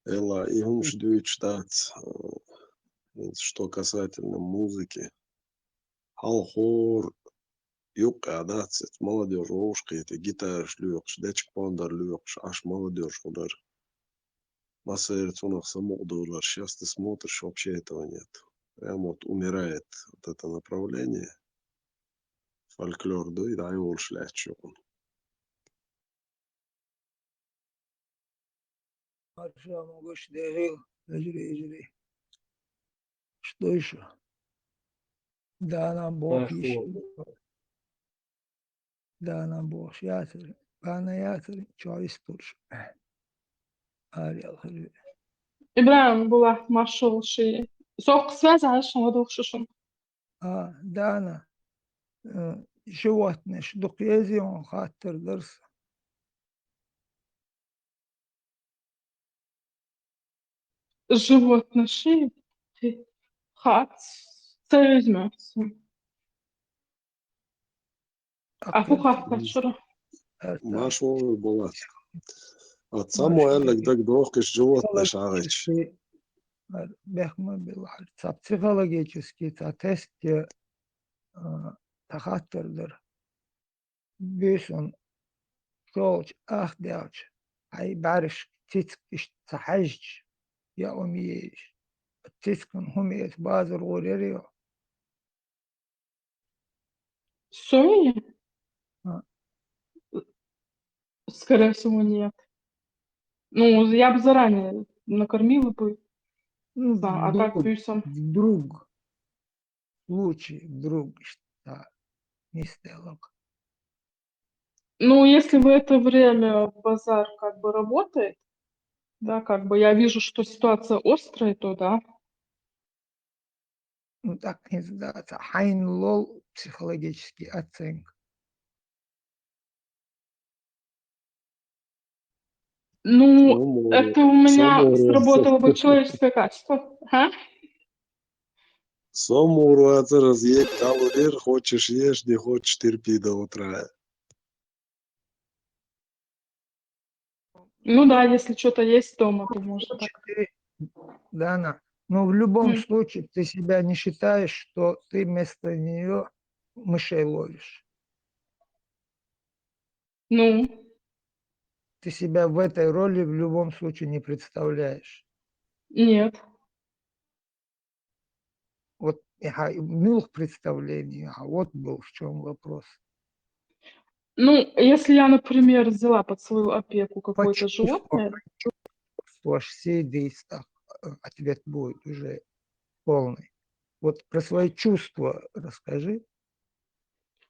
Элла, и он ждет читать, что касательно музыки. Халхор, юг адацет, молодежь, ушки, это гитара шлюкш, дечк пандар люкш, аж молодежь удар. Масса рецунах самоудула, сейчас ты смотришь, вообще этого нет. Прям вот умирает вот это направление. Фольклор, да, и дай он шлячок. Марша могу шдерил, эжри. Что еще? Да, нам Бог ищет. Да, нам Бог ятер. Бана ятер, чойс турш. Ариал хали. إبراهيم بوله ماشول شيء سوق سواز عشان ودوخ ششون Да, на животные, что дукези он хаттер дырс. животное شيء خات سيزمة أفو خات شرا Машол была. От самого так дохкиш животное шарыч. Бехма билхар. Психологический тест тахаттырдыр. Бюсон шолч ахдяч. Ай бариш тицкиш цахажч. Я умеешь. Тискун хумеет базар гурерио. Сои? Скорее всего, нет. Ну, я бы заранее накормила бы. А так бюсон. Вдруг. Случай вдруг что не сделал. Ну, если в это время базар как бы работает, да, как бы я вижу, что ситуация острая, то да. Ну, так не сдаться. Хайн лол психологический оценка. Ну, это у меня сработало бы человеческое качество. А? Сомуру это разъесть калорий, хочешь ешь, не хочешь терпи до утра. Ну да, если что-то есть дома, то можно так. Да, но в любом случае ты себя не считаешь, что ты вместо нее мышей ловишь. Ну? Ты себя в этой роли в любом случае не представляешь. Нет. Вот был представление, а вот был в чем вопрос. Ну, если я, например, взяла под свою опеку какое-то животное... Все действия, ответ будет уже полный. Вот про свои чувства расскажи.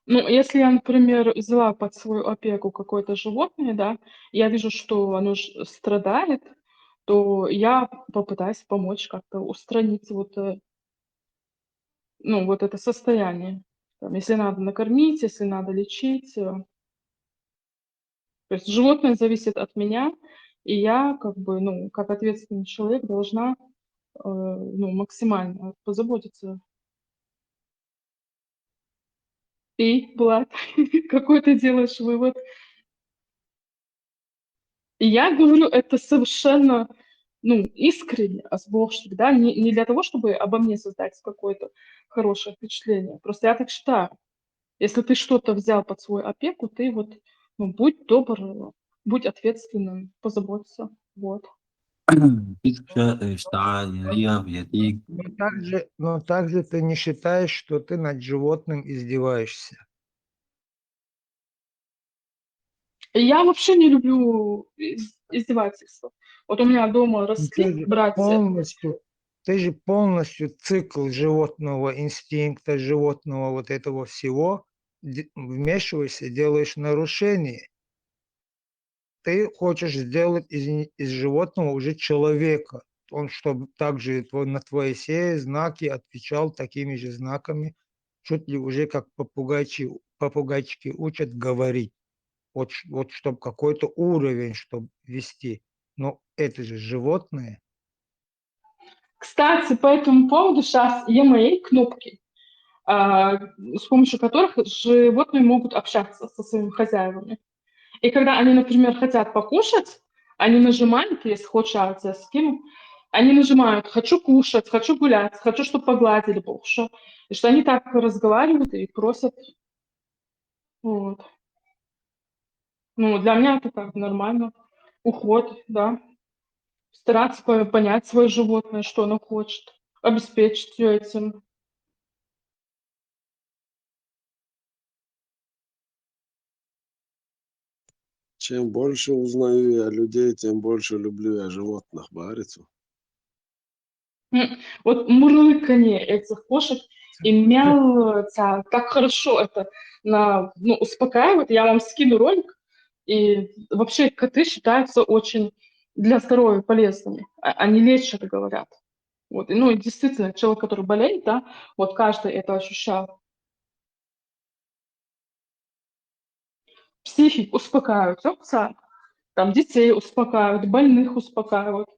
Ну, если я, например, взяла под свою опеку какое-то животное, да, я вижу, что оно страдает, то я попытаюсь помочь как-то устранить вот, ну, вот это состояние. Там, если надо накормить, если надо лечить. То есть животное зависит от меня, и я, как бы, ну, как ответственный человек должна, ну, максимально позаботиться. И, Влад, какой ты делаешь вывод? И я говорю это совершенно, ну, искренне, с Богом, да, не для того, чтобы обо мне создать какое-то хорошее впечатление. Просто я так считаю. Если ты что-то взял под свою опеку, ты вот, ну, будь добр, будь ответственным, позаботься. Вот. Но также ты не считаешь, что ты над животным издеваешься. Я вообще не люблю издевательства. Вот у меня дома росли братья. Ты же полностью цикл животного инстинкта, животного вот этого всего вмешиваешься, делаешь нарушение. Ты хочешь сделать из животного уже человека. Он, чтобы также на твои все знаки отвечал такими же знаками, чуть ли уже как попугайчики учат говорить. Вот чтобы какой-то уровень, чтобы вести. Но это же животные. Кстати, по этому поводу сейчас EMA кнопки, с помощью которых животные могут общаться со своими хозяевами. И когда они, например, хотят покушать, Они нажимают, если хочешь, я тебя скину, они нажимают «хочу кушать, хочу гулять, хочу, чтобы погладили больше». И что они так разговаривают и просят. Вот. Ну, для меня это как нормально. Уход, да. Стараться понять свое животное, что оно хочет, обеспечить ее этим. Чем больше узнаю я людей, тем больше люблю я животных, Барицу. Вот мурлыканье этих кошек и мяу, так хорошо это успокаивает. Я вам скину ролик. И вообще коты считаются очень для здоровья полезными. Они лечат, говорят. Вот. И действительно, человек, который болеет, да, вот каждый это ощущал. Психику успокаивают, там детей успокаивают, больных успокаивают.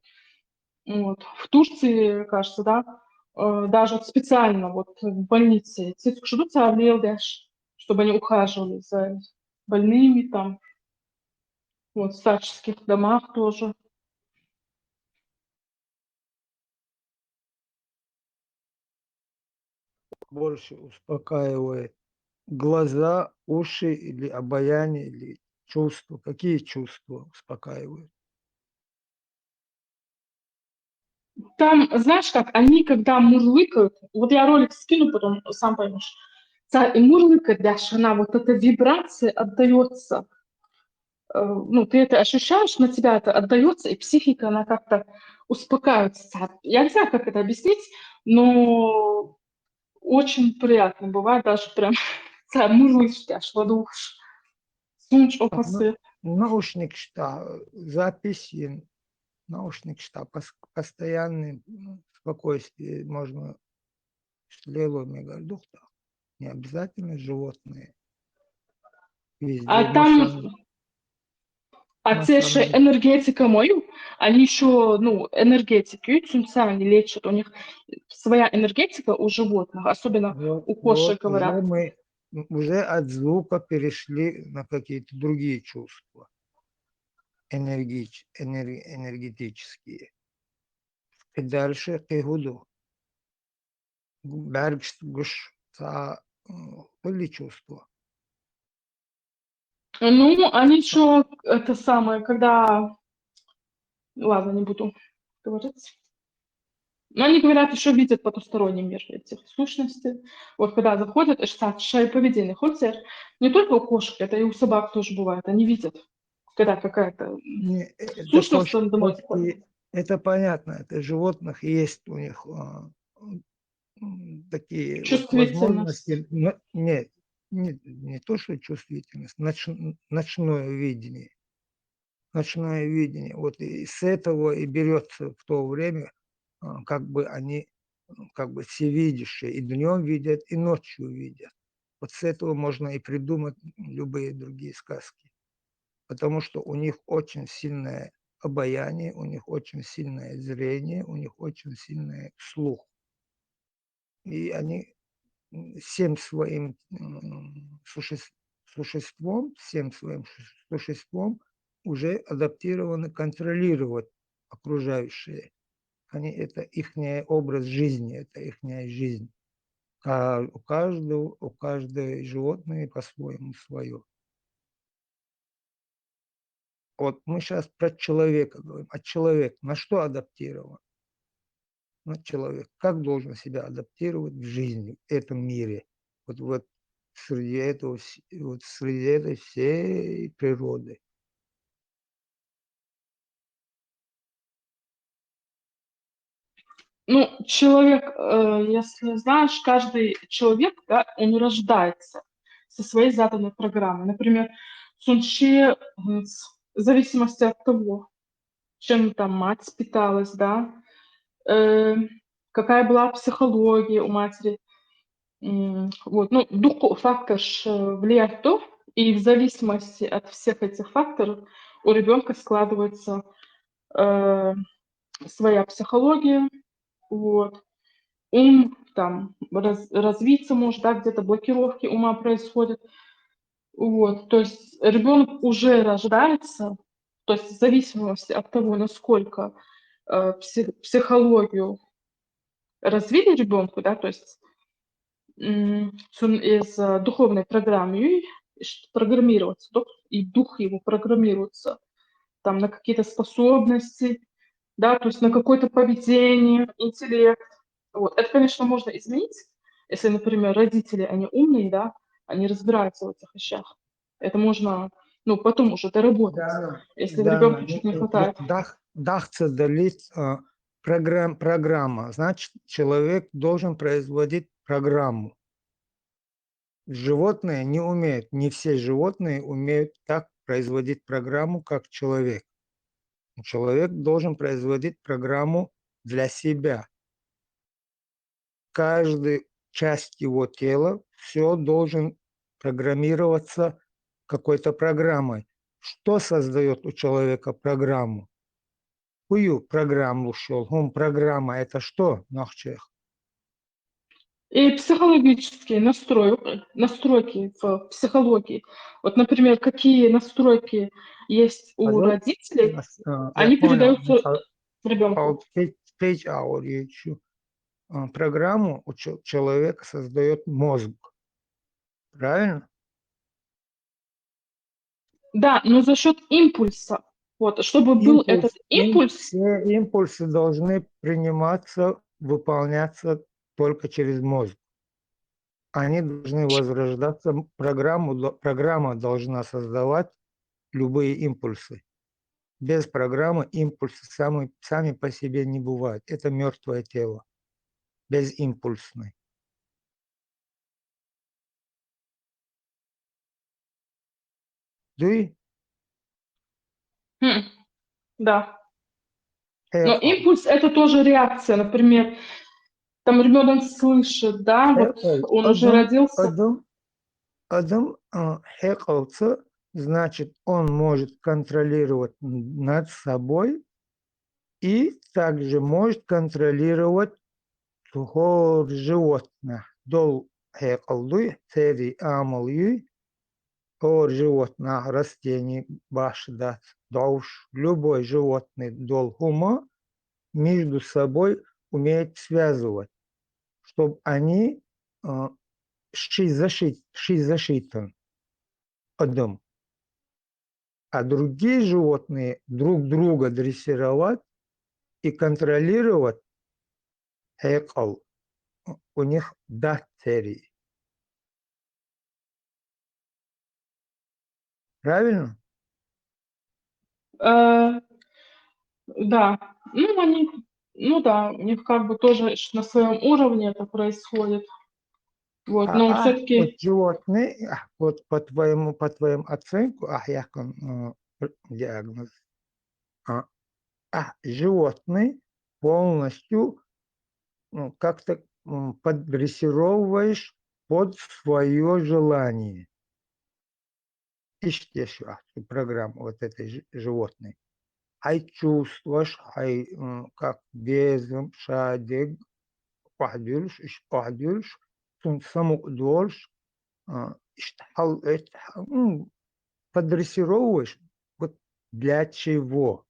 Вот. В Турции, кажется, да, даже вот специально вот в больнице чтобы они ухаживали за больными там, вот в старческих домах тоже. Больше успокаивает глаза, уши или обаяние, или чувства. Какие чувства успокаивают? Там, знаешь как, они когда мурлыкают, вот я ролик скину, потом сам поймешь, и мурлыкает даже она, вот эта вибрация отдается, ты это ощущаешь, на тебя это отдается, и психика, она как-то успокаивается. Я не знаю, как это объяснить, но очень приятно бывает, даже прям мурлычешь аж в душ. Сунч Так, опасы. наушник записи, наушник постоянный спокойствие можно шлело мегадухта. Не обязательно животные. А Везде там, те же массан. энергетика мою, они еще, энергетики, они лечат, у них своя энергетика у животных, особенно у кошек, Вот говорят. уже от звука перешли на какие-то другие чувства энергетические. И дальше кигуду. Бергштгуш были чувства. Они еще, это самое, когда... Ладно, не буду говорить. Но они, говорят, еще видят потусторонний мир этих сущностей. Вот когда заходят, поведение хоть не только у кошек, это и у собак тоже бывает. Они видят, когда какая-то Это сущность там домой заходит. это понятно, это животных есть у них такие вот Чувствительность. возможности. Не то, что чувствительность, ночное видение. Ночное видение. Вот и с этого и берется в то время, как бы они как бы всевидящие, и днем видят, и ночью видят. Вот с этого можно и придумать любые другие сказки. Потому что у них очень сильное обаяние, у них очень сильное зрение, у них очень сильный слух. И они всем своим всем своим существом уже адаптированы контролировать окружающее. Это их образ жизни, это их жизнь. А у каждого животное по-своему свое. Вот мы сейчас про человека говорим. А человек на что адаптирован? Человек как должен себя адаптировать в жизни, в этом мире? Вот среди среди этой всей природы. Человек, если знаешь, каждый человек, да, он рождается со своей заданной программой. Например, Сунче, в зависимости от того, чем там мать питалась, да, э, какая была психология у матери. Вот, фактор влияет то, и в зависимости от всех этих факторов у ребенка складывается своя психология, вот, ум там развиться может, да, где-то блокировки ума происходят. Вот, то есть ребенок уже рождается в То есть в зависимости от того, насколько психологию развили ребенку, да, то есть из духовной программы программироваться, и дух его программируется там на какие-то способности, да, то есть на какое-то поведение, интеллект. Вот. Это, конечно, можно изменить, если, например, родители, они умные, да, они разбираются в этих вещах. Это можно, ну, потом уже доработать, если в ребенка чуть не хватает. Дахца далит программа. Значит, человек должен производить программу. Животные не умеют, не все животные умеют так производить программу, как человек. Человек должен производить программу для себя. Каждая часть его тела, все должен программироваться какой-то программой. Что создает у человека программу? Какую программу шел? Программа – это что, Нахчех? И психологические настройки в психологии. Вот, например, какие настройки есть у родителей, они передаются ребенку. Программу у человека создает мозг. Правильно? Да, но за счет импульса. Вот, чтобы был этот импульс. Все импульсы должны приниматься, выполняться только через мозг. Они должны возрождаться. Программа должна создавать любые импульсы. Без программы импульсы сами по себе не бывают. Это мертвое тело. Безимпульсное. Да. Но импульс – это тоже реакция. Например, там ребенок слышит, да, вот он уже родился. Адам хекалца, значит, он может контролировать над собой и также может контролировать животных. Дол хекалдуй, цери амалюй, животных, растений, башдат, долш, любой животный дол хума между собой умеет связывать, чтобы они защитен Адам. А другие животные друг друга дрессировать и контролировать хекал. У них датери. Правильно? Да. Ну да, у них как бы тоже на своем уровне это происходит. Вот, но все-таки... Вот животные, вот по твоим оценку, як он диагноз, животные полностью как-то поддрессировываешь под свое желание. Ищешь программу вот этой животной. Хай чувствуешь, хай как безум, шадег, пахдюльш, саму дольш, поддрессировываешь вот для чего?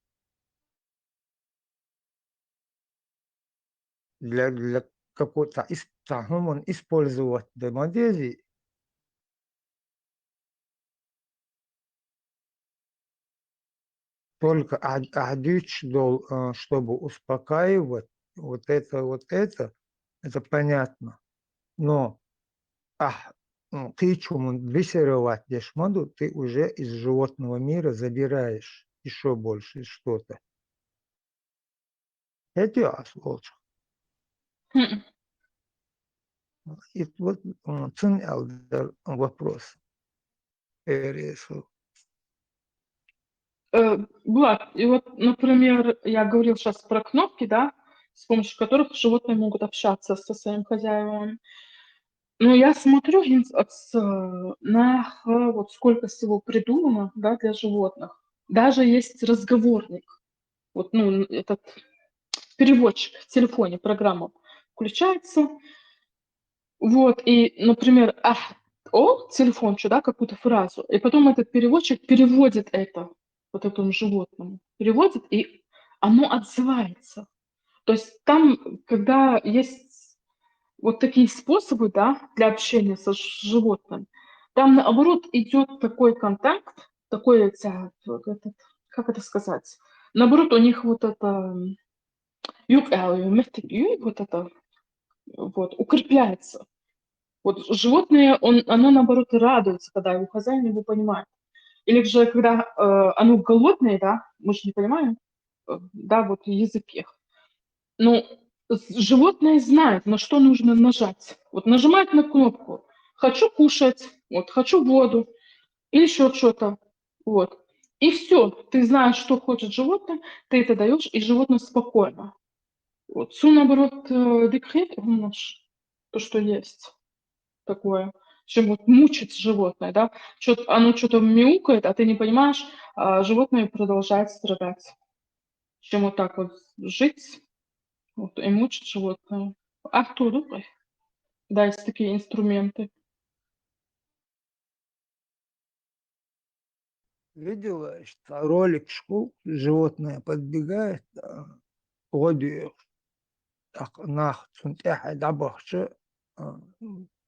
Для какого-то использовать модели. Только адюч, чтобы успокаивать, вот это понятно. Но ты чему дрессировать дешмаду, ты уже из животного мира забираешь еще больше что-то. Это лучше. И вот цен вопрос. Влад, и вот, например, я говорил сейчас про кнопки, да, с помощью которых животные могут общаться со своим хозяевами. Ну, я смотрю вот сколько всего придумано, да, для животных. Даже есть разговорник. Вот, ну, этот переводчик в телефоне, программа включается. Вот, и, например, телефончу, да, какую-то фразу, и потом этот переводчик переводит это вот этому животному, переводит, и оно отзывается. То есть там, когда есть вот такие способы, да, для общения со животным, там, наоборот, идет такой контакт, такой, вот этот, как это сказать, наоборот, у них вот это, вот это, вот, укрепляется. Вот животное, оно, наоборот, радуется, когда его хозяин его понимает. Или же, когда оно голодное, да, мы же не понимаем, да, вот язык их. Ну, животное знает, на что нужно нажать. Вот нажимает на кнопку «хочу кушать», вот «хочу воду» или еще что-то. Вот. И все, ты знаешь, что хочет животное, ты это даешь, и животное спокойно. Вот. Су, наоборот, декрет наш, то, что есть такое, чем вот мучить животное, да, оно что-то мяукает, а ты не понимаешь, а животное продолжает страдать. Чем вот так вот жить, вот, и мучить животное. Артур, добрый. Да, есть такие инструменты. Видела, что ролик шел, животное подбегает, вроде так нах цунтяха дабахче,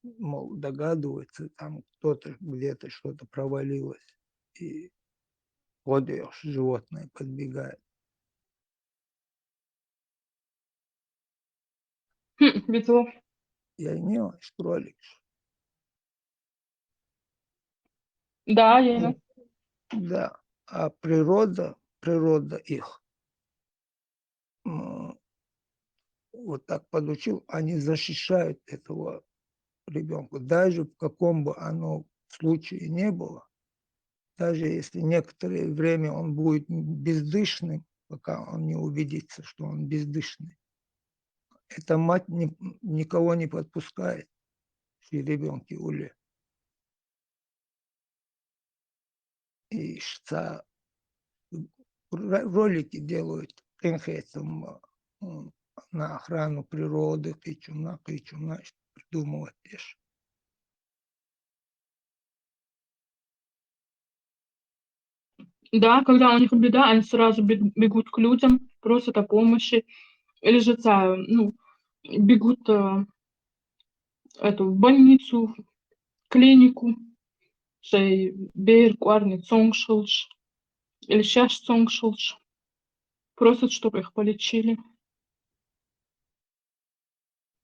мол, догадывается, там кто-то где-то что-то провалилось, и вроде животное подбегает. Видела. Я не ролик. Да, Ейна. Да, а природа их вот так подучил, они защищают этого ребенка, даже в каком бы оно случае не было, даже если некоторое время он будет бездышным, пока он не убедится, что он бездышный. Эта мать никого не подпускает при ребенке уле. И что ролики делают там, на охрану природы, кычуна, придумывать лишь. Да, когда у них беда, они сразу бегут к людям, просят о помощи. Или же, ну, бегут в больницу, клинику, шей бейр, куарни, цонгшилш, или щаш цонгшилш. Просят, чтобы их полечили.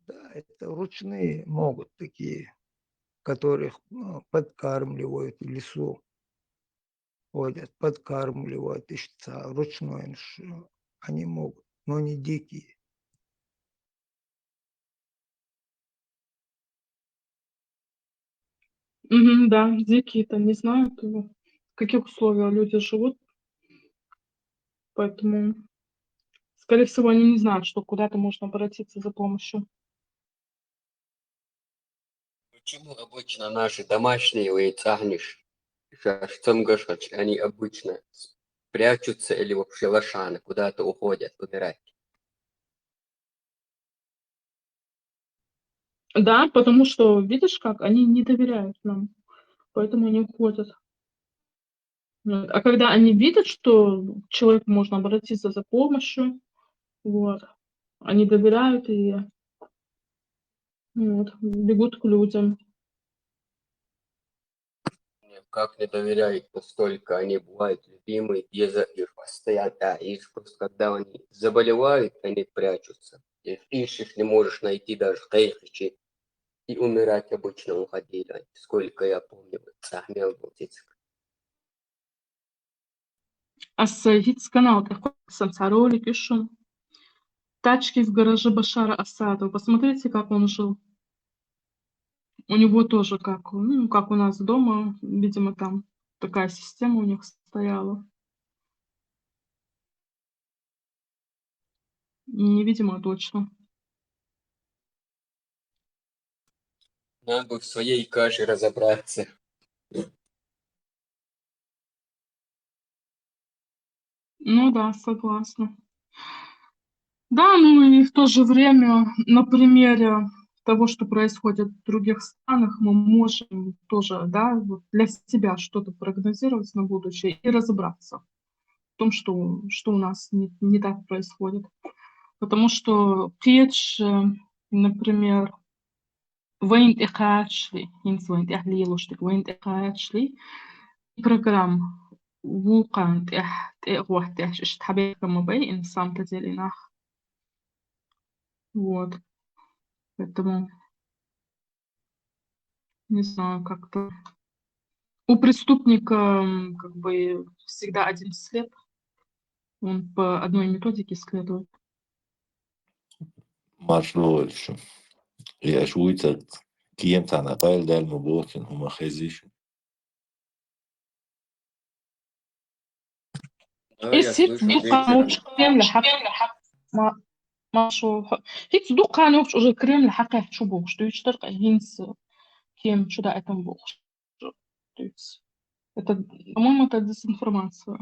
Да, это ручные могут такие, которых подкармливают в лесу, ходят, подкармливают, ищутся ручной, они могут, но не дикие. Да, дикие-то не знают, в каких условиях люди живут, поэтому, скорее всего, они не знают, что куда-то можно обратиться за помощью. Почему обычно наши домашние вейцахниш, шашцангашач, они обычно прячутся или вообще лошаны, куда-то уходят умирать? Да, потому что, видишь как, они не доверяют нам, поэтому они уходят. Вот. А когда они видят, что к человеку можно обратиться за помощью, вот, они доверяют и вот, бегут к людям. Как не доверяют настолько, они бывают любимые, без их постоянно, и просто когда они заболевают, они прячутся. И ищешь, не можешь найти даже тысячи, и умирать обычно уходили. Сколько я помню, сахмел был Канал такой ролик еще. Тачки в гараже Башара Асада. Посмотрите, как он жил. У него тоже как у нас дома, видимо, там такая система у них стояла. Невидимо точно. Надо бы в своей каше разобраться. Ну да, согласна. Да, ну и в то же время на примере того, что происходит в других странах, мы можем тоже, да, вот для себя что-то прогнозировать на будущее и разобраться. том, что у нас не так происходит. Потому что печь, например, وين إخاش لي ينس وين أهلي لوشتك وين إخاش لي программ вулкан واحد إيش تحبي كم بي إن сам تديرينах. Вот. Поэтому не знаю, как-то у преступника как бы всегда один след. Он по одной методике следует. Marshmallow. Я швуйцар киемтана قال المبوكن هما خزيش. Да, я Если слышал دوقة вечером. كريم لحق ما شو هيك دوقة نوبش уже كريم لحق شو بوش دويش ترقى هينس كем что-то это бог. Это, по-моему, это дезинформация.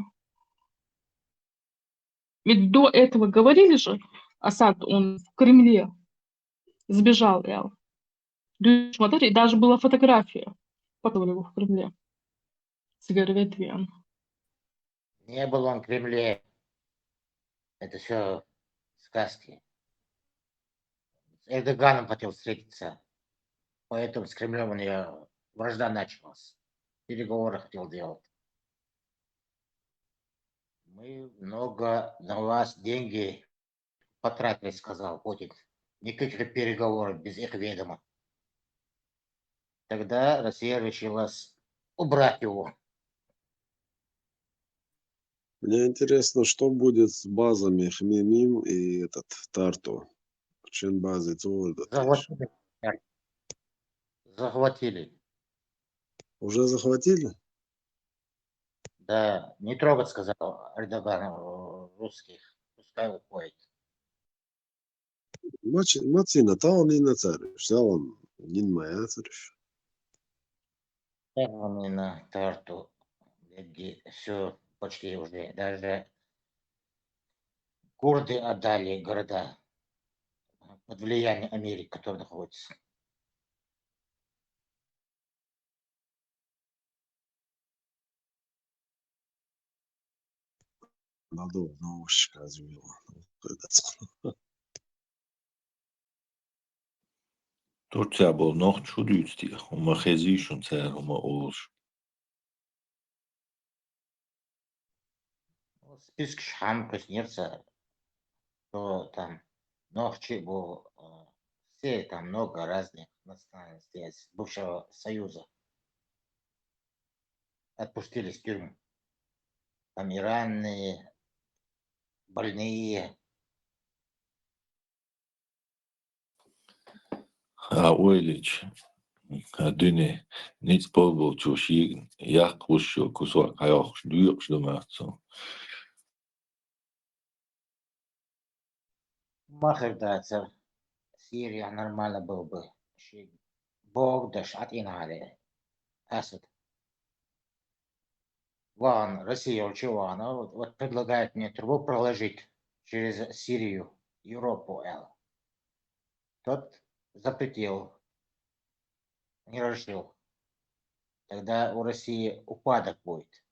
Ведь до этого говорили же, Асад, он в Кремле сбежал, и даже была фотография, показывали его в Кремле. Сигаретвен. Не был он в Кремле. Это все сказки. С Эрдоганом хотел встретиться. Поэтому с Кремлем он ее вражда началась. Переговоры хотел делать. Мы много на вас деньги потратили, сказал Путин. Никаких переговоров без их ведома. Тогда Россия решила убрать его. Мне интересно, что будет с базами Хмимим и этот Тарту. Чин базы Захватили. Захватили. Уже захватили? Да, не трогать, сказал Эрдоган русских. Пускай уходит. Мацина, там не нацаришь. Взял он, не моя царишь. Мы на Тарту, где все почти уже, даже города отдали, города под влиянием Америки, которые находятся. Надо наушника развела. Турция был noch чудюцти, هما خزيشون цар, هما олш. Список Шхам коснется, то там Нохчи был, все там много разных национальностей из бывшего Союза. Отпустили с тюрьмы. Там иранные, больные. Ойлич, дыне, ниц полбол чуши, як кушо, кусок, аяш, дюйш думацу. Махер даться. Сирия нормально был бы. Бог дашь от Инали. Асад. Ван, Россия Ван, вот предлагает мне трубу проложить через Сирию, Европу, Тот запретил, не разрешил. Тогда у России упадок будет.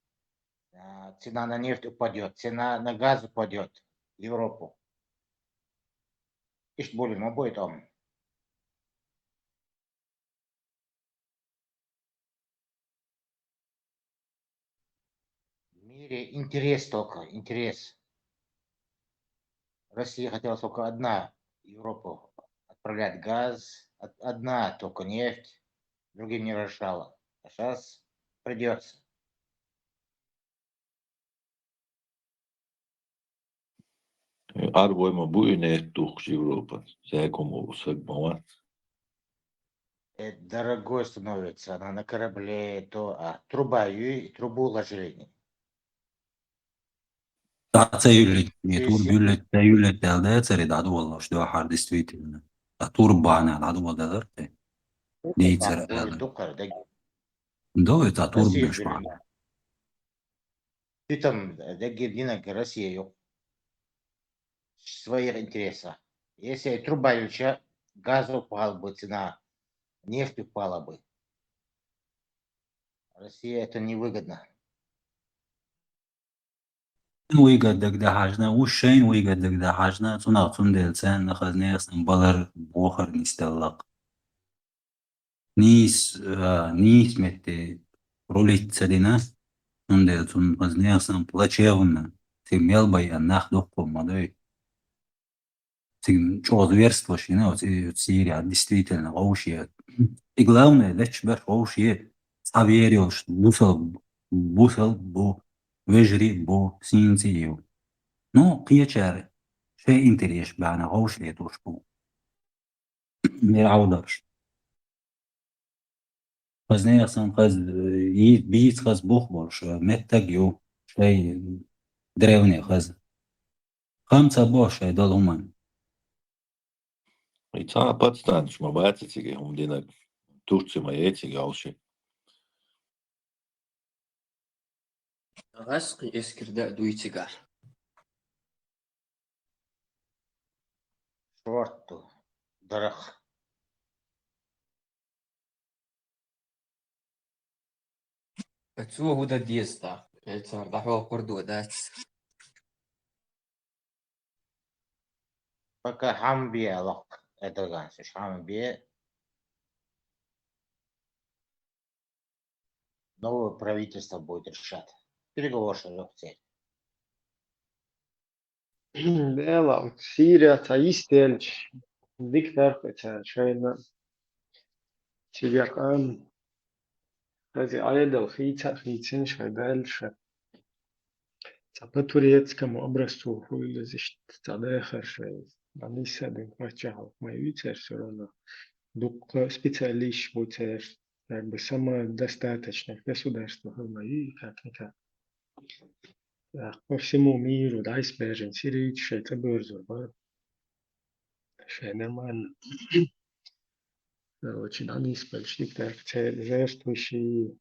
Цена на нефть упадет, цена на газ упадет в Европу. Ишь более, но будет он. В мире интерес только, интерес. Россия хотела только одна Европу отправлять газ, одна только нефть, другим не разрешала. А сейчас придется. Арвойма буйне тухш Европа, зайкому усагмава. Дорогой становится, она на корабле, то труба, и трубу ложили. تور بيقول لك ده سري ده والله مش ده حرد ستويت تور بانا ده والله ده دي سري ده تور Россию مش ввели. معنا Ты там, да, Гердина, Россию своих интересах. Если труба ильича, газ упал бы, цена нефти упала бы. Россия это невыгодно. ويقدق ده حاجنا وشين ويقدق ده حاجنا تناطن دلسان نخذنا يصن بلر بوخر نستلق نيس مت روليت سدينا تندلتون خذنا يصن بلاتشيونا تيميل باي الناخ دقو مدوي تيم чего зверствовать, вот Сирия действительно вообще. И главное, лечь вообще поверил, что бусал бу вежри бу синтию. Ну, قيچار شيء انتريش بعنا غوش ليتوش بو ميرعودرش خزني اصلا خز بيت خز بوخبرش متجيو شيء دروني خز خمسة بوش هيدول همان Tā pats tāds man vecāki, un dienā Turcija iecīgi auši. غسق إسكرداء دويتيغا. شورتو درخ Отцу هودا ديستا. Это дахо кордо дать. пока хамбия лок эдогансиш хамбия новое правительство будет решать. Переговор шагов цель. Bela, Sīrijā tā iztēļš, diktarka šeit, cilvēkam, هذه عادة خيتين شغال تعبتوريت كم أبرزتو هو اللي زشت تداخل شيء بنيسا دين مرجع ما يوتر سرنا دوك специалист بوتر как бы самодостаточных государств и как по всему миру да избежен Сирии это бырзо шей нормально очень анис почти так жертвующий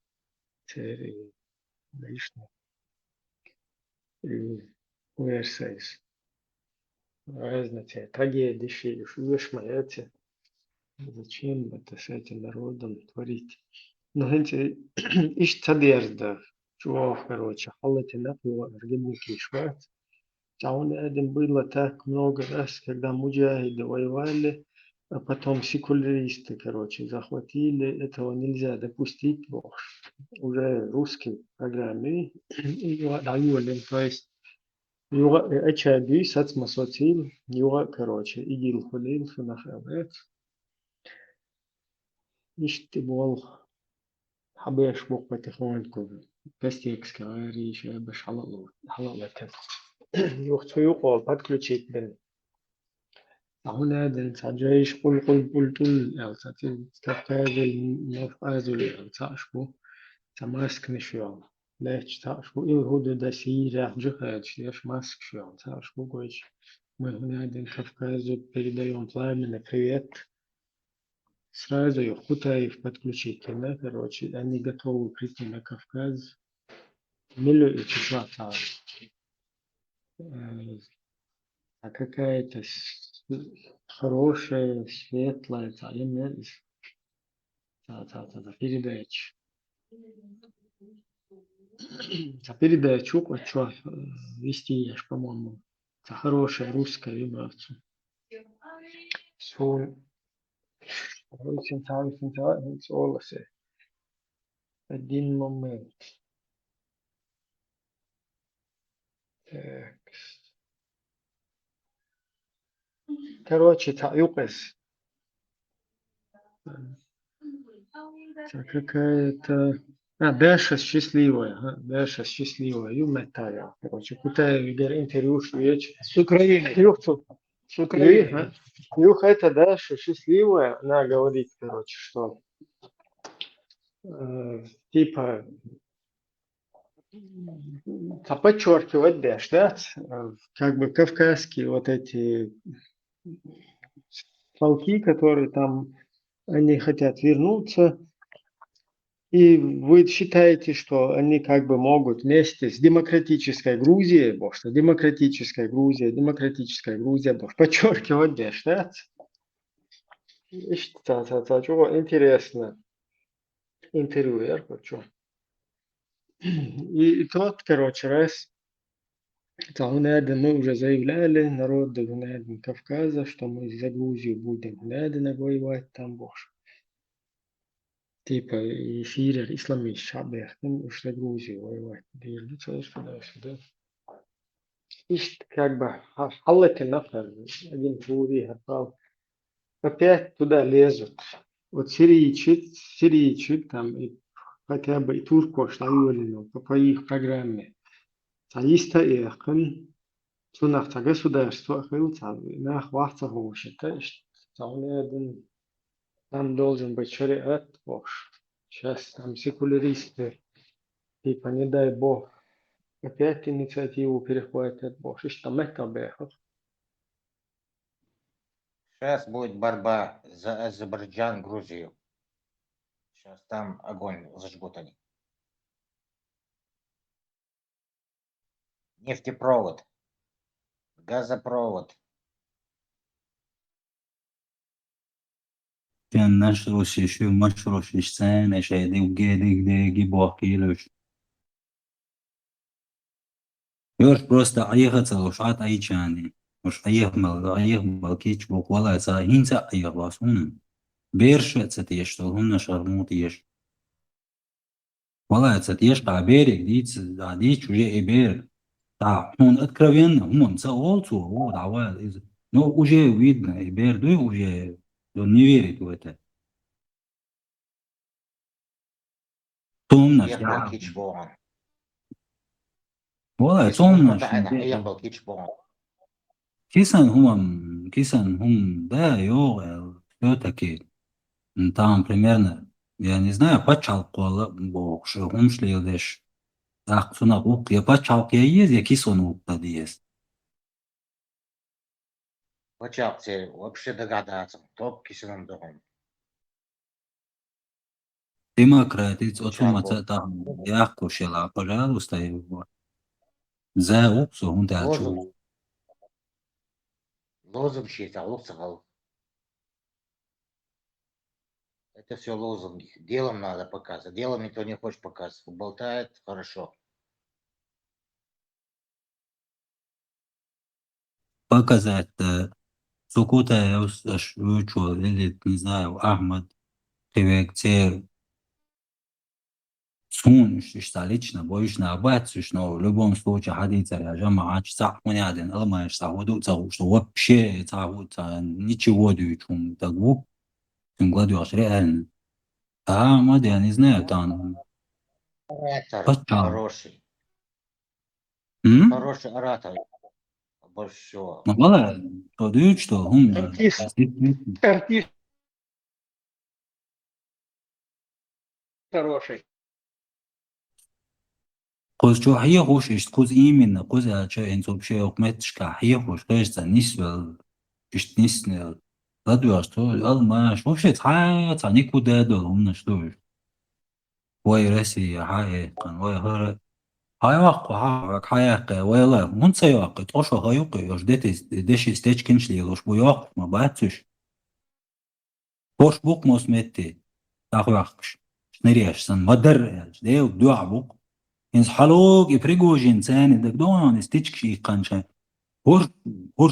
лишний версейс разные трагедии шиш мояте зачем это с этим народом творить но эти ищ тадерда чего короче халате напила аргентинский шват там один было так много раз когда муджахиды воевали а потом секуляристы короче захватили этого нельзя допустить уже русской программе и дали то есть يوغا اتش بي سات مسوتيل يوغا كروتشي يجي الخليل في نخابات يشتبول حبيش بوق بتخونكم بس يكسكاري باش حلال كده يوقت يوقع подключить بن هنا دل تجيش قل أو تتكاد المفازل أو تعشبو تماسك نشيان ليش تعشبو هو ده سيرة جهاد شيش ماسك شيان تعشبو قويش мы هنا دل Кавказу передаем пламенный привет. Сразу их Хутаев подключить, да, короче, они готовы прийти на Кавказ. Миллион числа там. А какая-то хорошая, светлая передача. Передачу, что вести, я ж, по-моему, это хорошая русская вибрация. Один момент. Так. Короче, юкас. Какая-то... Даша счастливая. Даша счастливая. Юмэтая. Короче, куда интервью швеч. С Украины. С Украины. Юха это Даша счастливая. Она говорит, короче, что типа подчеркивать Даш, да? Как бы кавказские вот эти полки, которые там, они хотят вернуться. И вы считаете, что они как бы могут вместе с демократической Грузией, что демократическая Грузия, подчеркивать, да, что? Чего интересно. Интервьюер, что? И тот, короче, раз Гунадин мы уже заявляли, народ Гунадин Кавказа, что мы за Грузию будем Гунадина воевать там больше. Типа и Сирия, исламист, шабех, уж за Грузию воевать. Дели сюда. И как бы халлет нафар, один Грузии, опять туда лезут. Вот сирийчит там и хотя бы и турку шлаюлину по их программе. Таиста эхен, сунах государство хилца, нах вахта гошита, там должен быть шариат Бож. Сейчас там секуляристы, типа не дай бог, опять инициативу перехватит Бож. И что Мекка бехал. Сейчас будет борьба за Азербайджан, Грузию. Сейчас там огонь зажгут они. Нефтепровод, газопровод. كان نشر شو مشروع سنة شادي وجادي داجي باقيلوش يوش просто أيها شات أي شاني مش أيها كيش بوك ولا ساين سا أيها باسون بيرش تستيش تهون شرموتيش ولا تستيش قابيرك ديت وجي إبير هون откровенно هم سأولتو هو دعوة но уже видно إبير دوي уже он не верит в это. Томнаш, Ехал Кичбон. والله تомнаш. Ехал Кичбон. Кисан хум, да, йо, все-таки, там примерно, я не знаю, пачалку, бог, что хум шли лишь, так, сунак, я пачалки есть, я кисон уктады есть. Пачалки, вообще догадаться, топ кисоном догон. Демократиц, отсуматься там, яхку шела, пожалуйста, его. За уксу, он дачу. Лозунг считал, лозунг. Это все лозунги. Делом надо показывать. Делом никто не хочет показывать. Болтает хорошо. Показать, сукута я шучу, или, не знаю, Ахмад, Хивектер, сунешь, столично, боишь на обацию, но в любом случае ходиться, я же мач, сахмунядин, алмаешь, сахуду, что вообще, ничего дючум, так вот, тем гладешь, реально. А, Ахмад, я не знаю, там, Оратор хороший. Хороший оратор. Больше всего. Ну, voilà, то дают, что он... Артист хороший. Коз что хиехуш, ist коз именно, коз я что инсобше окметшка хиехуш, то есть нисвел, ist нисвел. Ладно, что, алмаш, вообще цаца никуда дол, что. Ой, Россия, хай-кан, ой, хара. Хай-вак, хай-ка, ой, ла, он цай-вак, то что хай-ка, деш истечкин шлилош, буяк, ма бацуш. Пош бук мосметти, тахвакш. Шныряшсан, мадар, дел, дуабук. إنس حلوق يفرقوجين ثاني دقدون استيشكي قنشة هور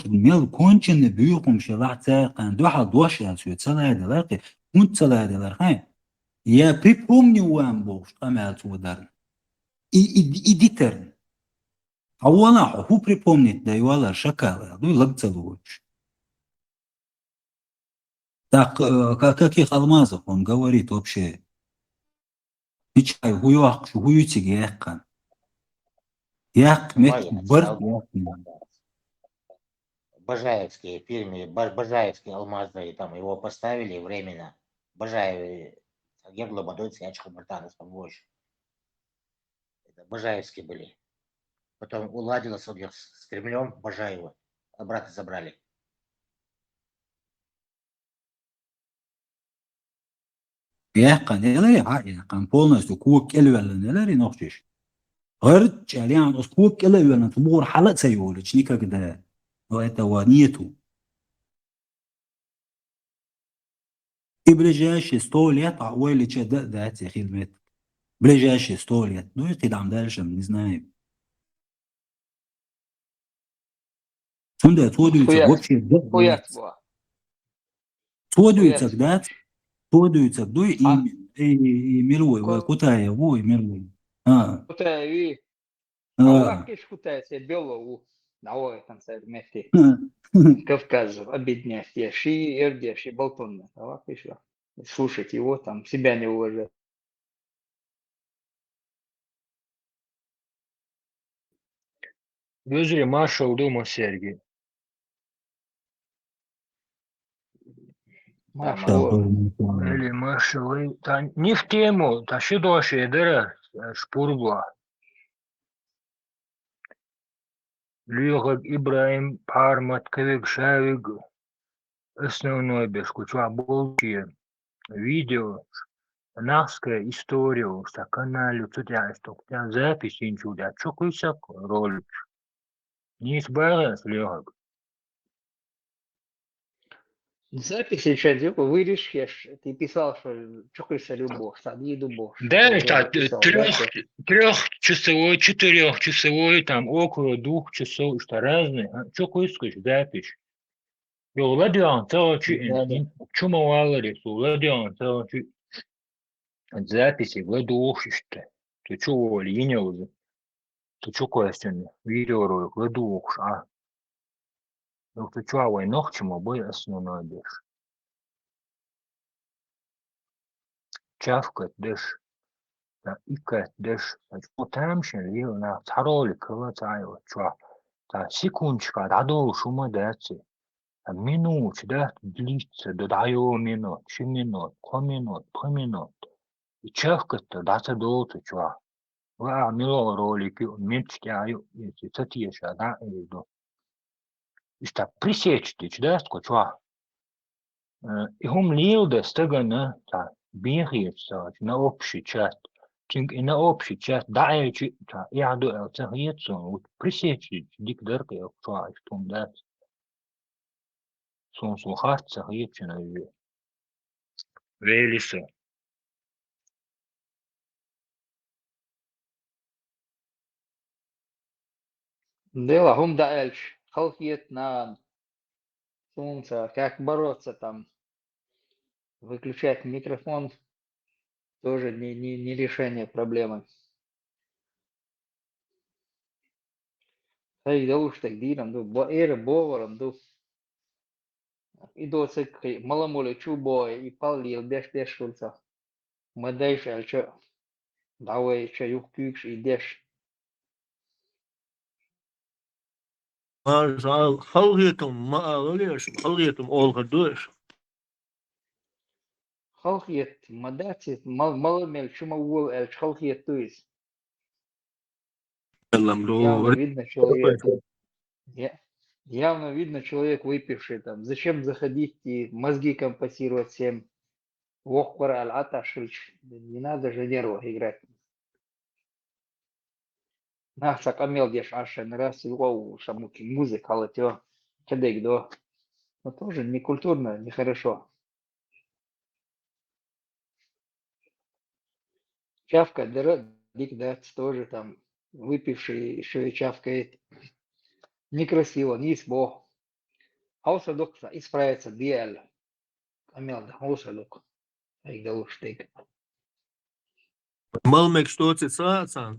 ميل كونشن بيوكم شلاح تاقن دوحة دوشة سويت سلاة دلاقي كنت سلاة دلاقي يا بيبوم نيوان بوش قمال تودرن إديترن أولا هو припомнить да يوالا шакала ну и лакцелуч так каких алмазов он говорит вообще Ничай, хуютиги яққан. Яқ, мек, бір Бажаевский в фильме, Бажаевский алмазный, там его поставили временно. Бажаев, Гегло, Бадойцкий, Ячко, Мартанов, побольше. Это Бажаевские были. Потом уладилось у них с Кремлем Бажаева. Обратно забрали. яққан, яққан, полностью куок элвелнелери нохчиш. غيرت عليها أسكوك إلا يوانا تبور حلق سيولج نيكا كده وإتا وانيتو إبرجاش ستوليات عوالي تشدق ذات يا خدمات برجاش ستوليات نو يقيد عم دالش من نزنايب Сонда тодуйцак Хуяц. вообще Хуяц буа. тодуйцак Хуяц. да тодуйцак дуй А? и милуй ва кутая вой милуй. А. Кутая ви. А А. лакиш кутая се бело у. Давай концерт вместе. Кавказ обедняк, я ши, эрдеш и болтонно. А лакиш слушать его там, себя не уважать. Gözüyle marş olduğum sergi. Маша. Или маршалы. Та не в тему, та ще доші дера шпурбла. Льюгак Ибраим Пармат Кавик Шавик основной без куча болчи видео нашская история ста канале цутя что тя запись инчуда чукуйсак ролик. Не избавилась Льюгак. Запись еще делал, вырежешь, ты писал, что чухайся любовь, сади любовь. Да, это трехчасовой, 4-часовой, там около 2 часов, что разные. Чукуйская запись. И уладян целый чумовала рису, уладян целый записи владушиште. Ты чего линил? Ты чукуйся видеоролик владуш, а? Ну ты чего ног чему бы основной бишь. Чавкать дышь. Ика дышь. Там ще лил на царолик кылацаева чва. Та секундочка, дадо шума дается. Минут, да, длится, додаю минут, 3 минут, 5 минут, 5 минут. И чавкать-то даться долго чва. Ва, мило ролики, мечтаю, эти цатиша, да, иду. И ста пресечь, да, чва. И хум лил да стагана, та, бегается на общий чат. И на общий час даючи, я до цього є вот присечі, дик дерка, я вчора, що там дать. Сон слухать цього є чи не є. Веліса. Дело, хум да эльч, халкиет на солнце, как бороться там, выключать микрофон, тоже не решение проблемы. Hey, doğuş tek değilim du. Bu ere boğarım du. İdo sık malamole çuboy ipal yıl beş şulsa. Madayş elçe. Davay çe yuk tüyüks ideş. خلقيتم ما أغليش خلقيتم أول قدوش Халкиет мадацит маламел чума уол эльч халкиет туис. Явно видно человек. Явно видно человек выпивший там. Зачем заходить и мозги компенсировать всем? Вохпара аль-аташич. Не надо же нервы играть. На сакамел деш ашен раз его шамуки музыка латё. Кедек до. Но тоже не культурно, нехорошо. Чавка дик дац тоже там выпивший еще и чавкает. Некрасиво, не бог. Аусадок исправится диаль. Амелда, аусадок. Ай да уж ты. ملمك شتوتي ساعة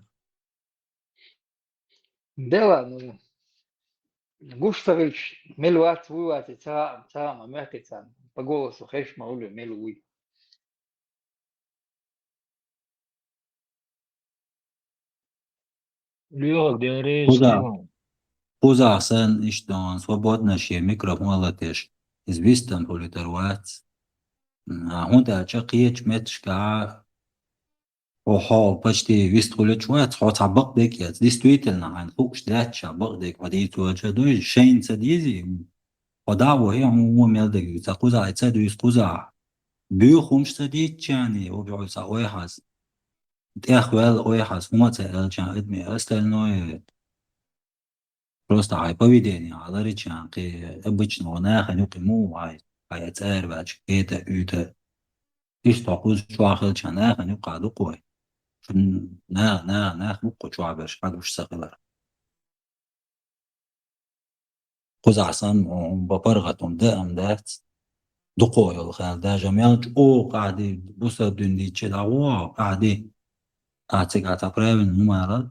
Дело, ну, Гуштович, мелуат, вывати, цаама, мягкица, по голосу, хэш, маулю, мелуй. Льюгак дереш. Поза сан иштон свободно ще микрофон латеш. Известен политерват. هوندا چقیچ متشکا وحال почти вистхулет шват хотя багдек я действительно ан хукш дача багдек водиту чадой шейнца дизи подаву я му мелдек цакуза айца дуис куза бюхумш садит чани وبيعوز واحد تاخوال واحد وما تسألش عن ادمي остальное просто поведение على речан ки обычно она ханюки му ай айцер бач это это إيش تقول شو آخر چنه خنی قادو قوی چون نه بقو چو عبرش قادو بش سقیلر قزعسان ببرغتهم دائم دات دقوي الخال دا جميعج او قاعدي بوسا دندي تشدعوا قاعدي قاعدتك قريبا نمارا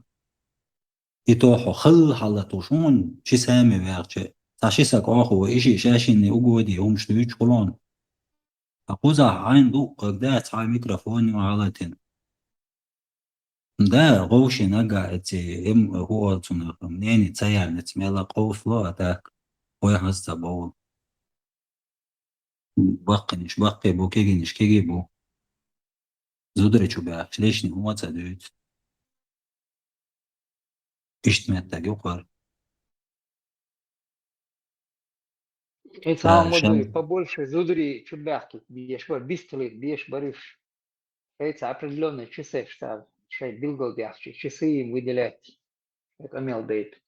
يتوحو خل حلتو شون شي سامي بيرتش تاشي ساكوخو وإشي شاشيني أقودي هم شتويش قلون أقوزع عين دوق قدات هاي ميكروفوني وعلتين ده غوشي نقعتي هم هو تنخ منين تسير نتميلا قوس لا أتاك ويحس تبول بقي نش بقي بو كيجي نش كيجي بو زودري شو بيعرف ليش هو تدوت اشتمت يقر И сам модуй شاب побольше зудри чубяхки, бьешь, бистолит, бьешь, барыш. Это определенные часы, что шей билгал бяхчи, часы им выделять. Это мел дейт.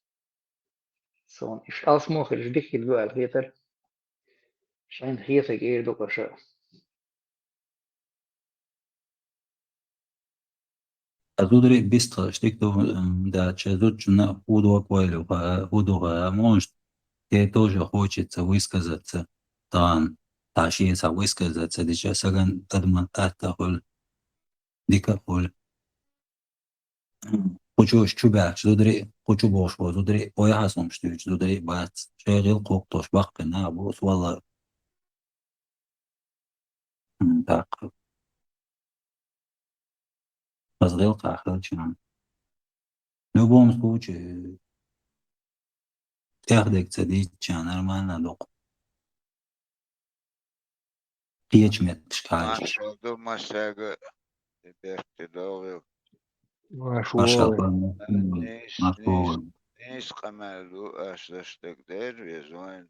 Сон. Иш алсмох, иш дихит гуал, хитер. Шайн хитер гейр докаша. زودري بيست شتيكتو да чезучно удо койлю удо может тебе тоже хочется высказаться тан ташиса высказаться сейчас саган адман атахол дикахол хочу чубак зудри хочу бош зудри оя хасом штуч зудри бат шегил коктош бакна бус вала так разгил кахлчан в любом случае تاخدك تديك нормально док печмет шкач Maşallah maşağı dertte doğru. Maşallah. Nis nis kamalu aşlaştık der ve zoin.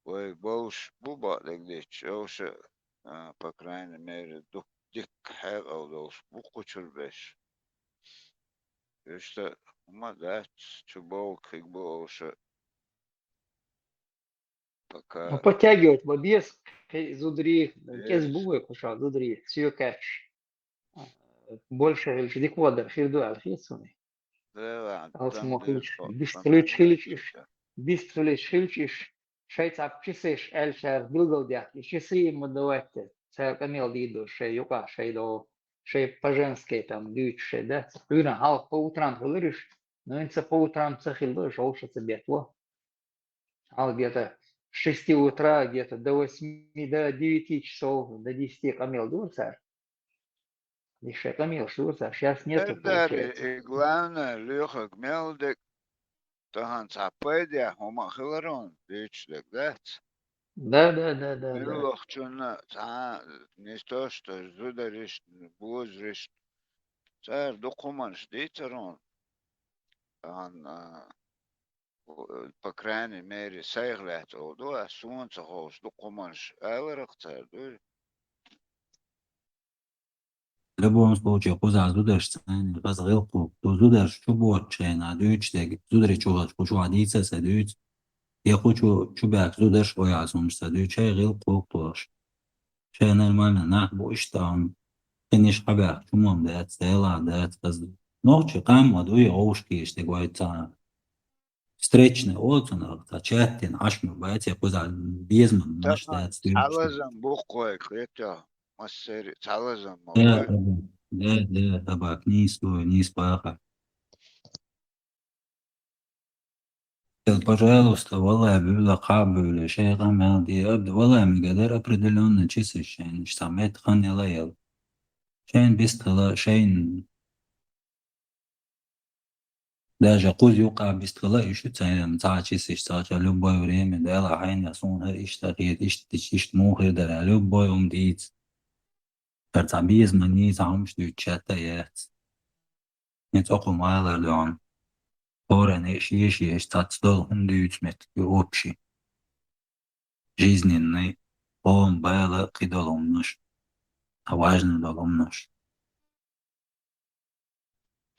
Ой, боуш буба дегдеч, оша по крайней мере дик хэр олдос буку чурбеш. Işte ama da чубол как бы оша Ну, пока подтягивать в объезд, зудри, кес бугой куша, зудри, все кэч. Больше деквадр, фирдуал, фирсуны. да Алсмох там лич, бистрилич хилчиш, шайцап чисеш, эльшер, билгалдях, и часы ему давайте. Це камел дидо, шей юка, шей до, шей по-женски там, дють, шей, да? Юна, хал по утрам говоришь, но это по утрам цехил, шел, что тебе твой. А где-то с 6 утра, где-то до 8, до 9 часов, до 10 камел дуется. Еще камел дуется, сейчас нету, Eder получается. главное лёха гмелдек тахан цапэдя хома хиларон дичдек дат. Да. Милох чуна та не то что зудариш бузриш цар докуманш дитерон тахан по крайней мере сайглят оду а солнце хош докуманш аларак цар ду. В любом случае, куза зудаш цен, разгилку, то зудаш чубот чена, дюч тег, зудри чугаш, хочу адица садюч, я хочу чубак, зудаш оязум садюч, чай гилку тош. Чай нормально, нах боиш там, финиш хабак, чумом дат, стела дат, ночи там, адуи оушки, штегойца. Встречный отзыв, чаттин, ашму, байте, куза, безман, наш дат, стюч. Алазам бухой крета, массери, алазам мабай. Да, табак, не спаха. Пожалуйста, والله بيقول قابل شيء ما دي والله مقدر определенно часы شين سمعت خاني ليل شين بيستغلا شين даже قوز يوقع بيستغلا إيش تساعد متاع часы تساعد любое время да لا حين يصون هر إيش تغيير إيش مو غير ده любое ديت فرتعبيز مني تعمش دو تشاتيات نتوقع معايا لون Ora нечище статсдол хндуйцмет общий жизненный он было кидалом наш а важный долом наш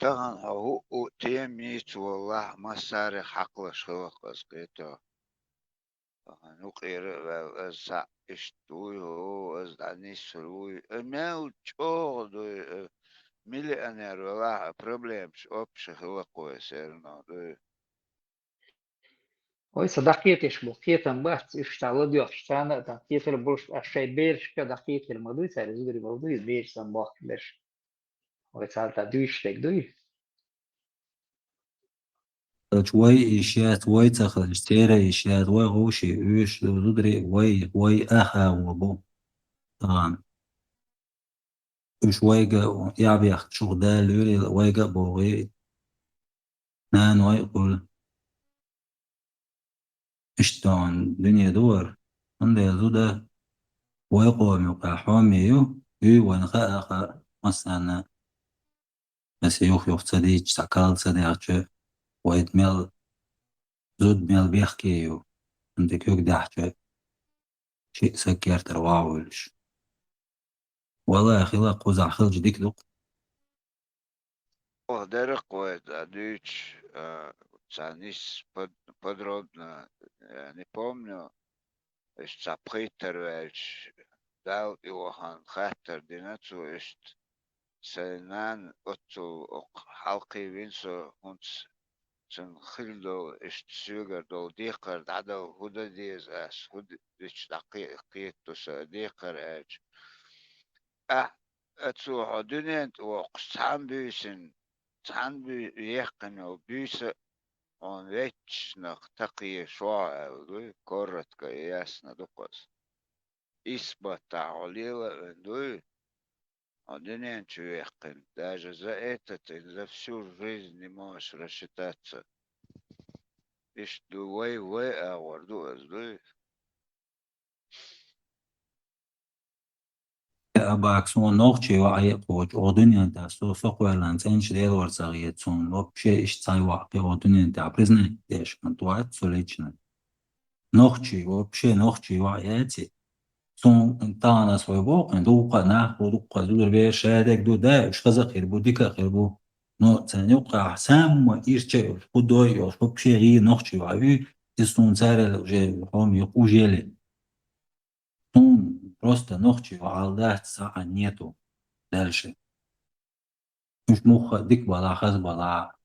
Тахан هو تيميت والله مسار حقل شوق قيته نقير الساعة اشتوي هو ازدعني سروي ما وجود مليونير والله بروبليمز اوبش هو كويس ويسا دقيقة بقية بحث اشتغل ديو اشتغل دقيقة البرش الشيء بيرش كدقيقة الموضوع ساري زودري موضوع بيرش سنباق بيرش ويسا دويش تك دوي شوي إشيات وي تخرج تيرا إشيات وي غوشي إيش دودري وي أخا وبو طبعا إيش ويقا يعب ياخد شغدال يولي ويقا بوغي نان ويقول إشتون دنيا دور عندي زودة ويقوم يقع حوميو ونخا أخا مثلا بس يوخ تصديق تاكال صديق ويتميل زود ميل بيحكيو عندك يوك دحجة شيء سكر ترواولش والله يا أخي لا قوزع خلج ديك دوق Derek Дыч, Цанис подробно, не помню, что Питерович дал Иохан Хаттер Динацу, ist Сенан Отцу Халки Винсо Хунц Цен Хилдо, ist Züger do Dicker, Dado Huda Dies as, Hud Dich Daqitus Dicker Edge. Atsu Hodunent Waqsan Büsen, Zan Büchen Büse on već taqi šoa korotka i jasna dokaz. Isbata olila вендую, один человек, даже за это ты за всю жизнь не можешь рассчитаться. Ишь, дуай, а ворду, باكسون نوغشي وعي قوج أودنيا دا سو فقوة لانسان شدير ورزاغية تون وبشي إش تاي واقع أودنيا دا بريزنا ديش كنتوات سوليتشنا نوغشي وبشي نوغشي وعياتي سون تانا سوي بوق دوقا ناخو دوقا زودر بيه شادك دو دا إش خزا خير بو ديكا خير بو نو تاني وقع سام وإيرشي خدوي وبشي غي نوغشي وعيو تسون سارة جي هم يقو جيلي سون просто ногти وعالدات ساعة نيتو دالشي مش مخ ديك بلا خز بلا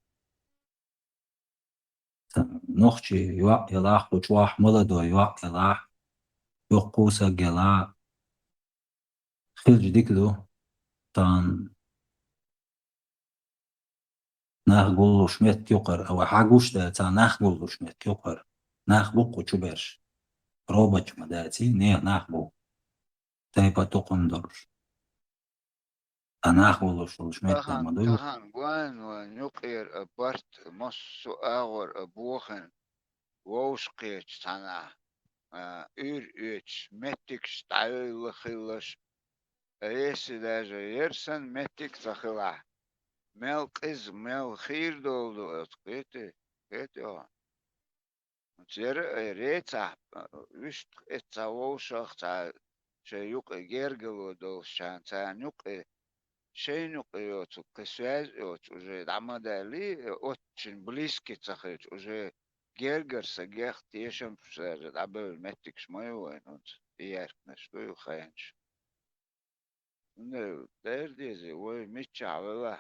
نوخشي يوق يلاح وشواح ملدو يوق يلاح يوقوسا جلا خلج ديكدو تان ناخ قولو شميت يقر او حاجوش دا تان ناخ قولو شميت يقر ناخ بوكو تشوبرش روباتش مداتي ناخ بو تايبا تقندرش ناخ قولو شميت دا مدو تهان وان ونقير أبرت مصو أغر أبوخن ووشقيت تانا متك شتعيل خيلش ايسي داجا يرسن متك تخلع مل قز مل خير دولدو اتقيتي تير ريتا وشت اتسا ووشخ تا شيوق جيرجلو دول شان تانيوق شينوق يوتو كسواز يوتو уже дамадали очень близкий цахыч уже гергерса гех тешем шер абел метик шмоевой нут иеркна что ю хаянч ну дердизи ой мичавела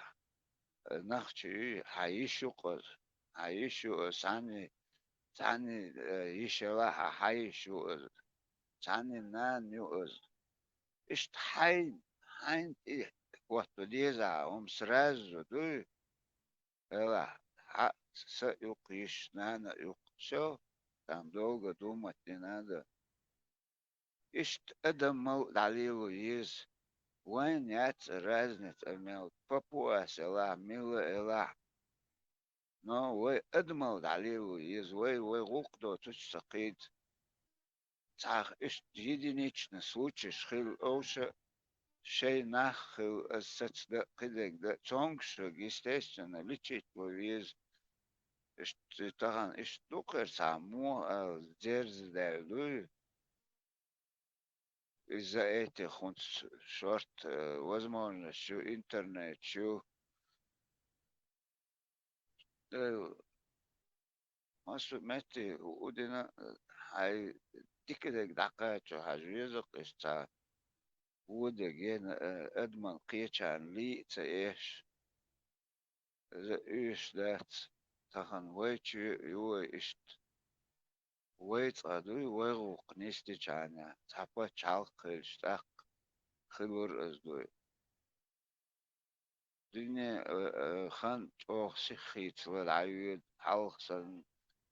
нахчи хаишу сани ишела хаишу сани нан юз ишт хайн وقت ديزا سرازو دو لا حق يقيش نانا يقشو там долго думать не надо. Ишт адам мал далилу из وين يات разница мел папуа села мила эла но وي ادمل далилу из وي غوقدو туч сaqid цах ишт единичный случай шхил оуша شيء نخ الساتس ده قدك ده تونكشوك естественно ليتشيت ويز طبعا ايش دوكر سامو ديرز ده لوي إذا эти خونت شورت возможно شو интернет شو ماسو متي ودنا هاي تكدك دقاتو هاجويزق إشتا وده جينا أدمن قيتشان لي تأيش إيش دات تخن ويتش يو إشت ويتصادوي ويغوق نيستي جانا تحبا تشالق خيشتاق خلور أزدوي دنيا خان توخ سخيت للعيود حلقسن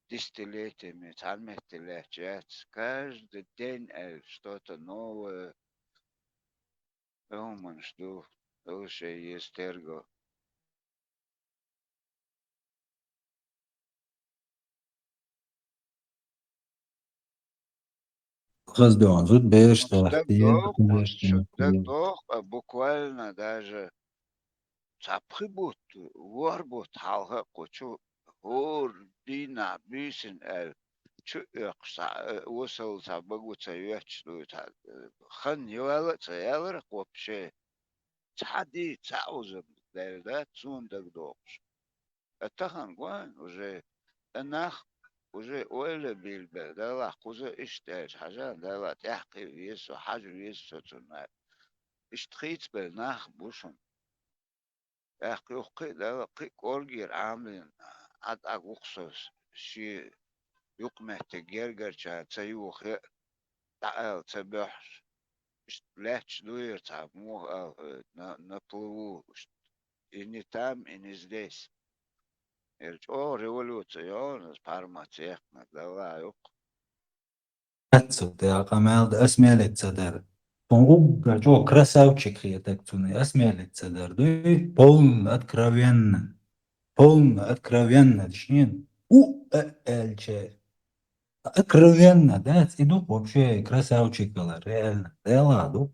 ديستليتي تعلمت اللهجات каждый день что-то новое يوما شدوه أول شيء يسترجع قصدي عن زود بيش شدك تحتيه دوق بيش شدك دوق буквально даже تابخبوت وربوت حالها قوتشو هور دينا بيسن شو يقصع وصل تابقو تيوش لو خن يوالا تيالا قوبشي تحدي تعوزم ده تسون دك دوقش اتخن قوان وجي الناخ وجي ولا بالبل ده لا قوزة اشتاج حاجة ده لا تحقي يسو حاجة يسو تنال اشتخيت بالناخ بوشن احقي وقي ده لا قي كورجير عاملين عد اقوقصص شي يقمه تجرجر شا تسيوخ تعال تبحش لاتش دوير تعب مو نطلبو إني تام إني здесь о революция парматехна да yok أتسو يا قمال أسمع لتصدر Понуга جو красавчик я так цуны أسمع لتصدر دوي полно откровенно точнее эльче откровенно да иду вообще красавчик реально да ладно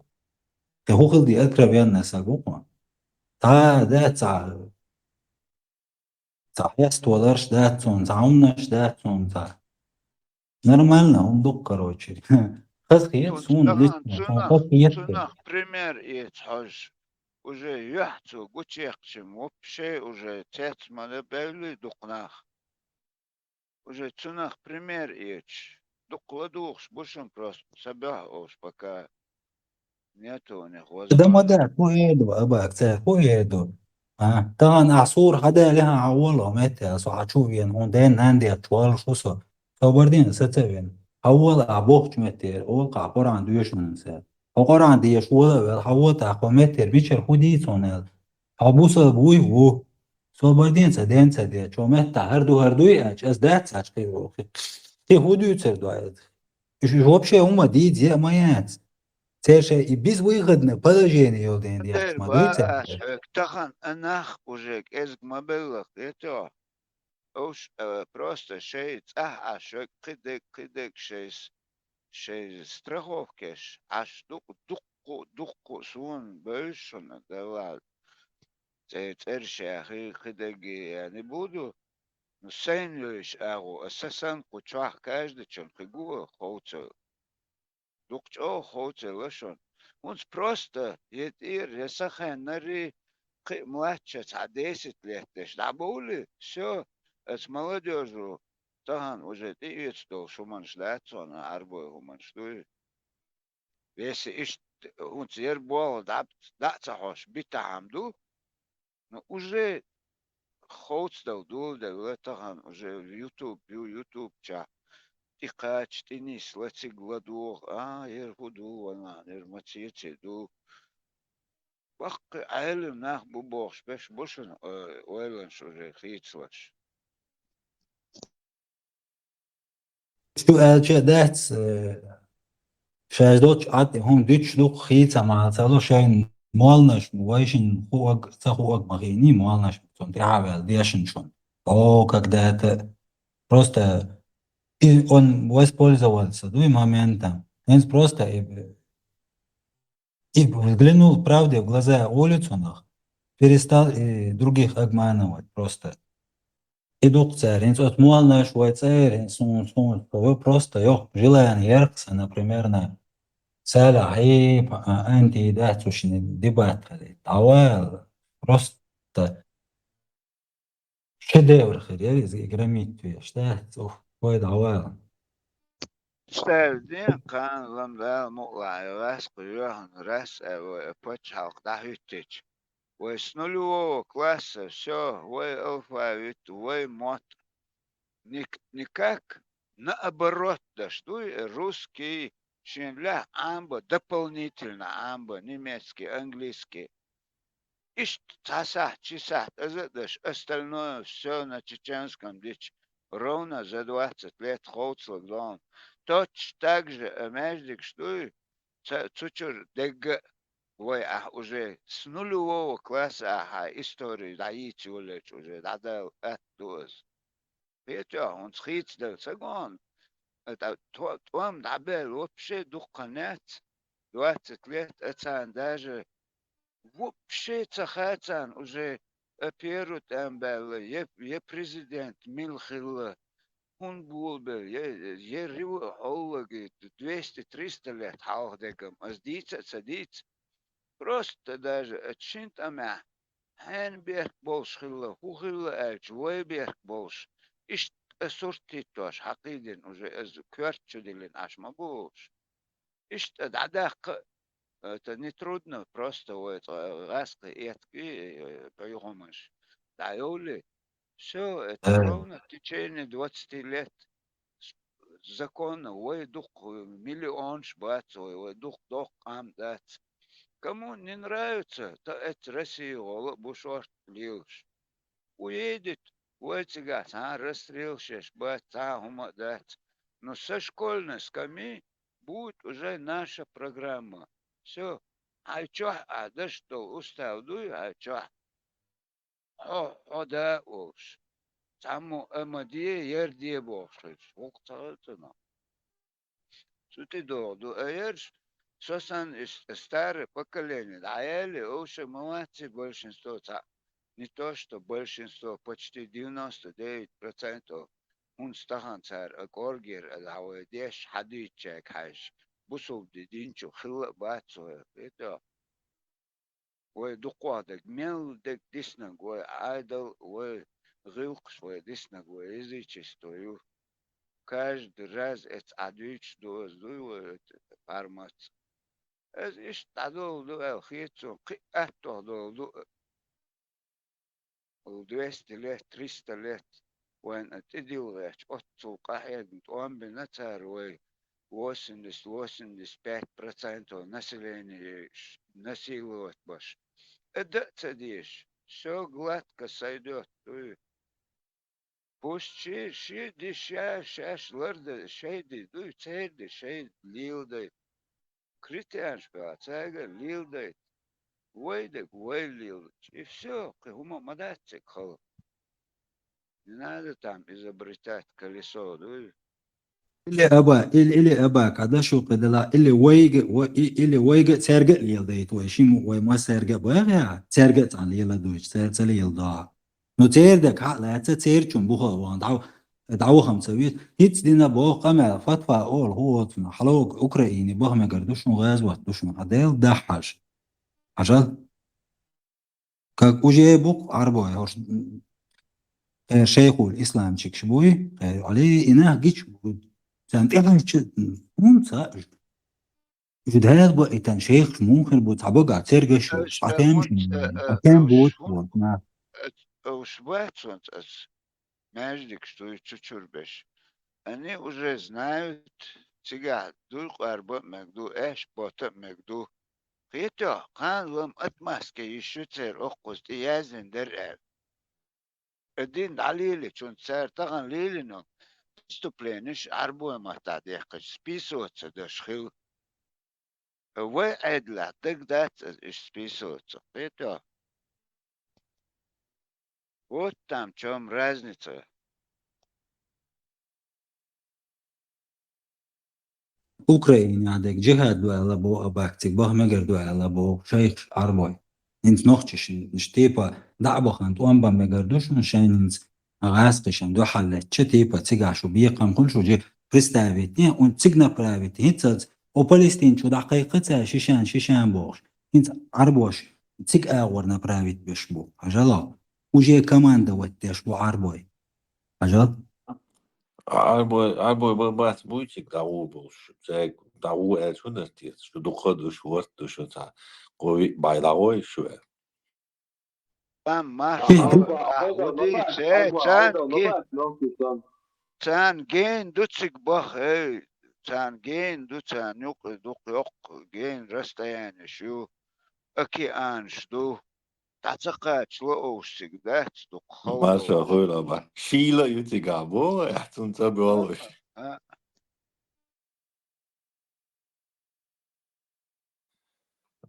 ты хохол дي откровенно сагума та да та ястволарш да цун заумнаш да цун та нормально он дук короче خذ سون لسه цунах пример и цхож уже яхту гучекчим вообще уже тец мане бели дукнах уже цунах пример ич дукладухш бушен просто себя уж пока нету у них ده ما возможности. ده كويدو أباك تا كويدو طبعا عصور هذا لها عوضة متى صعشوف يعني هون دين عندي أطوال خصوصا فبردين ستبين أول أبوك متر أول قارن دويش ننسى قارن ديش ولا حول تاخو متر بيشر خودي تونل أبوس أبوي هو فبردين سدين سدين شو متى هردوي أج ده تشقي روخي هودي يتصدق شو вообще ума دي ما ينس Це и безвыгодное положение один Дель яхтма ба дуйте. тахан анах уже эзг мабеллах это уж просто шей ашек кидек шей страховкеш аж дуку сун бельшона дала церши кидеги не буду но сенлиш агу асасан кучах каждый чем фигура хоуцел дукчо хоуцел лошон он просто едир ясахан нари младше 10 лет дабули все с молодежью тахан уже ты что шуман шлятсон арбой хуман штуй если иш он цер бол да цахош битамду но уже хоуцел дул да тахан уже в YouTube ча تقاش تنس لتقلدوغ يرفضوا ولا يرمتيتدو وق عالم ناخ بوش باش بوشن ويلن شو خيتسلش شو ألشة ده شايدوش عاد هم ديتش دوك خيتا مع تلو شاين مالناش مويشن خوك تخوك مغيني مالناش بتون تعبال ديشن шон. О, когда это просто и он воспользовался той моментом. Он просто и взглянул правде в глаза улицу, перестал и других обманывать просто. Редукция, рентосмуальная швейцария, вы просто желание яркса, например, سلاحي أنت ده توشين ديبات خلي طوال просто شедевр خلي زي جراميت فيش ده وايد عوال Ställningen kan de där måla i väskor räs på chalk där hyttigt. Och snullo klasser så var alfabet var mat никак наоборот, да что русский, шенля амба, дополнительно амба, немецкий, английский. Ишь, часа, остальное все на чеченском, дичь, ровно за 20 лет хоцлок дом. Точно так же, междик, что цучур, дег, ой, уже с нулевого класса, историю, даите уже, дадал, оттуз. Петя, он схитил, сагон. Это том дабел вообще дух конец. 20 лет, это даже вообще цахацан уже первый там был, я президент Милхил, он был, я риву ологи 200-300 лет халдекам, а садится, просто даже чин там хэнберг болшхилла, хухилла эльч, войберг болш, иш сорти тош, хакидин уже квартчудилин аш могуш, иш дадак. Это не трудно, просто вот раска и поемыш. Да, Юли, все, это ровно в течение 20 лет закона, ой, дух миллион шбац, ой, дух кам дать. Кому не нравится, то это Россия, бушош лилш. Уедет, ой, цигас, расстрелщешь, бац, хума дать. Но со школьной скамьи будет уже наша программа. Все. А чё? А да что, устал, дуй, а чё? О, да, уж. Саму эмодие ердие бошить. Укталтына. Сути ду эрш, сосан старое поколение. А или уже молодцы большинство. Не то, что большинство, почти 99%. Он стахан цар, коргер, а деш хадичек хаш. Бусов динчу, хилла бацу. Это ой дуквадек мелдек диснаг ой айдал ой гилкс ой диснаг ой язычествую. Каждый раз это адвич дуй пармац. Это иш тадол ду хитцу киатто ду 200 лет, 300 лет. Вон это делаешь, отцу кахед, он бы нацар ой 80-85% населения насиловать баш. Это цадишь. Все гладко сойдет. Пусть шиди шаш лорда шейди, цейди шейд лилдай. Критяш цега лилдай. Войдек вой лилдай. И все, хума мадацик хол. Не надо там изобретать колесо, или أبا كذا شو قدلا اللي ويجا سرقة ليلديت ويشيم وما سرقة بقى سرقة عن ليلدوش سرقة ليلدا نو تيردك حلا تيرچون بوها وان دعو خمسويت هيتس دينا بو قمع فتفا أول هو حلوك أوكراني بوها ما قردوش غاز وقتوش عدل دحش عشان كوجي بوك عربوي هوش شيخ الإسلام شكشبوي عليه إنه جيش سنت ممتاز جدال بو إتن شيخ ممكن بو تعبق ترجش عتام بوت ما Ушвацун, междик, что и чучурбеш. Они уже знают, сега, дуй арбо мегду, эш бота мегду. Хито, хан лам атмаски еще цер, оккус, и язен дер. Один далили, чун цер, таган лили, но вступлениsh арбо матадех, списываться дошхил. Вы эдла, тогда списываться. Хито. Вот там в чем разница. أوكرانيا عندك جهاد ولا بو أباكتك باه مجرد ولا بو شيخ عربي انت نختش نشتيبا دعبا خانت وانبا مجردوش نشان انت غاسقشن دو حلت شتيبا تيجا شو بيقام كل شو جي بريستافيتي وانت تيجنا برافيتي انت وبالستين شو دقيقتها شيشان بوش انت عربوش تيج اغورنا برافيت بشبو عجلا وجي كمان دوتيش بو عربي عجل Арбой бабац будете дау был, что дау это да что доходу что что та кой байлагой что. Там марш. ودي شيء كان كيف تان جين دوتسك بخ اي تان جين دوتان يق دوق يق جين رستا يعني شو اكي انش دو تعتقد شلو اوشك دات دوق ما خولو شاء الله بقى شيلة يتقابو احسن تبي والله آه.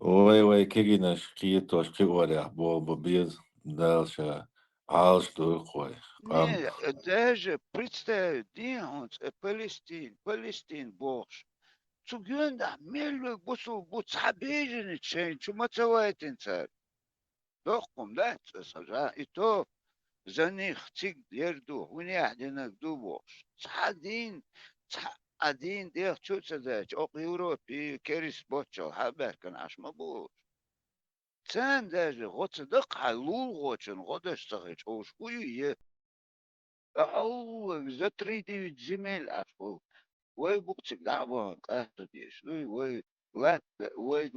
وي كيجيناش كيتوش كيوريح بو بيز دالشا عالش دو خوي قام Не, даже представь, дионс, Палестин, бош. Цугюнда, мельвек, бусу, буц хабежен, чейн, чумацавает инцар. Дохком, да, сажа, и то за них цик дерду, уняхдинок дубош. Один дех чуца дач, ок Европе, керис бочо, хаберкан ашма буш. Цен даже, гоца дак халул гочен, годаш сахич, ош, уюе. أو за 3-9 земель ашку. Ой, букчик дава, кахто деш. Ой, лат, ой,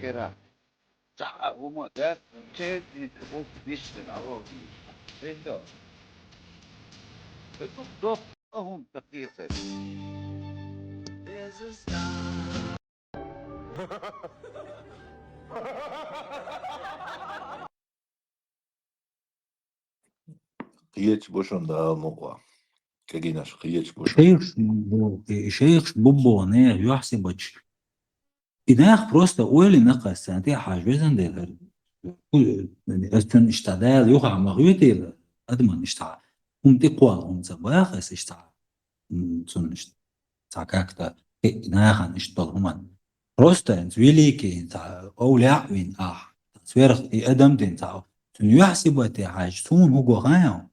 кера. Цаха, ума, да, те, вот, вистен, алло. Это, док, ахум, такие. قيتش بوشون دا المقوى كيجيناش قيتش بوشون شيخ بوبو نه يحسبش إنها просто أولي نقص سنتي حاجة ده يعني أستن اشتغل يوقع مغيوتي أدمن اشتغل قوال زباخ اشتغل سن как-то إنها اشتغل هم просто великий أولع من сверх и أدم تنتاو يحسب حاجة سون هو غاية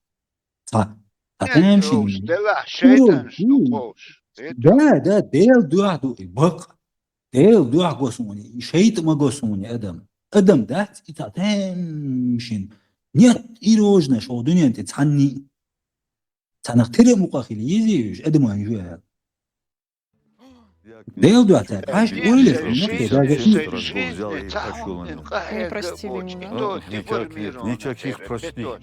Нетош, تمشي дела, шейтан, штукош. Это, ده ديل دوحدو بق ديل دوح قوسوني شيت ما قوسوني ادم ده تمشين نيت ايروجنا شو دنيا انت تعني تنقتري مقاخيل يزيش ادم هنجوها ديل دوح عاش ويلي في النقطة жизни, цахун, инкахе, габочки, то, типа мирон, Никаких простых.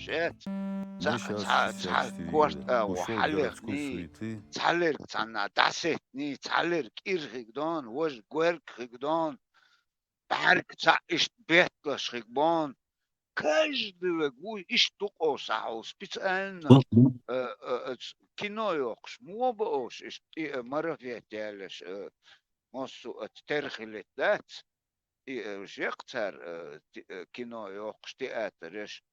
цалер, цана, дасетни, цалер, кирхигдон, вож, гуэркхигдон, парк, ца, ишт бетлашхигбон, каждого гуй, ишт тукосау, специально, кино йокш, моба ош, ишт марафетелеш, мосу, терхилет, дат, и жектар, кино йокш, театреш,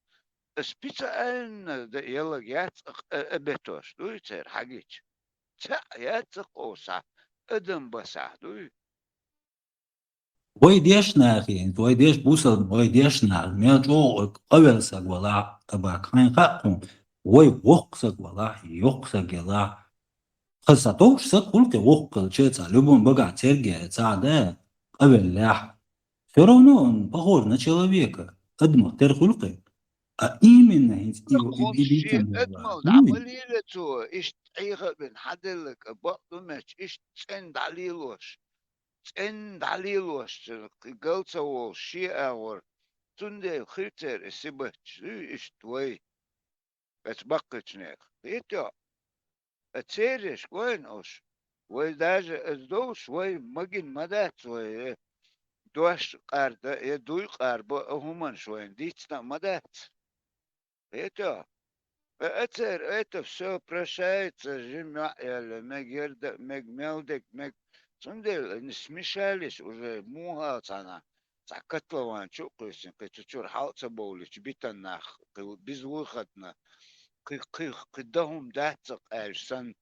специально да يلا جات بتوش دوي تصير حاجيك تا يات قوسا ادم بسا دوي وي ديشنا اخي وي ديش بوصل وي ديشنا ما جو قبل سق ولا ابا كان قاقم وي وقسق ولا يقسق يلا خاصة سق قلت وقل شيء любом бога Сергея цада قبل لا все равно он похож на человека ادم ترخلقه а именно خمسي ادمو عملية تو ايش تعيغ بن حدلك بقدو مش ايش تسند عليلوش قلت وول شي اور تندي خيرتر السبتش ايش توي اتبقتش نيخ ايتو اتسيرش وين اوش وي داج ازدوش وي مجن مدات وي دوش قارد يدوي قارب همان شوين ديتنا مدات это это все прощается, жемя, мегмелдек, сунде не смешались уже мугацана. Закатлован чукусин, качур халца болич, битанах, безвыходно. Кыдахум дацак альсан,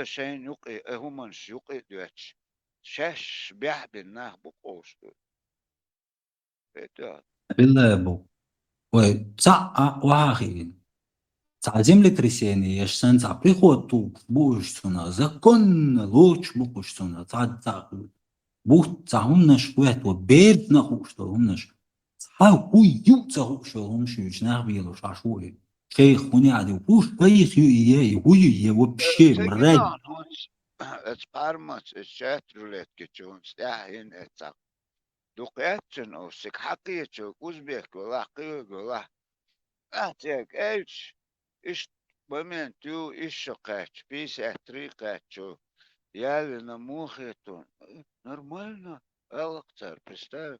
шейн юки, хуманш юки дюч. Шеш бях бинах букошту. Это. بالله يا ابو وصع واخي صع землетрясение يشسن صع приходу бушсуна закон луч букушсуна صع бух цаумнаш буят во бед на хушто умнаш ха хуй ю цахушо умшуч нахбило шашуй шейх хуни ади буш шейх ю хуй вообще мразь Сparmas, шатрулет кичун, стяхин эцак. Дукетчен овсик хакиечу, узбек гола, кы гола. Атек эльч, иш момент ю еще кач, 53 качу. Яли на мухету. Нормально. Алактар, представь.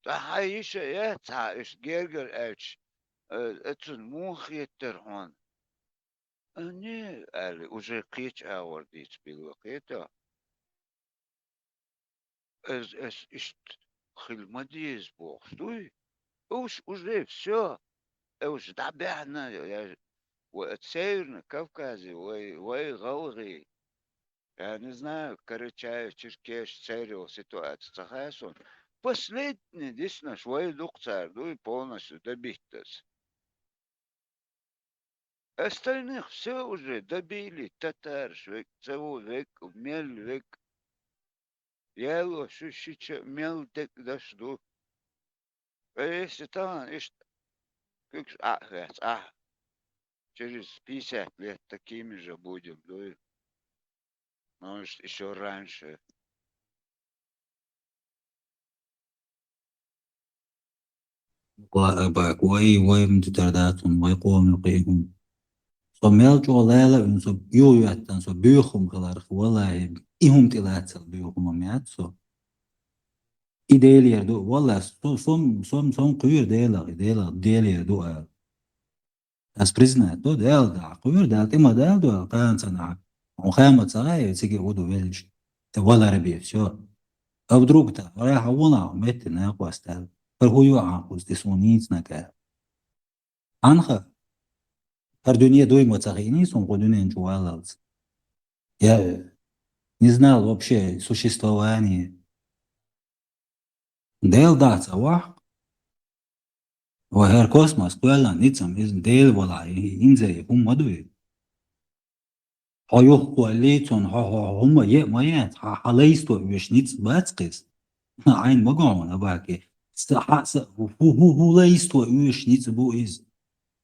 А еще это, гергер эч. Это мухетер он. Не, али, уже кич ауардиц было. Это. Ишт хильмадиз бог. Стой. Уже все. Уж добяна. Север на Кавказе, ой, Галри. Я не знаю, Карачаев, Черкеш, Царев, ситуация. Хасон. Последний, здесь наш воедук царь, ну и полностью добить-то. Остальных все уже добили. Татар, швек, Цавовек, Мельвек. Яло, Шушича, Мелдек, дожду. А если там, через 50 лет такими же будем, ну, может, еще раньше. Bak vay mtiterdatun vay qom yuqihum. So meljo lala un so yuatan so büyükhum kalar wallahi ihum tilatsal büyükhum amyat so idealier do wallahi son quyur delar do as priznat do del da quyur del tema del do kan sana وخامة صغير تيجي ودو بلج ولا ربيع شو أبدروك رايح ولا مت ناقوس تال فهو يعاقوس تسونيت نكا أنخ الدنيا دوي متغيني сон قدونين جوالات я не знал вообще существование ديل دات واحد وهر كوسموس كويلا نيتسم إذن ديل ولا إنزي هم مدوي هايوه كواليتون هم يأميات حليستو ويشنيتس باتقس عين مقعون أباكي هو ليستو ويشنيتس بو إز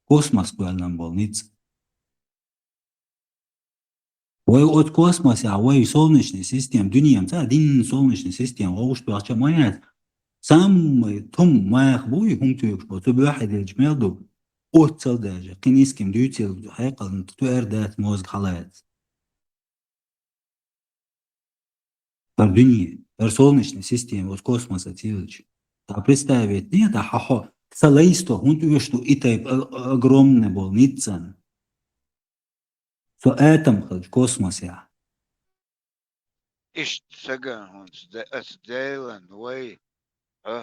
كوسموس كويلا بول نيتس Ой, от космоса, ой, солнечный систем, дуньям, один солнечный систем, оуш бахча маят. Самый том маях буй, хум тюк, что tu واحد الجمال أوتصل درجة قنيسكم ديوتيل حقيقة تؤردات موز حالات. Дунья, солнечный систем, от космоса тилыч. А представить, нет, а хахо, салаисто, хум тюк, что и тайп огромный был, ницан. So атом в космосе. Саган, он сделан, ой,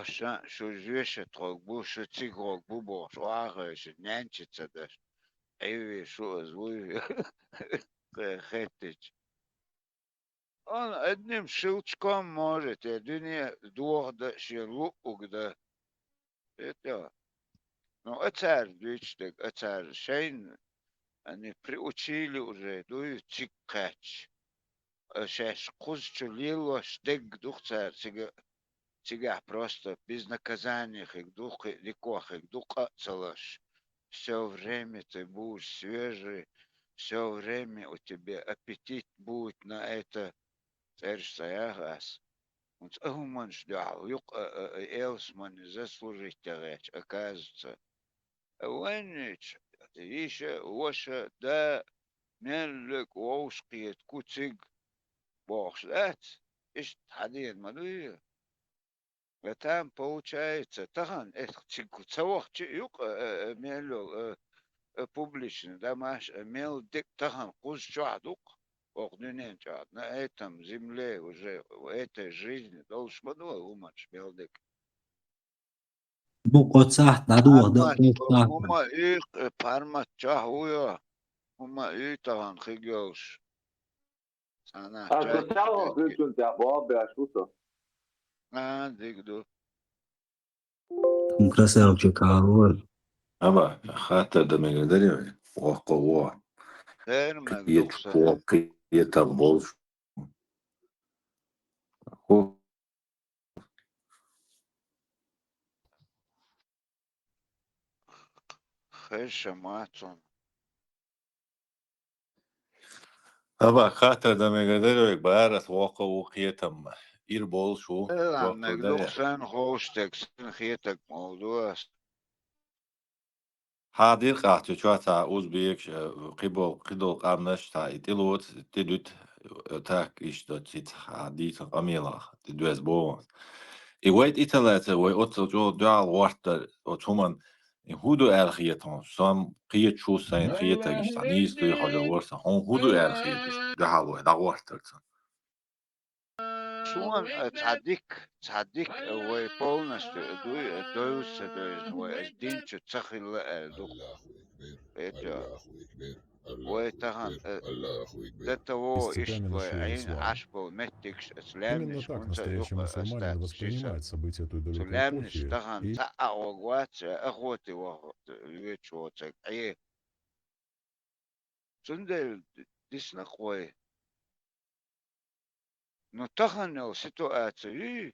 что жвеше трогбу, что цигрогбу бо, что агаш, нянчится даже. Эйви, что звуй, хэтич. Он одним щелчком может, я дуне дуорда шелу угда. Это, ну, царь, видите, царь, шейн, они приучили уже, дуй цикач. Сейчас кузчу лило, штег дух царь, тебя просто без наказания, их дух, ликох, их духа целаш. Все время ты будешь свежий, все время у тебя аппетит будет на это. Царь Саягас. Он man ждал, юг Элсман заслужить тягач, оказывается. Ванич, еще воша, да, мелек, воушкиет, куциг, бохшлят, ишь, хадин, мадуя. А там получается, тахан, цавох, юг, мелек, публично, домаш, мел дик, тахан, куз чадук. Огненен чад, на этом земле уже, в этой жизни, должен быть умач, белдек. بقعد صح تعدوه ده صح هما ايه пармат чахуя, هما ايه طبعا خيجوش. انا حجاج ديك دو. красавчик Арвар. أبا خاطر ده مقدري وقوة غير قية مقدوسة. قوة قية البولش هو خيش ماتون. أبا خاطر ده مقدري بارس وقوة قية ما إير بولشو لا وقل ده مقدوسة خوشتك سنخيتك موضوع. حاضر قاعد شو تا أوزبيك قبل قامناش تا إتلوت تدوت تاك إيش دوت حديث قميلة تدوز بو إيويت إتلات وي أتل جو دعال وارتر وتومن هودو الخيتون سام قيت شو سين خيتا إيش نيس دو حاجة ورثة هودو الخيت إيش دعال وي دا وارتر شون تصدق وي полностью دوس وي الدين تسخل الدق إيجا وي تهان ده هو إيش Постепенно وي нашел عين ислам. عشبو متكش Именно إسلامنش так كنت настоящий يق мусульманин أستاذ شيشة воспринимает события той далекой سلامنش эпохи تهان и تأ وقوات أخوتي وقت الويتشوتك أيه سندل ديسنق وي но таханел ситуацию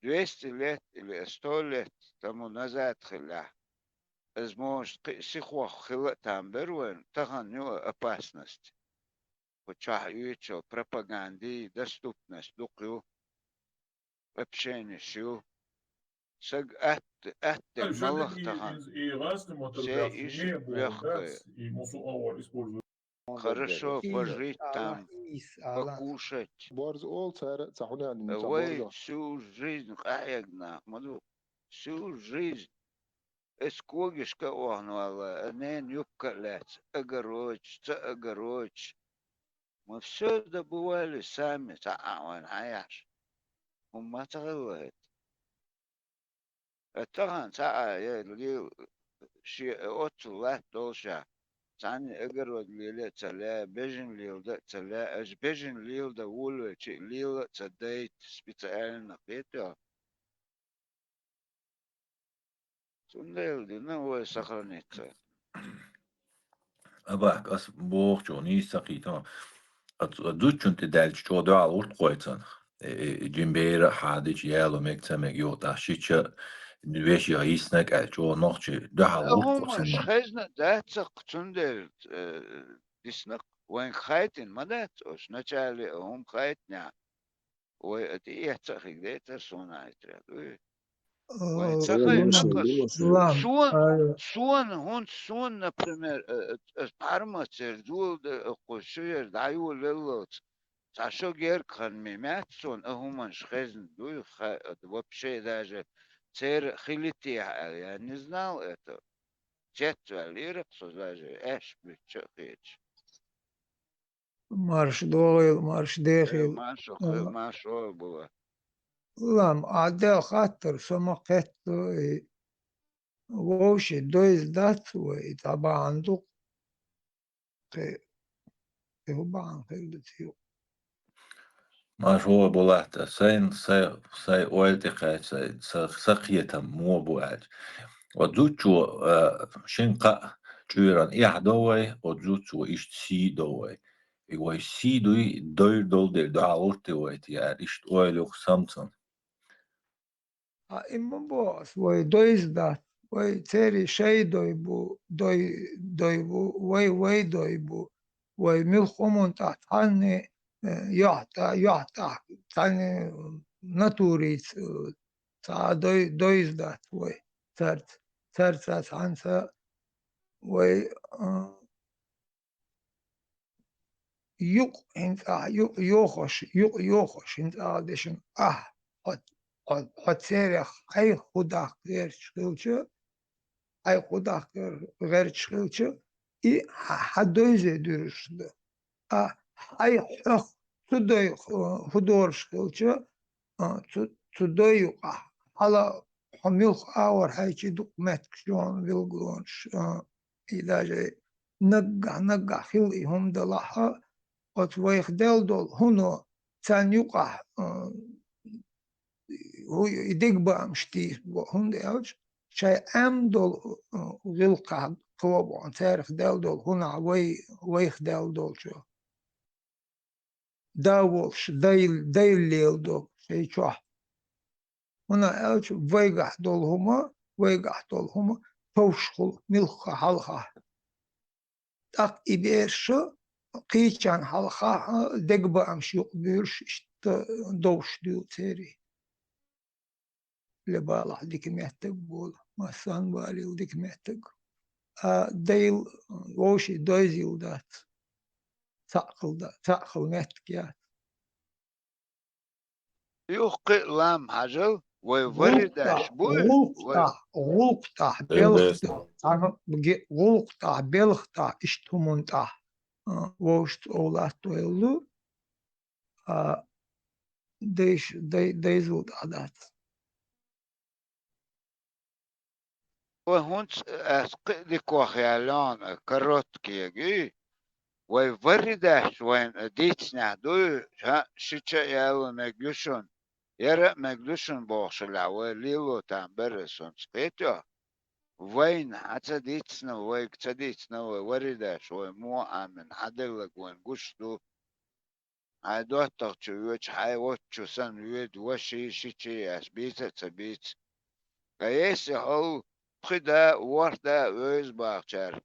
200 лет или 100 лет тому назад хиля. Возможно, сихуа хила там беруэн, таханю опасность. Почах юичо пропаганды, доступность, дукю, общение шил. Саг аттек малах тахан. Все ищут легкое. Хорошо пожить там, покушать. Вы всю жизнь, всю жизнь. Эскогишка огнала, нен юбкалец, огородь. Мы все добывали сами, он хаяш. Ума тагылает. Таган я лил ши отла толша. Тани огород лиле цаля, бежин лил да цаля, аж бежин лил да улу, чи лил цадейт специально петя. Сундел дина сохранится. أباك أس بوخ جو نيس سقيتان دوتشون تدال جو دعال ورد قويتان جنبير حادج يالو مكتمك يو تحشيتش نويش يا يسنك جو نوخش دعال ورد هم قويتان شخزنا داتسق تندل ديسنق وين خايتين ما داتوش نتشالي هم خايتنا وإتي يحتخي ديتا سونا يتريد وين تخي نقص سون например пармацер дул قشير دايو للوت تعشو غير كان ميمات سون هم شخزن دو вообще даже цер خليتي я не знал это четверть даже эш бичохич марш дойл, марш дехил. машо было Лам, адел хаттер, самохетту и вовши доиз датсу и табанду ке бан хелдтиу. ماش هو بولات سين سي أولتي قاعد سقيتا مو بوعد ودوتشو شنقا جيران إيح دوي ودوتشو إيش سي دوي إيوه سي دوي دول دير دعالورتي ويتي يعني إيش أوليوخ سامتن Имма бос, вой доиз дат, вой цери шей дойбу, дойбу, вой дойбу, вой милхомон тат, анне яхта, тане натуриц, та доиз дат, вой церца цанца, вой юк инца, йохош инца дешен, Хотцерях ай худах герчхилчу, и хадойзе дюршду. Ай хох тудой худоршхилчу, тудой ала хамилх аур хайчи дукмет кшон вилгонш. И даже нагга хил и хум далаха, от воих делдол хуно цанюка هو يدق مشتي هون أوش شيء أم دول غلقة طوبة تعرف دول هنا ويخ دول شو داولش دايل ليل دول شيء شو هنا أوش ويقح دول هما توشخل ملخة حلقة تق إبير شو قيتشان حلقة دق أمشي يقبيرش دوش ديو تيري لبالح ديك محتاج بول ما سان بالي وديك محتاج ديل ووشي دويزيل دات تعقل نتك يا يوقي لام حجل ويفردش بوي غلقتح بس بلختح أنا بجي غلقتح بلختح اشتمنتح ووشت أولاد تويلو ديزل دات وهونت اسقدك وخيالان كروت كيجي ويفردش وين ديتسنا دو شيتشا يالو مجلوشون يرى مجلوشون بوشلا وليلو تامبرسون سقيتو وين حتى ديتسنا ويك تديتسنا ووردش ومو امن حدلك وين قشتو هاي دوتك تشويش هاي واتشو سن ويد وشي شيتشي اسبيتا تبيت قيسي هو خدا وردا ويز باخشار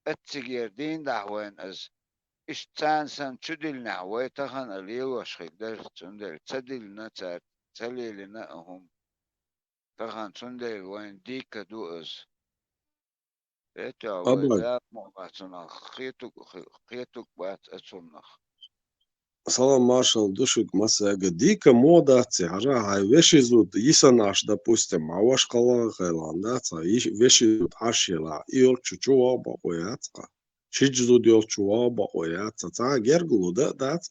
اتسجيردين دعوين از اشتان سن تشدل نعوي تخن اليو وشخدر تندل تدل نتر تليل نأهم تخن تندل وين ديك دو از اتا أبا ويدا مغاتنا خيتك بات اتسنخ салам маршал душик масага дика модаци хара хай вешизут исанаш допустим аваш кала гайландаца вешизут ашила иол чучуа бакояца шижзуд иол чуа бакояца ца герглу дац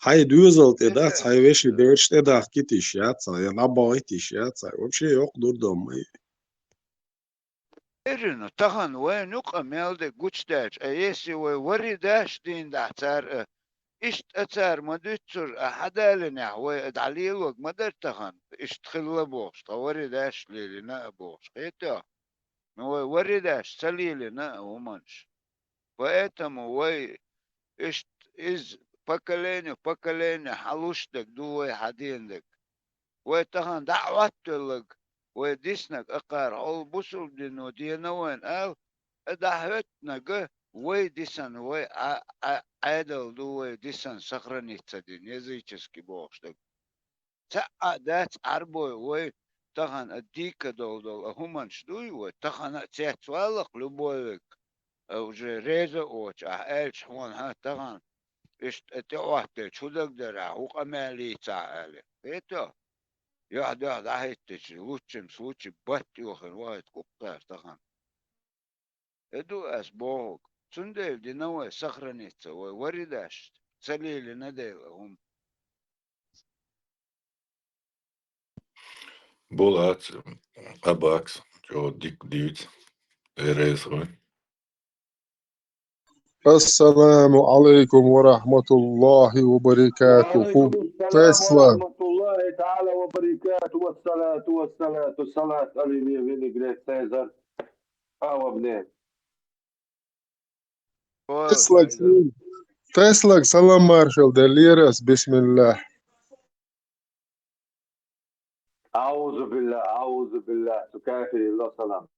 хай дюзалт эдац хай веши дершт эдах китишяца я набайтишяца вообще yok durdum إرنو تخن وين نقا ميلد قوتشداش أيسي وورداش دين دعتار إشت أتار مدتر أحدالنا وإدعليلوك مدر تخن إشت خلا بوش تورداش ليلنا بوش قيتا وورداش سليلنا ومنش وإتم وي إشت إز بكاليني حلوشتك دوي حديندك ويتخن دعوتلك ويديسنك أقار أول بوصل دينو دينا وين أو دعوتنك ويديسن وي عادل دو ويديسن سخرني تدين يزيچسكي بوشتك تعادات عربوي وي تخن أديك دول همان شدوي وتخن تيتوالق لبويك أو جي ريزة أوش أهالش حوان ها تخن إشت أتوحتك شودك درع وقمالي تعالي بيتو يحد عهدتش وچم سوچ بات يوخن واحد كوكتار تخن ادو اسبوغ سندل دي نوع سخرنيت وورداش سليل نديل هم Bulat, Abax, jo dik dude, Rezroy. السلام عليكم ورحمة الله وبركاته وعليكم السلام تسلا ورحمة الله تعالى وبركاته والصلاة على بيني جريت سيزر ابنين تسلا سلام مارشال دليرس بسم الله أعوذ بالله تكافي الله سلام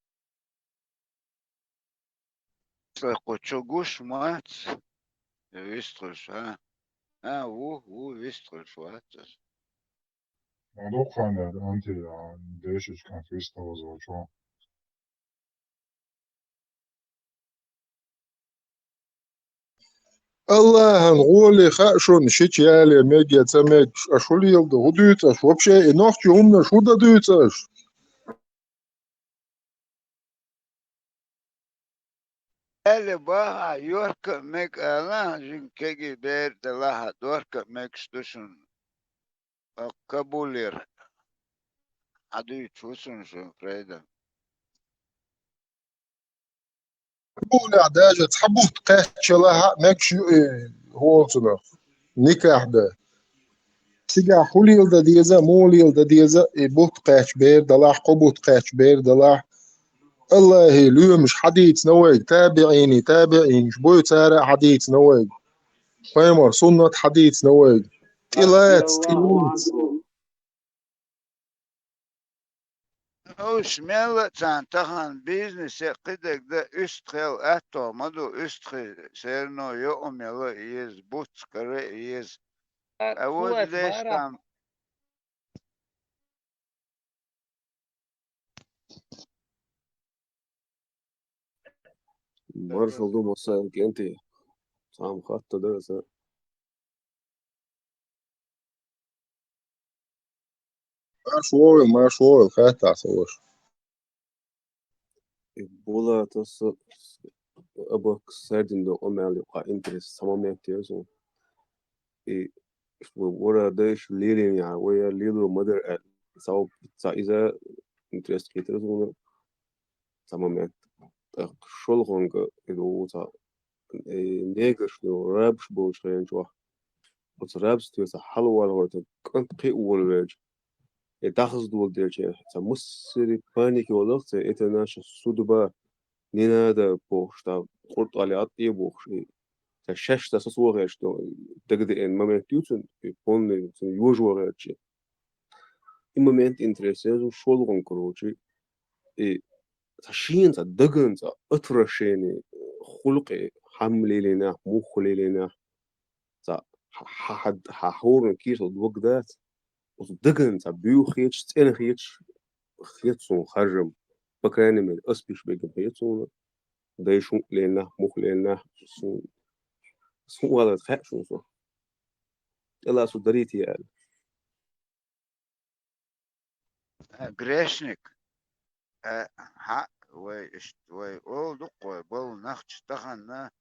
قوتشوغوش مات ويسترش ها و ويسترش وات Dokhaner anti değişik konfistos oluşu. الله نقول خاشون شيت يالي ميجا تميج اشول يلد وديتش вообще انوخ جومنا شو دا ديتش اللي بها يورك ميك الا جن كيجي بير دلها دورك ميك ستوشن كابولير عدو تشوسن شو فريدا بقول عداجة تحبوا تقاتش لها ميكش هو صنع نكاح ده تيجا حولي يلد ديزا مول يلد ديزا بوت قاتش بير دلاح قبوت قاتش بير دلاح الله لو مش حديث نويج تابعيني شبوي تارع حديث نويج فاهمر سنة حديث نويج رضي تلات الله عنكم اوش ملتان تخن بيزنس قدك ده استخل اتو مدو استخل سيرنو يوم يلا يز بوتس كري يز اود ليش تام مارشال دو مصايك أنت صام خط درس ما شوي خاطع سوش بولا تص أبوك سردين دو أمالي قا إنترس سمامك تيزون إيه ورا داش ليلين يعني ويا ليلو مدر سو إذا إنترس كيترزون سمامك شلغونغ إدو تا نيجش لو رابش بوش خيان جوا بس رابس تيسا حلوة لغرت كنت قي أول ويج داخز دول ديرجي تا مصري بانيك ولغت إتناش سودبا نينا دا بوش تا قرط على أطي بوش تا شش تا سسوا غيش تو تقد إن ممنت يوتن يكون يوجو غيرجي الممنت إنترسيزو شلغون كروجي تا شين تا دقن تا أترشيني خلقي حملي لنا مخلي لنا تا حورن كيس الوقت ذات وصدقن تا بيو خيتش تين خيتش خيتسون خرم بكراني من أسبيش بيجن خيتسون دايشون لنا مخ لنا سون ولا تخشون سو يلا سو دريتي يعني جريشنك ها وي أول دق بول نخش تخنا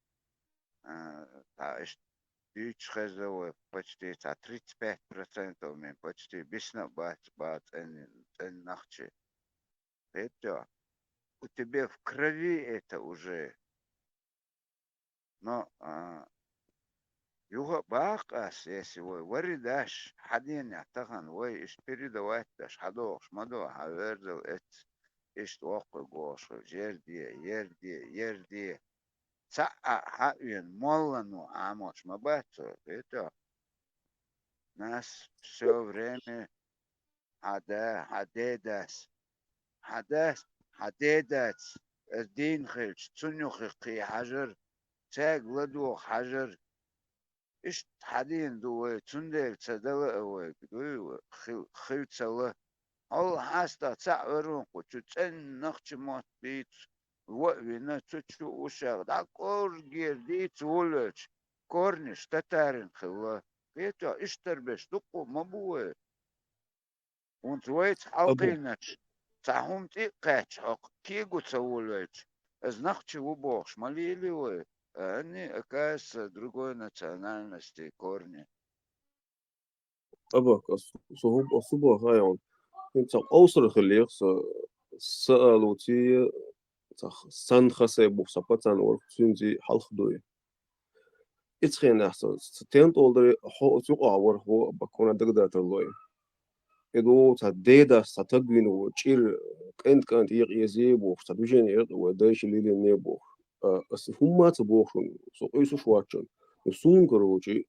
تا إش بيش خزو почти تا 35% من почти бесна бат эн нахче. Это у тебя в крови это уже. Но юга бақас если вы варидаш حدين يعتقن وي إش передавать даш حدوش مدو حвердел эт إش توقع гош يردي ساعة حقين مولانو عموش ما باتو это нас все время حدادس الدين خيش تسنيخ قي حجر تاج لدو حجر إيش حدين دوي تندل تدل أوي دوي خيو تسلا هل حاستا تعورون قلت تن نخش موت بيت وقبنا تشو وشاغ دا كور جير دي تولج كورنش تتارن خلا بيتا اشتربش دقو مبوي وانت ويت أبو حلقينش تعهم تيقاتش حق كيغو تسولج از نخش وبوخش ماليلي وي أني أكاس другой национальности корни. أبوك صهوب أصبع هايون أنت أوصل خليك سألوا تي سان خسي بوسابتان ورسونزي حلخ دوي إتخين أحسن ستين تولدري حو تقع ور هو بكون دقدر تلوي إدو تديدا ستقبين وتشير كنت يزي بوخ تدوجين يق ودايش ليلي نيبوخ أس هما تبوخون سو إيسو شواتشون يسون كروجي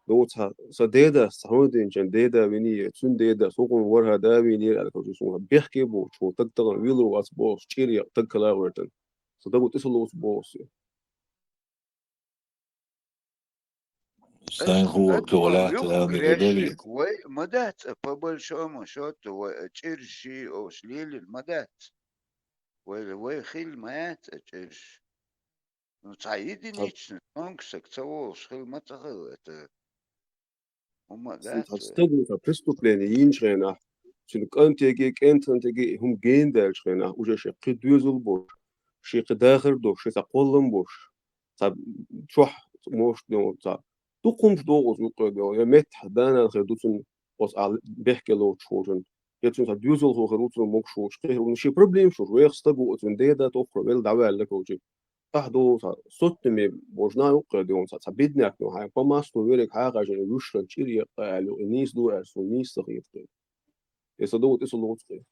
دو سديدا سهودين جن ديدا ويني تون ديدا سوقون ورها دا ويني على كروجي سون بيحكي بو شو تقدر ويلو واس بوخ تشير يق تقلا ورتن سدقو تسلوس بوخ سين هو تولات Люк لامي قدري грешник, вой, мадат, по большому счету, вой, чирши, ослили, мадат. Вой, хиль, мат, чирш. Ну, ца единичный, он, ксак, цаво, шхил, матахил, это, мадат. تستخدم كبريستوبلين ينشغنا شنو كنتيجي كنتيجي هم جين دالشغنا وجا شي قدوزل بوش شي قداخر دوش شي تقولم بوش طب شوح موش نو طب تقوم دوغوز يقول يا مت حدانا خدوتن بس على بيحكي لو تشوجن يتون طب دوزل هو خدوتن موكشوش غير ونشي بروبليم شو ويخستغو اتون ديدا توخر ويل دعوة لك وجي أحدو صوت مي بوجنا يقدون صبيدنا كنو هاي بماس تو ويرك حاجة جن يوشرن تشيري قالوا النيس دو أرسو نيس صغير يصدقوا تصلوا صغير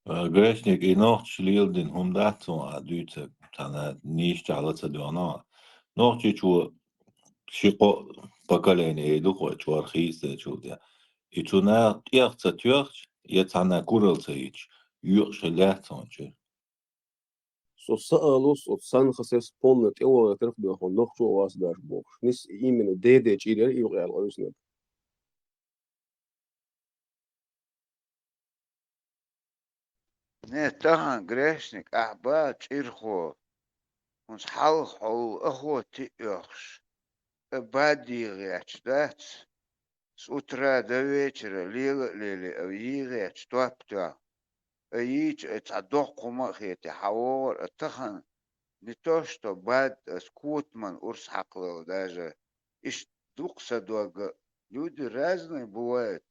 Grešnik i noć lildin hum datsun a dyce tana niš çalatsa dona. Noći ču šiko поколение иду чу архиста чудя. И чу на тяхца тяхч, я тана куралца ич, юрш лятсон чу. سو سألوس أو سان خسيس بولنت إيوه ترخبي أخو نخشو واس داش بوخش نيس إيمن دي تشيري إيوه على الأيسنب Не, тахан грешник, ахба, чирхо. Ons halch al أخوتي يخش بادي غياتش دات سوترا دويتر ليلة أو يغياتش توابتا أييج اتعدوق قما خيتي حوار اتخن نتوشتو باد سكوت من أرس حقل داجة إش دوق سدوغ لودي رازني بواد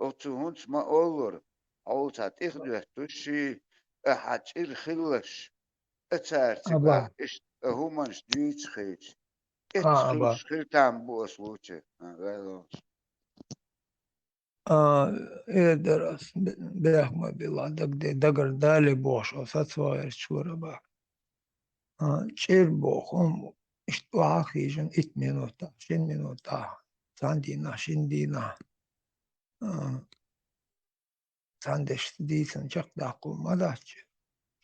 أغتو هونس ما أولر أول ساعت إخدو توشي أحاج خلش أتارتي أبا با إش هومنش ديوتش خيج إتش أبا خلش خلتان بوس ووچه غيرو إيه درس بيحمى بالله دقر دالي بوش وساتسوير شوربا شير بوخم اشتوا خيجن 8 minuta 10 minuta ساندينا شندينا ساندش ديسن شق داقو مداتش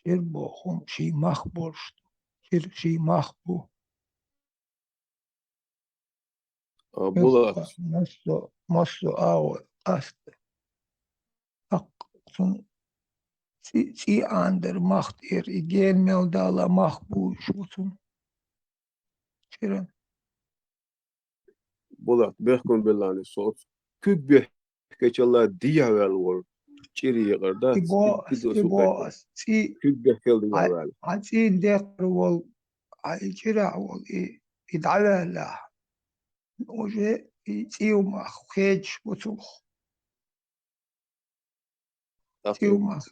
شير بوخم شي مخبورشت شي مخبو بولات يخ مصو أول أست أق سي أندر مخت إيجين ميلدالا مخبو شوتون شيرن بولات بيحكم بالله صوت كد بيحكي الله ديا والور تشيري يقردات إبواس سي كد بيحكي ديا وال عتين ديقر وال عيجرع وال إدعوا له وجه تيو مخ خيج وتوخ تيو مخ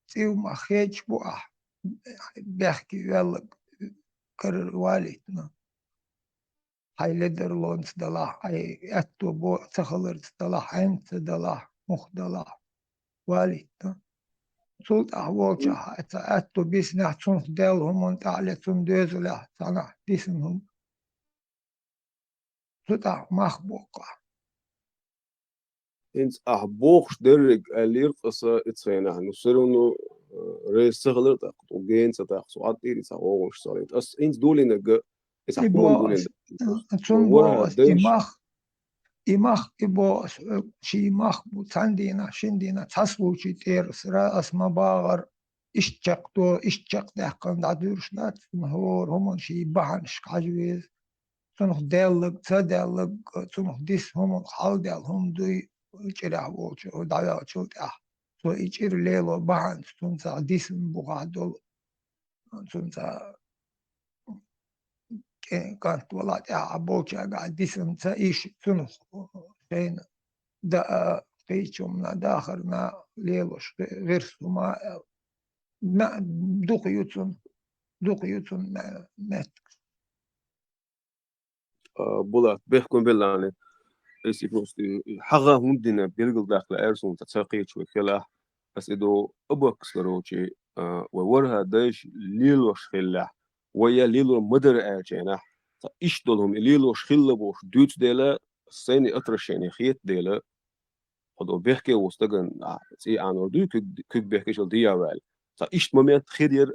تيو مخ خيج بوح بيحكي يلا كرر والدنا هاي لدر لونس دلا هاي أتو بو تخلرت دلا حيمت دلا مخ دلا والدنا سلط أحوالش أتو بيسنا تنخ ديلهم وانت على تندوزلا تنع بيسنهم سلطة مخبوقة انت احبوخش درج الير قصة اتسينا نسرونو ريسغلر تاقت وجين ستاق سوات ديري ساوغش صاريت اس انت دولين اج اسحبون دولين تون ورا بوس ديش إمخ إبوس شي مخ بوتاندينا شندينا تسوشي تيرس رأس مباغر إشتق دهقان دادورش نات مهور همون شي بحنش عجويز تنخ ديلق تدلق تنخ ديس همون خال ديل هم دوي إيجيره بوچه ودعوا چلته سو إيجير ليلو بحن تنسا ديسن بغادول تنسا كانت والله بوچه قاعد ديسن تايش تنخ شين دا قيچومنا داخرنا ليلوش غيرسو ما دوقيوتون مات بولات بيحكم بالله اسي فوستي حغا هندنا بيلقل داخل ارسون تساقيت شوي خلاح بس ادو ابوكس كروچي وورها داش ليلوش خلاح ويا ليلو مدر اجينا ايش دولهم ليلوش خلا بوش دوت ديلا سيني اطرشيني خيت ديلا خدو بيحكي وستغن سي انور دو كيك بيحكي شو ديا وال ايش مومنت خير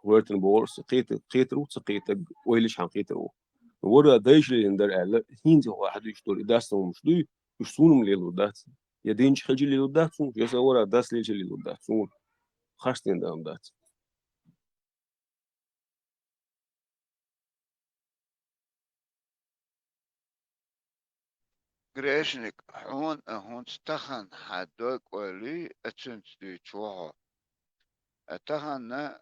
ورتن بورس قيترو سقيت ويلش عن قيترو ورا دايش اللي ندر على هينز واحد يشتري داستم مش دي يشتونم ليلو دات يدينش خجي ليلو دات يسا ورا داس ليش ليلو دات خاصين دام دات Грешник, он стахан حدوك ولي اتشنت دي چوها اتخن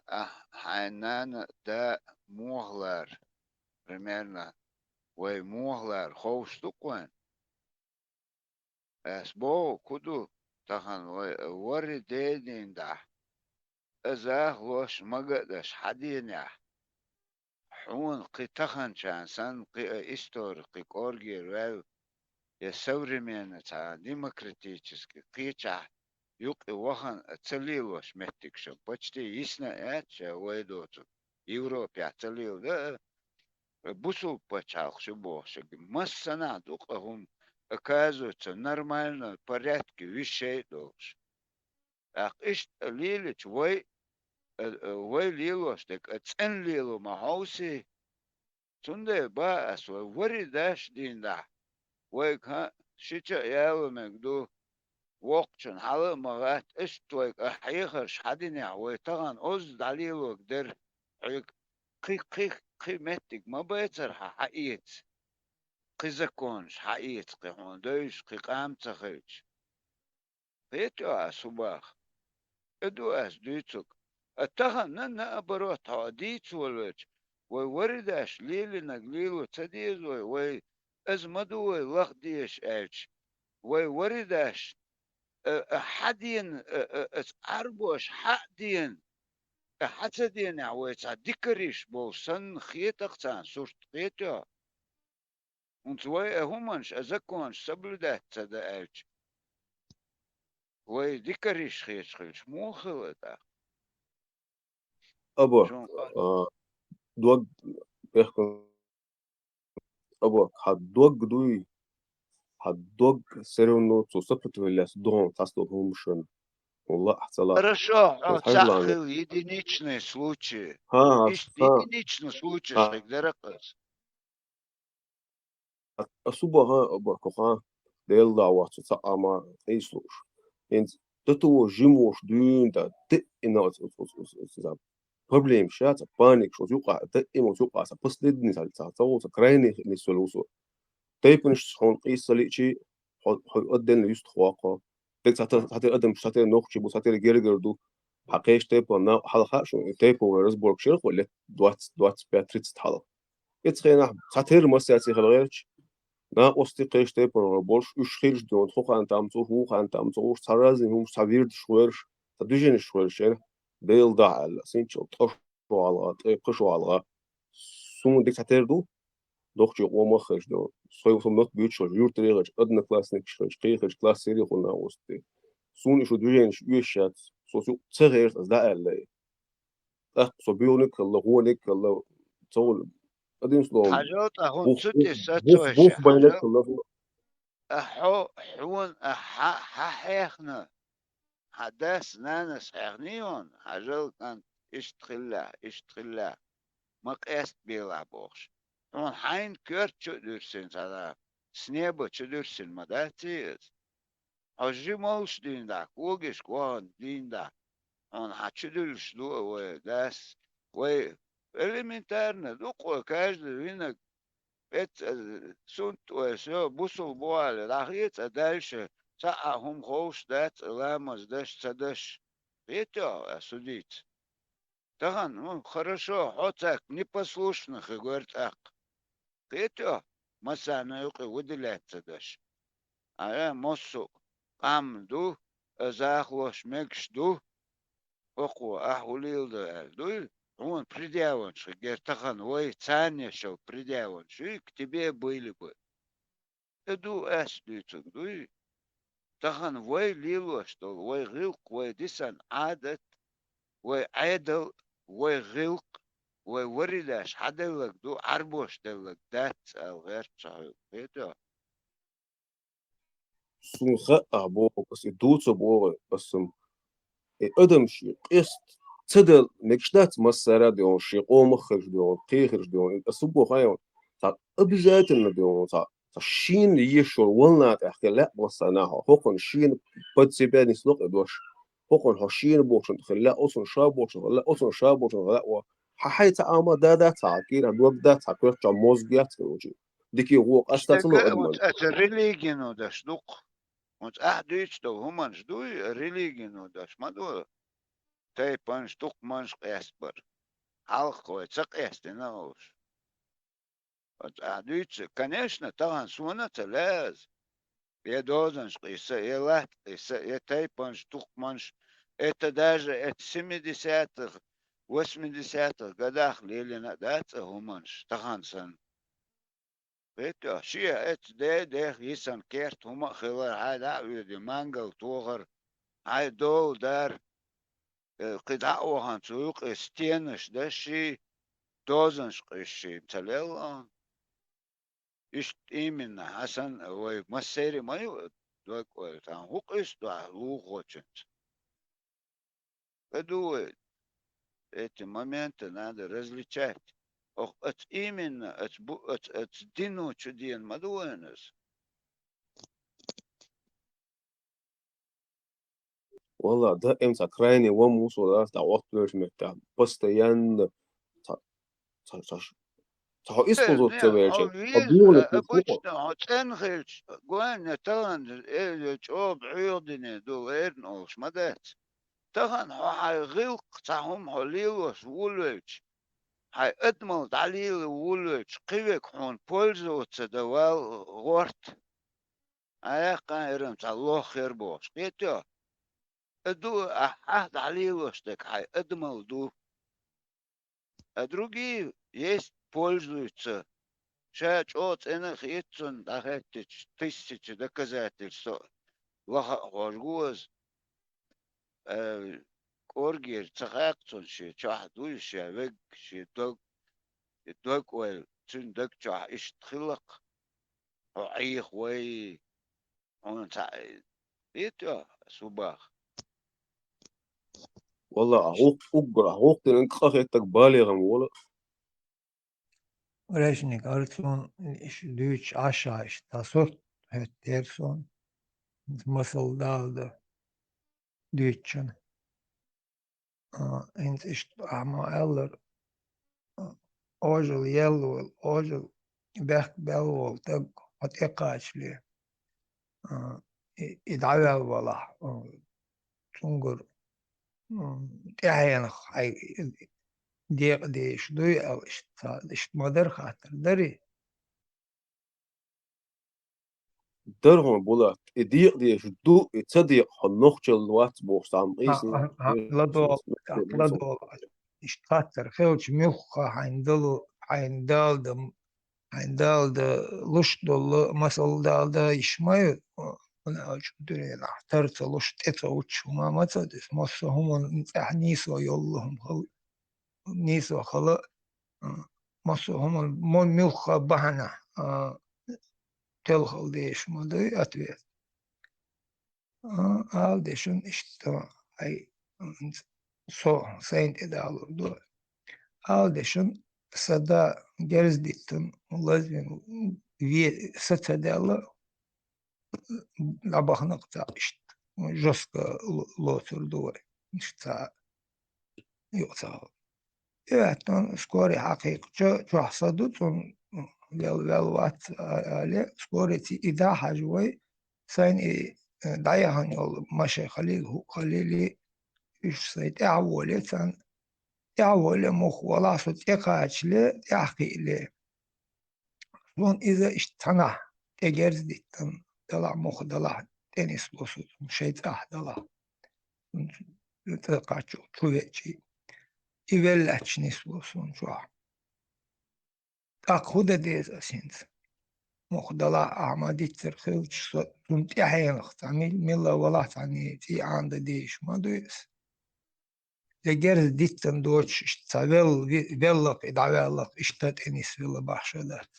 حنان دا موغلار примерно وي موغلار خوش تقوان اسبو كدو تخن وري ديدين دا ازاه لوش مقدش حدينيا حون قي تخن شانسان قي استور قي كورجي يا современный демократический قيتش يقي وخن تسليوش مهتكش почти يسنا اتش ويدوتو يوروبيا تسليو ده بوسو почах шибош массана духом оказывается нормально в порядке вещей долж ах иш лилич вой лилош так цен лило махауси тунде ба асо воридаш динда ويك شيء ياو مقدو وقتن حاله مغات اشتويك احيخر شحدين يعوي طغن ازد عليه وقدر عيك قيمتك ما بيتر حقيت قزكونش حقيت قيحون دوش قيقام تخيش قيتو عصباخ ادو اس ديتوك اتخن ننا ابروت عديت والوش وورداش ليلي نقليلو تديز وي ازمدو وغديش ايش وورداش حدين اربوش حدين حتى دين عويت ديكريش بوسن خيتك تان سورت خيتو und wei humans azakons sabludat tadaach wei dikarish khich mogelda أبا شون دوق بيحكم أبا حدوق دوي حدوق سيرونو تصبت ولا سدون تصدق هم شن والله احتلا хорошо حجلاني цахил единичные случаи ها единичный случай ها шрегдеракас أصوبها ها أبا كوها ديل دعوة تسأما إيشلوش إنت تتو جيموش دون دا تئنا problem شات panic شو يوقع تئما يوقع سبسلدني سالتاو سكرايني نسولوسو تيبنش شون قيس ليشي قدن يست خواقا تك ساتر أدم ساتر نوخشي بو ساتر جيرجردو حقيش تيبو نا حلقة شو تيبو ورزبورغ شيرخ ولا دوات بياتريتس حلقة يتخينا ساتر مسياتي خلغيرش نا أستي قيش تيبو بولش إيش خيرش دون خوخ أنت أمتو خوخ أنت أمتو سرازين هم سافيرد شويرش تدوجين شويرش ديل داعل سينشو تقشو على قشو على سون ديك ساتردو دوخشي قوما خرج دو سوي وصمت بيوتشو يورتريغش أدنى كلاس نكشرج قيخرج كلاس سيري خلنا وستي سون إشو دوجين يوشات سوسو تغير أزداء سو بيونك الله هونك الله تول أدين سلوم حاجات هم بوخ ستي ستوش بوخ بينك حاجات الله حون حيخنا حداس نانس حيخنيون حاجات كان اشتخلا ما قيست بيلع بوخش هون حين كرت شو درسين هذا سنيبو شو درسين ما داتيز حجي موش دين داك وقش قوان دين داك هون حتشو درس دو وداس وي элементарно دوقو كاجد وينك بيت سنت وشو بوصل بوال راحيت دальше هم خوش دات لامز داش تدش بيتو судить Таган, ну, хорошо, хотак, непослушных, и говорит, ах, это, масана, юки, выделяется даже. А я мосу, амду, захлош, мекшду, оку, ахулил, да, дуй, он предъявленший, говорит, Таган, ой, цаня, шел, предъявленший, к тебе были бы. Иду, эсдуйцук, дуй, Таган, ой, лило, что, ой, гилк, ой, дисан, адат, ой, айдал, ой, гилк, ой, وريداش حدلك دو عربوش دلك دات أو غير صحيح كده سون خا بو بس دوتس بو بس أدم شيء قست تدل نكشتات مسارة ديون شيء قوم خرج ديون قيخرج ديون أصبو خايون تا أبجات النديون تا شين يشور ولنا تحكي لا مساناها هوكن شين بتسيبني سلوك دوش هوكن هشين بوشن تخلى أصلا شابوشن ولا أصلا شابوشن ولا و ححي تعامل دا تعكير دوك دا تعكير جاموزجيات وجي ديكي هو أستاتلو اشتكى أدمن وانت ريليجينو داش دوق وانت أحديش دو همانش دوي ريليجينو داش ما دو تاي بانش دوق مانش قياسبر حلق ويتسق يستناوش وانت أحديش конечно طبعا سونا تلاز يا دوزنش قيسة يا لات قيسة يا تاي بانش دوق مانش это даже это 70-х 80-х годах лилина дать همانش طبعا سن بيتو شيء ات ده يسن كيرت هما خلال هذا ويدي مانجل توغر هاي دول دار قطع وهان سوق استينش ده شيء دوزنش قشي تليل إيش إيمن حسن ومسيري ما يو دوك ويتان هو قيس دو هو خوشنت بدو эти моменты надо различать. От именно от дину чудин мадуэнес. والله ده امسك كرايني وموس ولا دعوات بيرش مكتاب постоянно صح اسقط Ne تبعش aviz أبيون تفوق أبوشنا تنخل قوان تغن جوب عيودنا دو إيرن أوش مدات تغن هاي غلق تاهم هوليوس وولوش هاي أدمل دليل وولوش قيوك هون بولزو تدوال غورت أيقا إيرن تالله خير بوش قيتو أدو أحد عليوش دك هاي أدمل دو أدروغي есть пользуются. Сейчас от иных итцун дахетич тысячи доказательств. Вахожгуз коргир цахакцун ши чахдуй ши вег ши дог уэл цун дог чах иштхилак عيخ وي هون إيتو صباح والله عقوق أقرأ عقوق تنقخيتك بالغ ولا Rečnik Artson Düç aşağı işte tasort Derson mısıldaldı Düç'ün. Int işte ama eller ojul yellow ojul bek belvol tak atekaçlı. İdavel valla tungur yani hay diye şu duyu işte modern hatır dari. درهم بولات إديق دي شدو تصدق حنوخش الوقت بوش عم قيسن Ладол iştahtır xelç mülkha hayndaldı luş dolu masalda işmayı ona açıdırın ahtarsa luş teta uçma matadis masa humun tahniso yolluhum niso khala masa humun mon mülkha bahana tel khaldı işmadı atvet al deşin işte ay sayın edalurdu al deşin sada gerzdittin lazım satadalı labahnıkta işte жестко лоцурду işte yoksa evet skori hakiki çok sadutun velvat ale skori ida hacvay sen dayahan yol maşe halili üç sayt avole sen avole muhvala sut yakaçlı yahkili son ize işte sana egerzdittin dala muhdala tenis bosut şeytah dala تقعد شوية يبلعش نسبوسون شو تأخذ ديز أسنت مخدلا أعمادي ترخيوش سنت يحين تعمل ملا ولا تعني في عند ديش ما دويس لجرز ديتن دوتش اشتغل بلق إدعوالق اشتات إنيس بلا بحشدات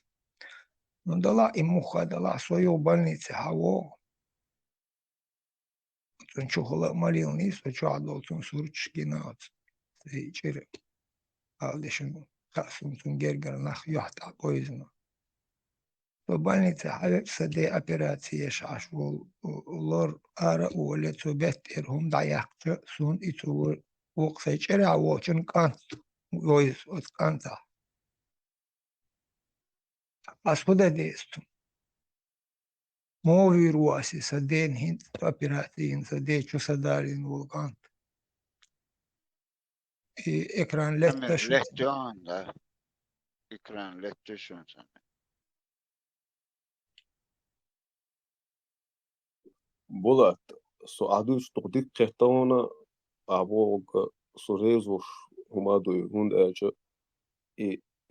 من دلا إمخدلا سويو بلني تحاو تنشوخلا ماليونيس وشعدو تنسورش جنات يجري علشان خاصم جرجر نخ يحتى بويزنا فبالني تحالك سدي أبيراتيش عشو ولور أرى ولتو بترهم ضيقت سون إتو وقت يجري عواشن كانت ويز وتكانتا أسودا ديستو مو فيرواسي سدين هند أبيراتين سدي شو سدارين وكانت إكران لتش لتون ده إكران لتشون سنة بولات سو عدوش تقديك كهتونا أبوغ سوريزوش هما دو هند أجا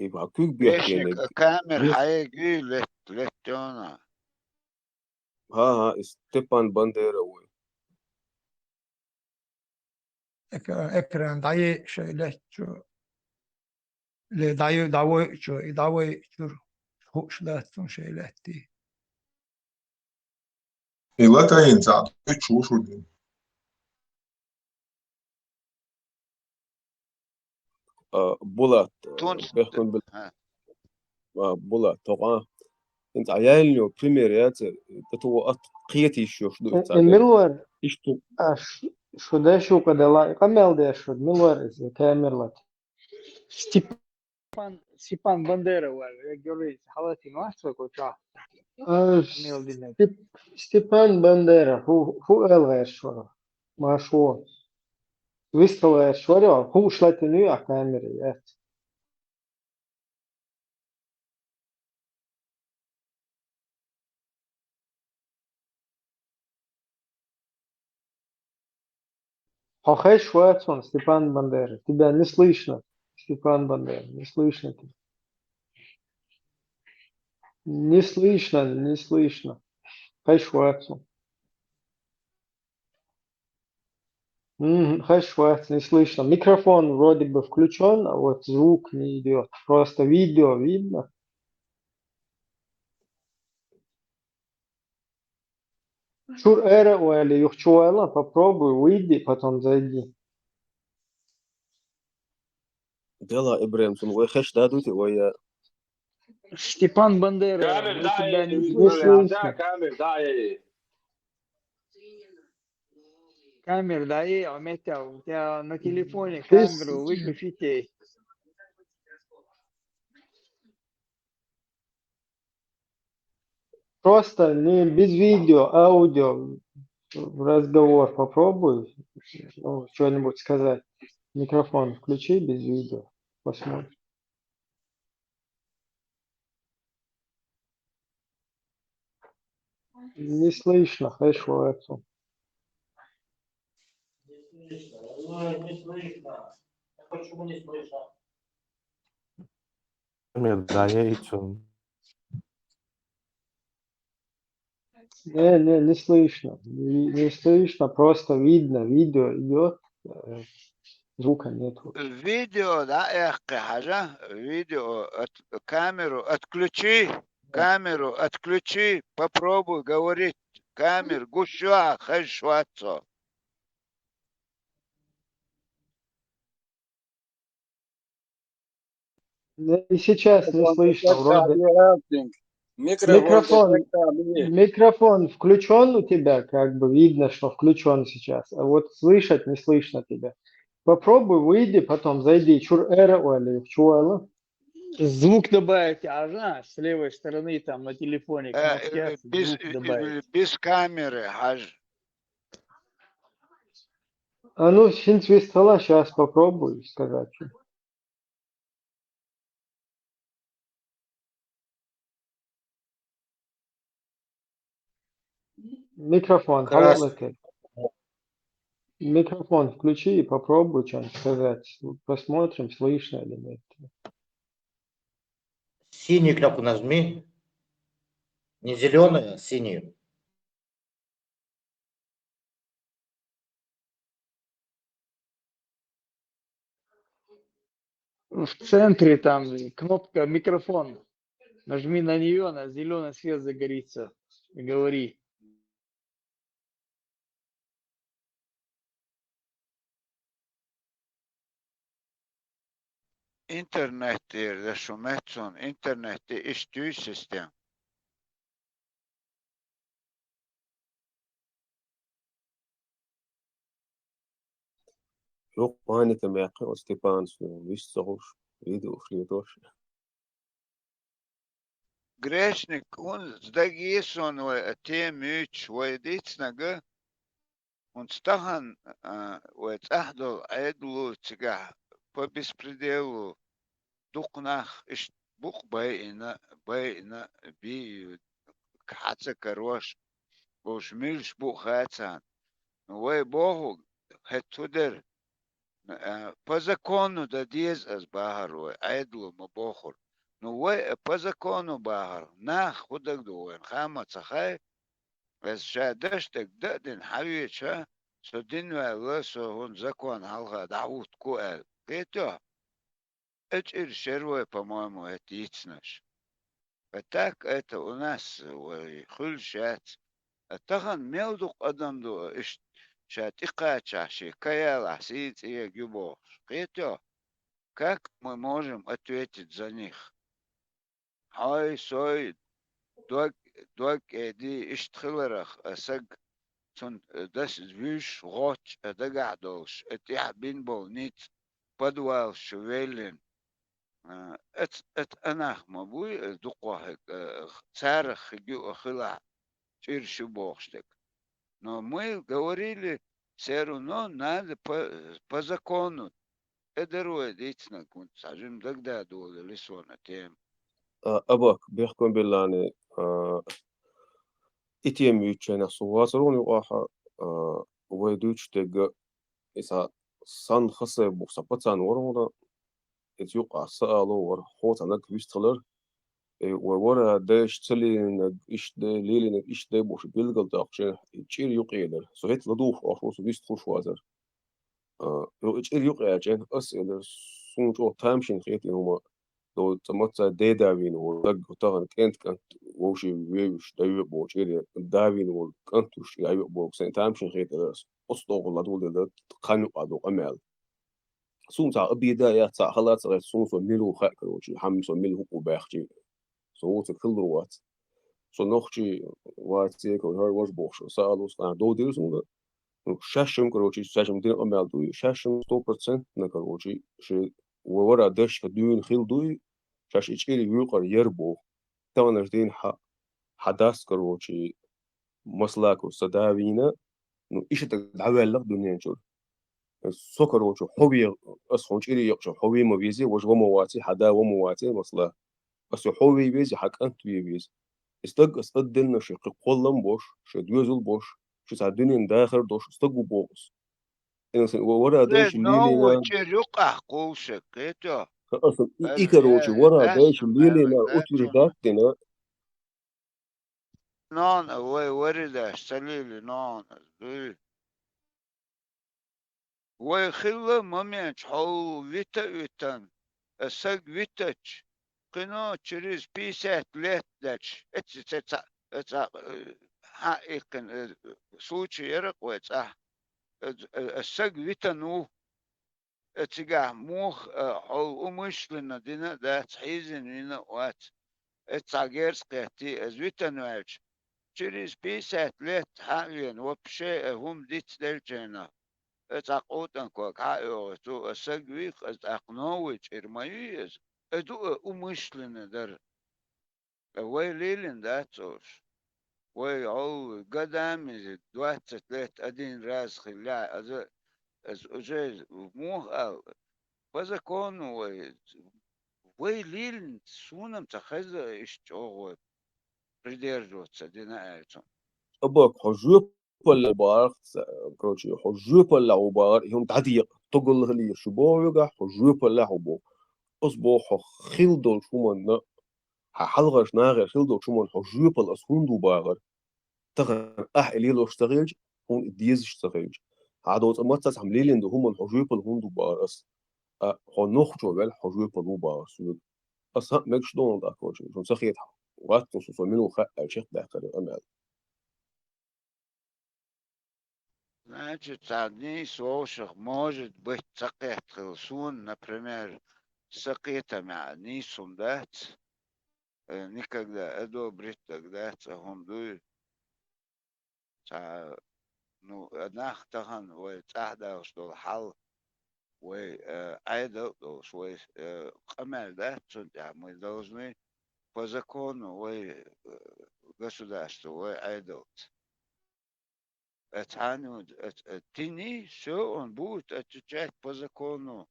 إبعكوك بيحكيني إيشك كامل حيجي لتونا ها استيبان بانديرا وي إكران داي شيلتشو لداي داوي شو hoşlattın şeyletti. إلتين زعد تشوشو دي بولات تونس بيحكون بولات طبعا انت عيالنيو بريميريات تتوقت قيتي شوش دو ملور اشتو شو ده شو كده لا قمل ده شو ملور إذا كامل Степан Бандера, я говорю, халати мастер куча. Мил динет. Степан Бандера, هو ألغى شو ما شو ويستوى شو هو شلتني أكامل Хохеш Уэтсон, Степан Бандера. Тебя не слышно, Степан Бандера, не слышно тебя. Не слышно, не слышно. Хэш Уэтсон. Хэш Уэтсон, не слышно. Микрофон вроде бы включен, а вот звук не идет. Просто видео видно. Шур эра уэли юхчуэла, попробуй, выйди, потом зайди. يلا ابراهيم وخش دادوتي ويا Степан Бандера, كامل мы тебя داعي не Не слышим. دا слышно. كامل داعي Камер, да, и Аметя, у тебя на телефоне Ты камеру выключите. просто не без видео, аудио в разговор попробуй, ну, что-нибудь сказать. Микрофон включи без видео, посмотрим. Не слышно, хэш Уэтсон. Не слышно. Почему не слышно? Да, я и чё. Не слышно. Не слышно, просто видно, видео идет, звука нет. الفيديو ده يا أخي حاجة فيديو камеру отключи, камеру отключи, попробуй говорить. Камеру, гуща, хэшватсо. И сейчас не слышно, вроде. Микрофон. Микрофон включен у тебя, как бы видно, что включен сейчас, а вот слышать не слышно тебя. Попробуй, выйди, потом зайди. Чур эра или чуэла. Звук добавить, с левой стороны там на телефоне кнопки есть, звук добавить. Без камеры, хаж. А ну, синцвистала, сейчас попробуй сказать. Микрофон, халалаке. Микрофон включи и попробуй что-нибудь сказать. Посмотрим, слышно или нет. Синюю кнопку нажми. Не зеленую, а синюю. В центре там кнопка микрофон. Нажми на нее, на зеленый свет загорится. И говори. Интернет, det som ett sånt internet, det är styrsystem. yok aynı temaki o Stepan viş soğuş video flietoş Грешник, он сдагис, он те мюч, войдицнага, он стахан, войцахдол, айдлу, цигах, по беспределу, духнах, иш бух байна, би, каца корош, уж мильш бухацан. Вой богу, хетудер, по закону да диез аз бахар, айдлу мабохур. Ну, вой по закону бахар, нах худак дуэн, хама цахай, as шадештек дадин хавича, со динвэ со он закон халха даут куэл. Это ир шервой, по-моему, это ицнаш. А так это у нас хульшат. А тахан мелдук адамду иш шат икачаши, каяла сит и гюбош. Это как мы можем ответить за них? Хай сой دوك دي اشتخلرخ اسج تون داس فيش غوتش دا قعدوش اتيح بين بونيت بدوال شويلين ات أناخ مبوي دقوه سارخ جو خلا تيرشو بوخشتك но мы говорили все равно надо по закону. Эдеруэ дитсна кунт сажим дагда доля лисона тем. أباك بيحكم بالله إتيم يتشينا سواسرون يقاها ويدوش تيجا إسا سان خصي بوسا بطان ورمودا إت يقع سألو ور خوت عنك بيستغلر ورورا داش تسلي إيش دا ليلي إيش دا بوش بيلقل داقشين يتشير يقيدر سو هيت لدوف أخوص بيستخوش وازر يتشير يقيدر أسئلة سونجو تامشين خيتي هما لو تمتع دافين ولق وطغن كانت ووشي ويوش دايو بوشيري دافين والكانتوش يايو بوك سين تامشين خيت أصدق الله دول ده خانو قادو أمال سون تا أبيدا يا تا خلاص غير سون سو ميلو خاك وشي حمس وميلو وباخشي سو تكل روات سو نوخشي واتيك وهر واش بوخش سالوس أنا دو ديرس شاشم كروشي شاشم دين أمال دوي شاشم 100% نكروشي شي وورا دش كدون خيل دوي شاش إشكيلي يوقر يربو تانا جدين حداس كروشي مسلاكو سداوينا نو إيش تدعوي لك دنيا نشور سكر وشو حوي أصلا إشكيلي يقشو حوي ما بيزي وش ومواتي حدا ومواتي مسلا بس حوي بيزي حق أنت بيزي استدلنا شي قلم بوش شي دوزل بوش شي سعدنين داخل دوش استقو بوغس ورا داش نو الليلي تشيريقع قوسك كيتو أصلا إيكاروشي ورا داش الليلي نا أتوري داتنا نون وي وردا سليلي نون وي خلا ممنش حو فيتا ويتن السق فيتش قنو تشريز بيسات ليت داتش اتس حقيقن سوتشي يرق ويتس السق فيتنو اتجاه موخ حو أمشلنا دينا دات حيزن وينا وات اتساقيرس قيتي ازويتنوالش تشريز بيسات ليت حاليا وبشيء هم ديت دلجينا اتاقوتن كوك حايو تو اسقويق اتاقنويش ارمايز ادو أمشلنا در وي ليلن داتوش وي عو قدام دوات تلات ادين راس خلا از اجيز موخ وذا كون وي ليلن سونم تخزا اشتوغو придерживаться دينايتهم أباك حجوب ولا بار كروشي حجوب ولا عبار هم تعديق تقول لي شبو يقع حجوب ولا عبو أصبح خيل دول شو من حلغش ناغر خيل دول شو من حجوب الأسهون دو باغر تغر إلي لو اشتغلج هون إديز اشتغلج عادوت أما تسعم ليلين دو هم الحجوب الهون دو بارس هنوخ جوال حجوب الهون بارس أصلا ماكش دون دا كروشي شون سخيت وقت نصوص منو خاء الشيخ داخل الأمال Значит, одни слушах может быть сакет хилсун, например, сакетами одни сундать, никогда одобрить тогда цахумдуй, ну, однах тахан, ой, цахда, что хал, ой, айдал, свой камер, да, мы должны по закону, ой, государству, ой, айдал. Тени все он будет отвечать по закону.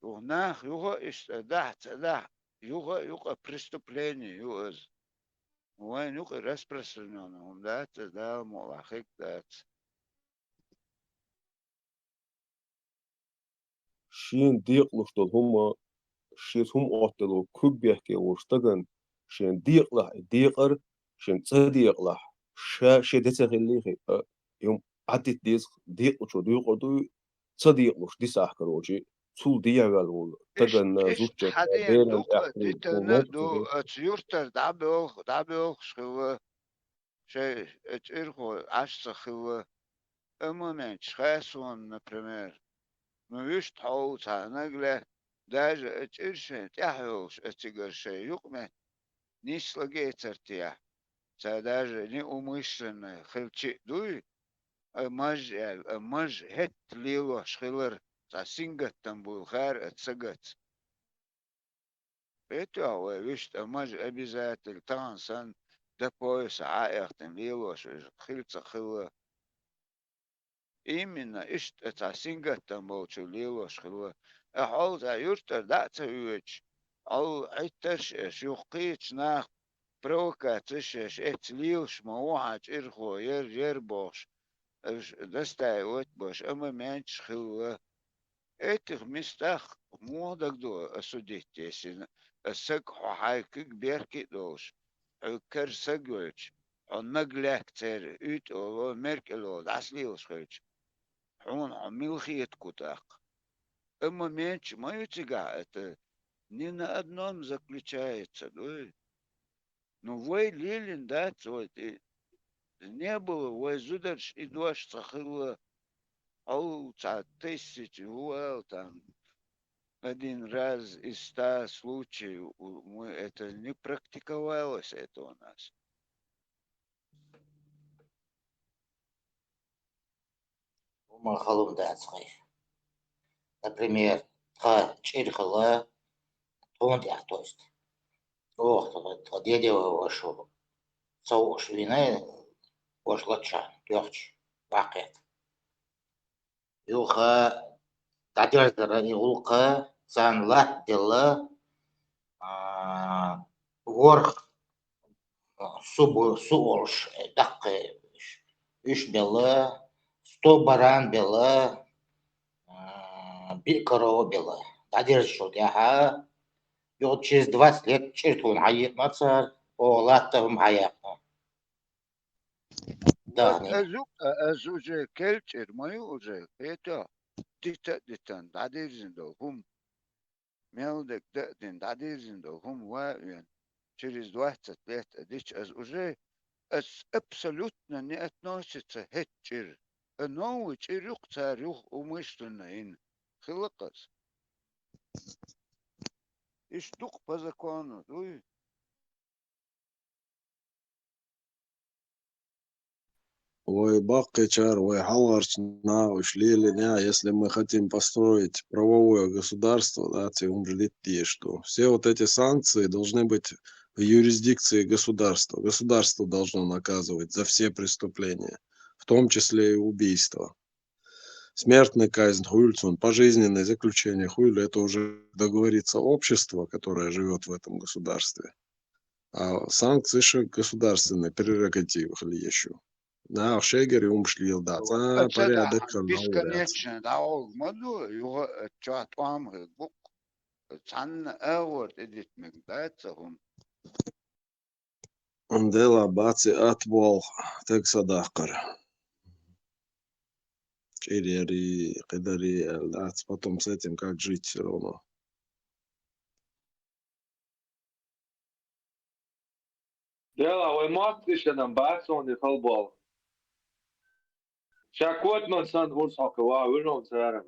Нах юга да юга преступление юз. Вайн юга распространено. Да молахик да. شين ديق لشتل هم شيت هم أعتلو كوب بيحكي واشتغن شين ديق لح ديقر شين تصديق لح شي دتغلي يوم عدت ديق وشو ديق ودو تصديق وش دي ساح كروجي تول ديا قالوا تغن إيش زوجة حدين بين دوك الأحري ديتنا دو تيورتر دابوخ شو شيء تيرخو عشت خو أمامن شخصون например. Ну, видишь, тауца, нагле, даже эти тяхуш, эти горши, юкме, не слагается тя. Це даже неумышленно, хилчи дуй, маж хет лило шхилер, це сингат там был хар, это сагат. Это вишь, маж обязательно танцан до пояса, ахтем лилош, хильца хила. Именно ишь это сингатам болчу лилош хила. Ахол за юртер датса юч. Ал айташ шуқич нах провокациш эт лилш мауач ирхо ербош. Дастай вот бош, ама менч хила. Этих местах модак до осудить, если сак хайкик берки дош. Кер сагоч. Он нагляк цер ют о меркело даслил шоч. Он милхиет кутак. Ама менч мою тига это не на одном заключается, да? Ну вой лилин да, вот не было, вой зударш и дождь сахила. Ау, тысячи, там один раз из 100 случаев мы это не практиковалось это у нас. Махалум дацхай. Например, чирхала, то есть. Ох, дядя вашу, сауш вина, ваш лача, легче, пакет. Юха, тадярдара игулка, сан лат дела, ворх, суолш, дакке, иш бела, 100 баран бела, корова бела. Тадяршут, яха, и вот через 20 лет чертун хаят мацар, о латтавым хаятна. Да, не. Аз уже кельчер, мою уже, это, дитан, дадирзиндо, хум, мелдек, дадирзиндо, хум, ваен, через 20 лет, дич, аз уже, абсолютно не относится хетчер. Новый чирюк царюк умышленно ин. Хилакас. И штук по закону, дуй. Ой, баккачар, ой, халарчна, ой, шлилиня, если мы хотим построить правовое государство, да, что все вот эти санкции должны быть в юрисдикции государства. Государство должно наказывать за все преступления, в том числе и убийство. Смертная казнь, хуйльцун, пожизненное заключение, хуйль, это уже договорится общество, которое живет в этом государстве. А санкции же государственные прерогативы или еще. Да, в Шегере умшлил, да, порядок бесконечно, да, моду, его чат вам бук, цан эворд эдит мегдается хум. Дела баци отвол, так садакар. Чириари, кидари, да, потом с этим как жить все равно. Dela, oi maattisena Batson i fotball. Shakot man san orsaka var unom sären.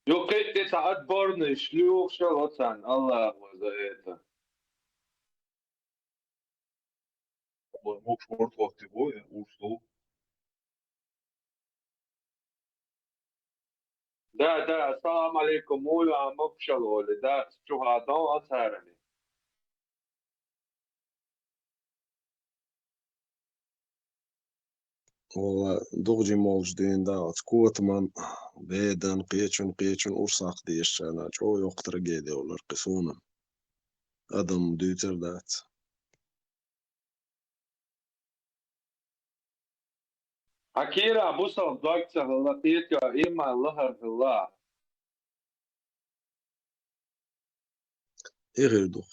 Jo kitti saat borne slug shalotsan Allah за это. Mok sportvakti boje, Oslo. Да, ассалам алейкум, мула мокшалоли, да, чухатон асарани. Вала догжи молж ден да, скотман бедан qeçun ursak diýişjäne çok ýok tragediýalar qysynam. Adam düýter dat. Akira busal dogtsa latītja ima lahar hilla. Egirduq.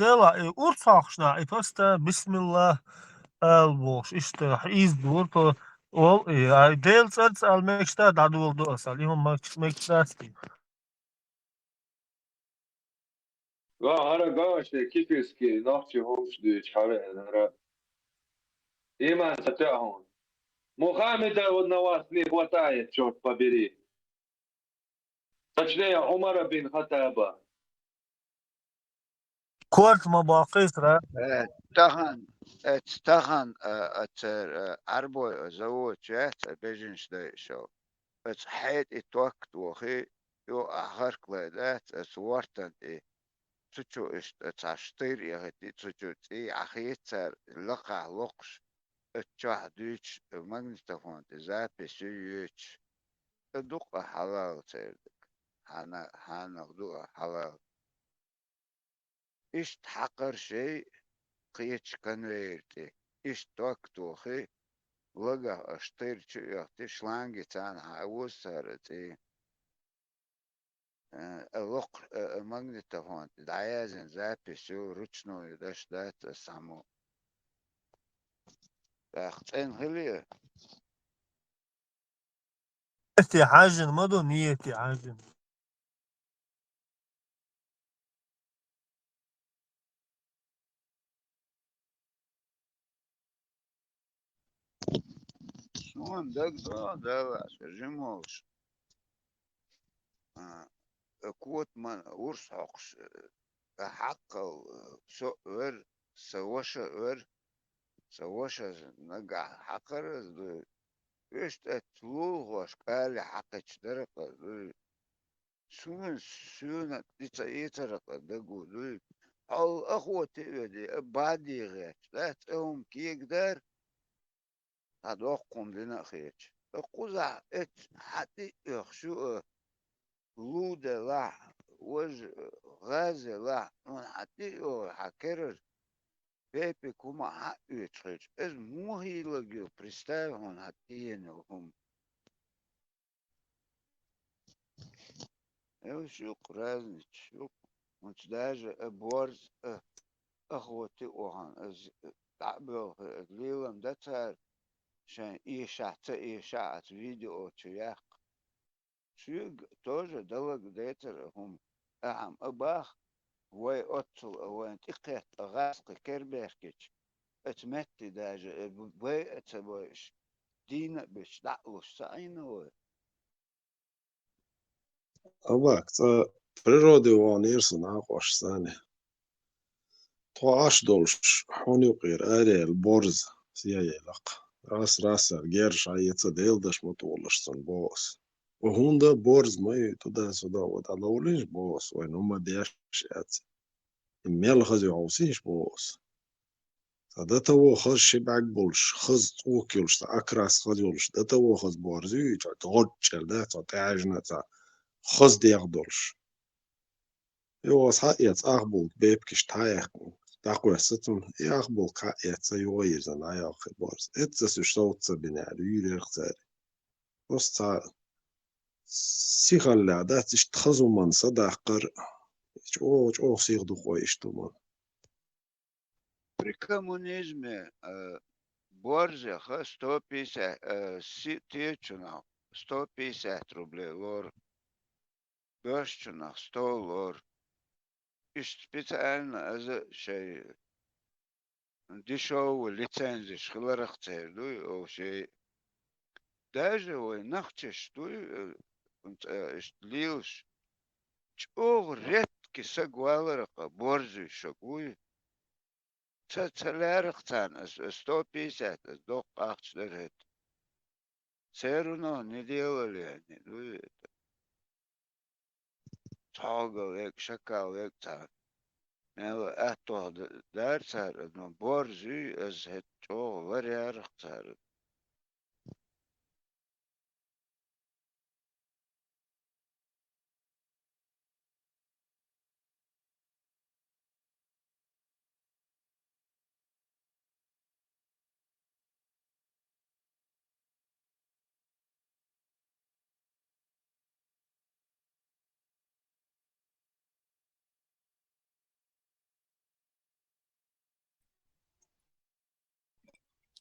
Dela, urfaqşna, ipasta bismillah alboş, işte izdur, to ol, del certs almekşta dadu oldu asal, imam mekştasti. Hara gaşte kifiski nahçı homşdu çare nara. Iman satahon. Мухаммеда на вас не хватает, черт побери. Точнее, Умара бин Хаттаба. كورت مباقيس را تخن اتر عربو زوج جات بيجنش دا شو ات حيد اتوقت وخي يو اخر كلادات سوارتن تشو اشتير يا هتي تشو تي اخيتر لقع لقش اتشاه دوش مغنيتوفون زابي سيوش دوق حلال تردك حانا دوق حلال اشت حقر شيء قيتش كنويرتي اشت وقتوخي لقى اشتير شو يختي شلانجي تان عاوز سارتي الوق مغنيتوفون دعيازن زابي سو رچنو يدش دات سامو اختين هليه نيتي حاجن مدو نيتي حاجن شون دق ده جموش كوت من ورس حقش حق سؤر سواشا نقع حقر ايش تلو هوش قال حقش درقة شون يترقى دقو او اخوتي بدي بعدي غير لا تقوم كي يقدر هدوقهم لنا خيش قوزع ات حتى يخشو لودة لا وج غازي لا من حتى حكرر بيبي كوما حق يتخيش از مو هي لقيو представь он حتى شو قرازني شو مش داجة بورز اخوتي وهان از تعبو ليلم دتر عشان إيشاعت فيديو تشياق شو توجه دلق ديتر هم أهم أباخ وي أطل وين تقيت غاسق كربيركش اتمتي داجة بوي اتبويش دينا بش دعوش ساينو أباك تا природы وان يرسن عقوش ثاني طواش دولش حوني وقير آري البورز سياي لق راس الجيرش عيتsa ديلدش مطولش سن بوس وهوندا بورز ما تدا سودا ودا لولش بوس وين هما ديش ات الميل خزي عوسيش بوس فداتا و خز شبعك بولش خز توكيلش تا أكراس خزيولش داتا و خز بورزي تا تغجل داتا تعجنا تا خز ديغدولش يواس حقيت أخبول بيبكش تايق تاقوى ستون يأخبول قايت سيوغير زن عياقي بورز إتسا سشتوت سبينار يوري اختاري وستا سيخال لعدات اشتخزو من صداقر چو سيخ دو خويشتو من При коммунизме борзя 150 тысячу 150 рублей лор, бешчунах 100 лор. И специально за шей дешевый лицензии шхларах цердуй, о шей даже ой нахчеш туй лилш чог редки сагваларака борзый шагуй. تلارق تان 150 دوق أخشلرت سيرنا نديول يعني دوي تاغل يك شكال يك تان نلا أتوه دار تار إنه بورزي از هتو وريارق تار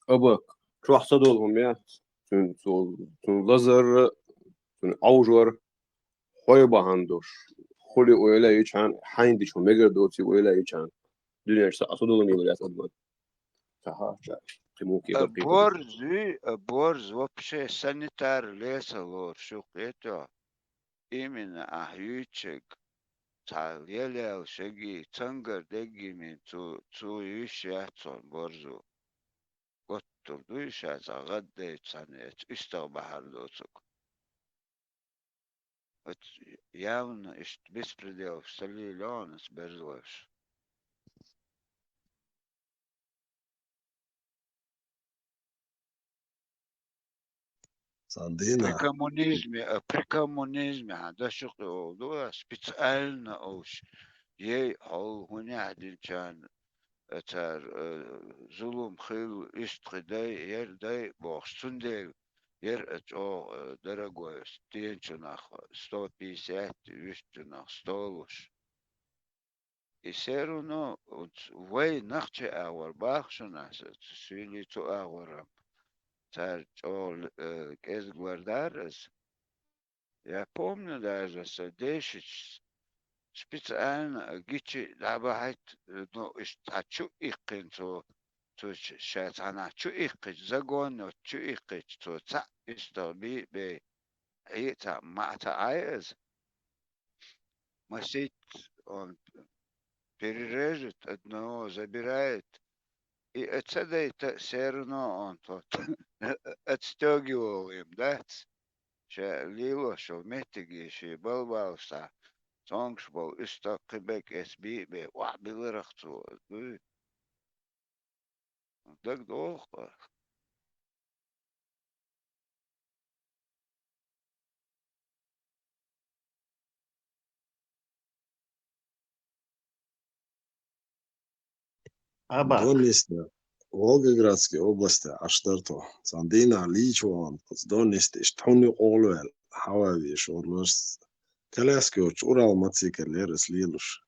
أباك شو حصدولهم يا تون لزر تون عوجر خويبا عندوش خلي ويلا يجان حيندش ومجر دوتي ويلا يجان دنيا حصدولهم يلا يتقدم صح تموكي борз вообще санитар леса лор шук это именно ахючек Yelel şegi çangar degimin tu iş yatson borzu. Gotturdu iş yatsa gadde çanet üsta bahardoçuk. Явно беспредел солилёнс безлош. Sandina. При коммунизме هذا oldu специально olmuş. Yey hol hunadin can eter zulüm khil istqday yerday boğsun değil. Yer o дорогой стенчунах 150 üstünах stoluş. И все равно вей нахче ауэр бахшунас сюли ту ауэрам. Цар кез гвардарас. Я помню даже, что 10 специально гичи дабахайт, ну, хочу икин, то сейчас она чу икич, загон, чу икич, то ца, что би, и та мата айз, масит, он перережет одного, забирает, и отсюда это все равно он тот отстегивал им, да? Че лило, что метиги, что балбалса, сонгш был, исток кибек SB, ва билерахту, так долго. Донести Волгоградской области Аштарто, Сандина Личван, Донести Штауни Олвел, Хавави Шорлос, Каляскиоч, Урал Мацикалерес Лилуш.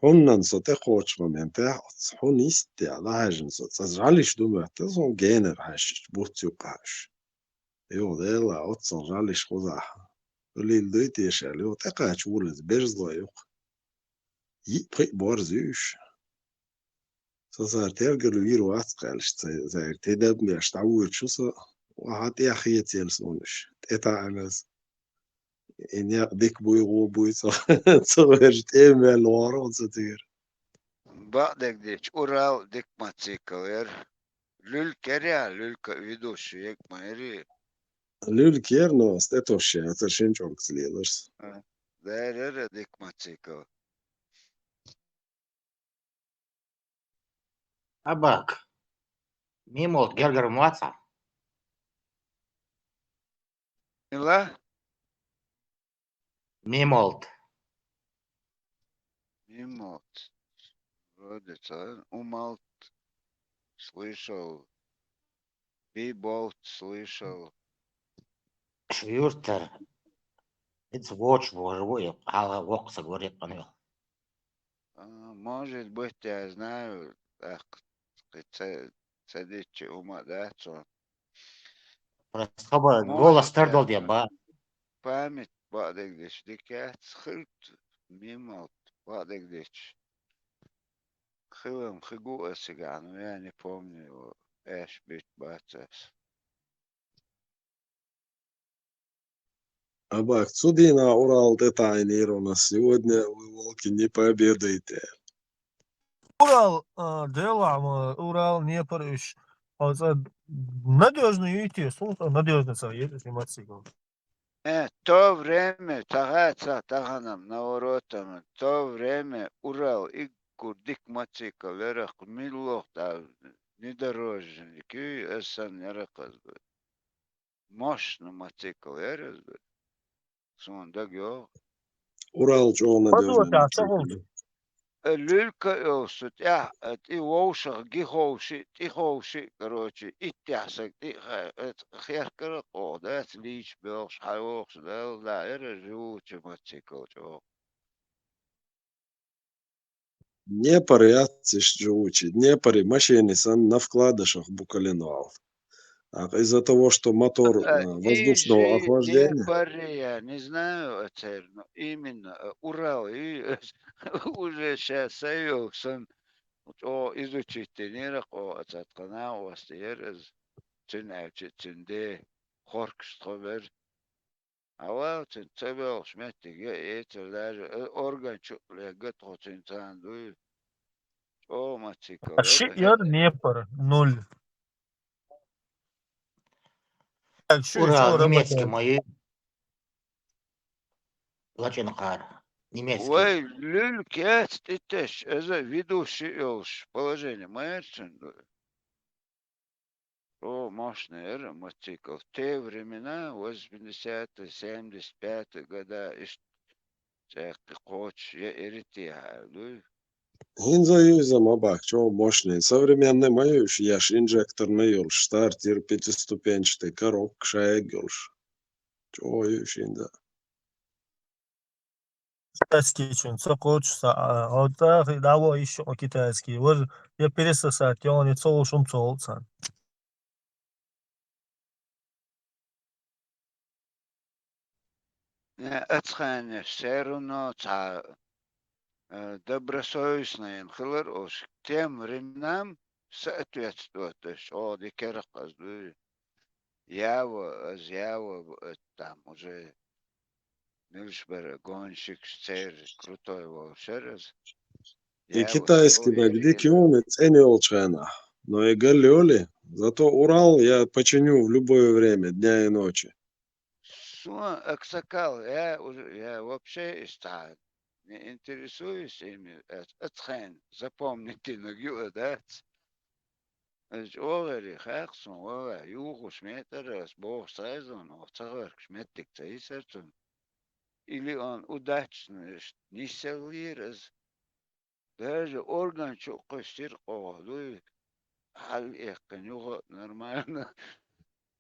Хуннан сотехоч момента, хунисти алажен сотзалиш думата, сон генер хаш, бутюкаш. Дела, отзалиш хоза. Лил дуйти шали, отекач улез безлоюк. Йипри борзюш. صار ترجع لوير واسقال زي تدب مش تعود شو صار وهات يا أخي تيلسونش تتعنس إن يقدك بوي بوي صار تأمل ورا صدير بعدك ديش أورال ديك ما تسيكوير لول كريا لول كويدوش يك ما يري لول كيرنو استتوش ترشين شورك سليلرس داير ديك ما تسيكو أباك ميمولت جرجر مواتسا إلا ميمولت Мимот. Вроде целый. Умалт слышал. Биболт слышал. швюртер it's watch живой على وقت говорит он Может быть, я знаю, так, цадичи ума, да, что просто голос может, твердол я ба память бадыгдыш, дикят, схылт, мимот, бадыгдыш. Хылым, хыгу осиган, но я не помню его, эш бит бацас. Абак, судина Урал детайнер у нас сегодня вы волки не пообедаете. Урал, дела, Урал, Днепр, надежно идти, слушай, надежно советы снимать. То время, тагаца, таганам, наворотам, то время Урал, и курдик мацика, верах, милох, да, недорожники, эсан яраказ, мощно мацика, вераз, сон, да, гео. Урал чего надежный. Люлька ёсут, я, и воушах, гихоуши, короче, и тясак, и херкара, о, да, лич, белш, хайвокс, да, это живучий мацикл, чего. Днепр я живучий. Днепр машины сан на вкладышах букалинов. Из-за того, что мотор воздушного охлаждения. Днепр, я не знаю, но именно Урал, и уже сейчас союз, о, изучить тренерах, о, отцаткана, о, стеерез, цинавчи, цинде, хоркштовер, عواتن تبع شمتك يتر داج أورجان شو لقيت خوت إنسان دوي أو ما تسيكو Shit يبقى yer Dnieper 0. Şu Ура şu немецкий работает. мои лачинкар. Немецкий. وي للكات تتش إذا ведущий يوش положение мэрчен о мощный мотоцикл. В те времена, 80-е, 75-е года, коч, я ирития, Инза юза мабак, чё мощный. Современный моюш, яш инжекторный юлш, стартер пятиступенчатый, коробка шаегюлш. Чё юш инза. Китайский için çok uçsa, orada dava iş o китайский. Вот я пересосать, он и целушум целсан. أتخانش سيرونو تاع добросовестный хилер ош тем временам соответствуешь о дикерах ява там уже Мильшбер гонщик цер крутой волшебник И ява китайский, да, где километр, не олчана. Но и галёли, зато Урал я починю в любое время, дня и ночи. аксакал я вообще истал не интересуюсь ими отхен запомните нагю да Ogeri Jackson, oga, Jugo smeteres, boog seizoen, of zager smetik teisertun. Ili on udachnes, niseliers. Deze organ chokestir qodu. Hal ekken jugo normaal.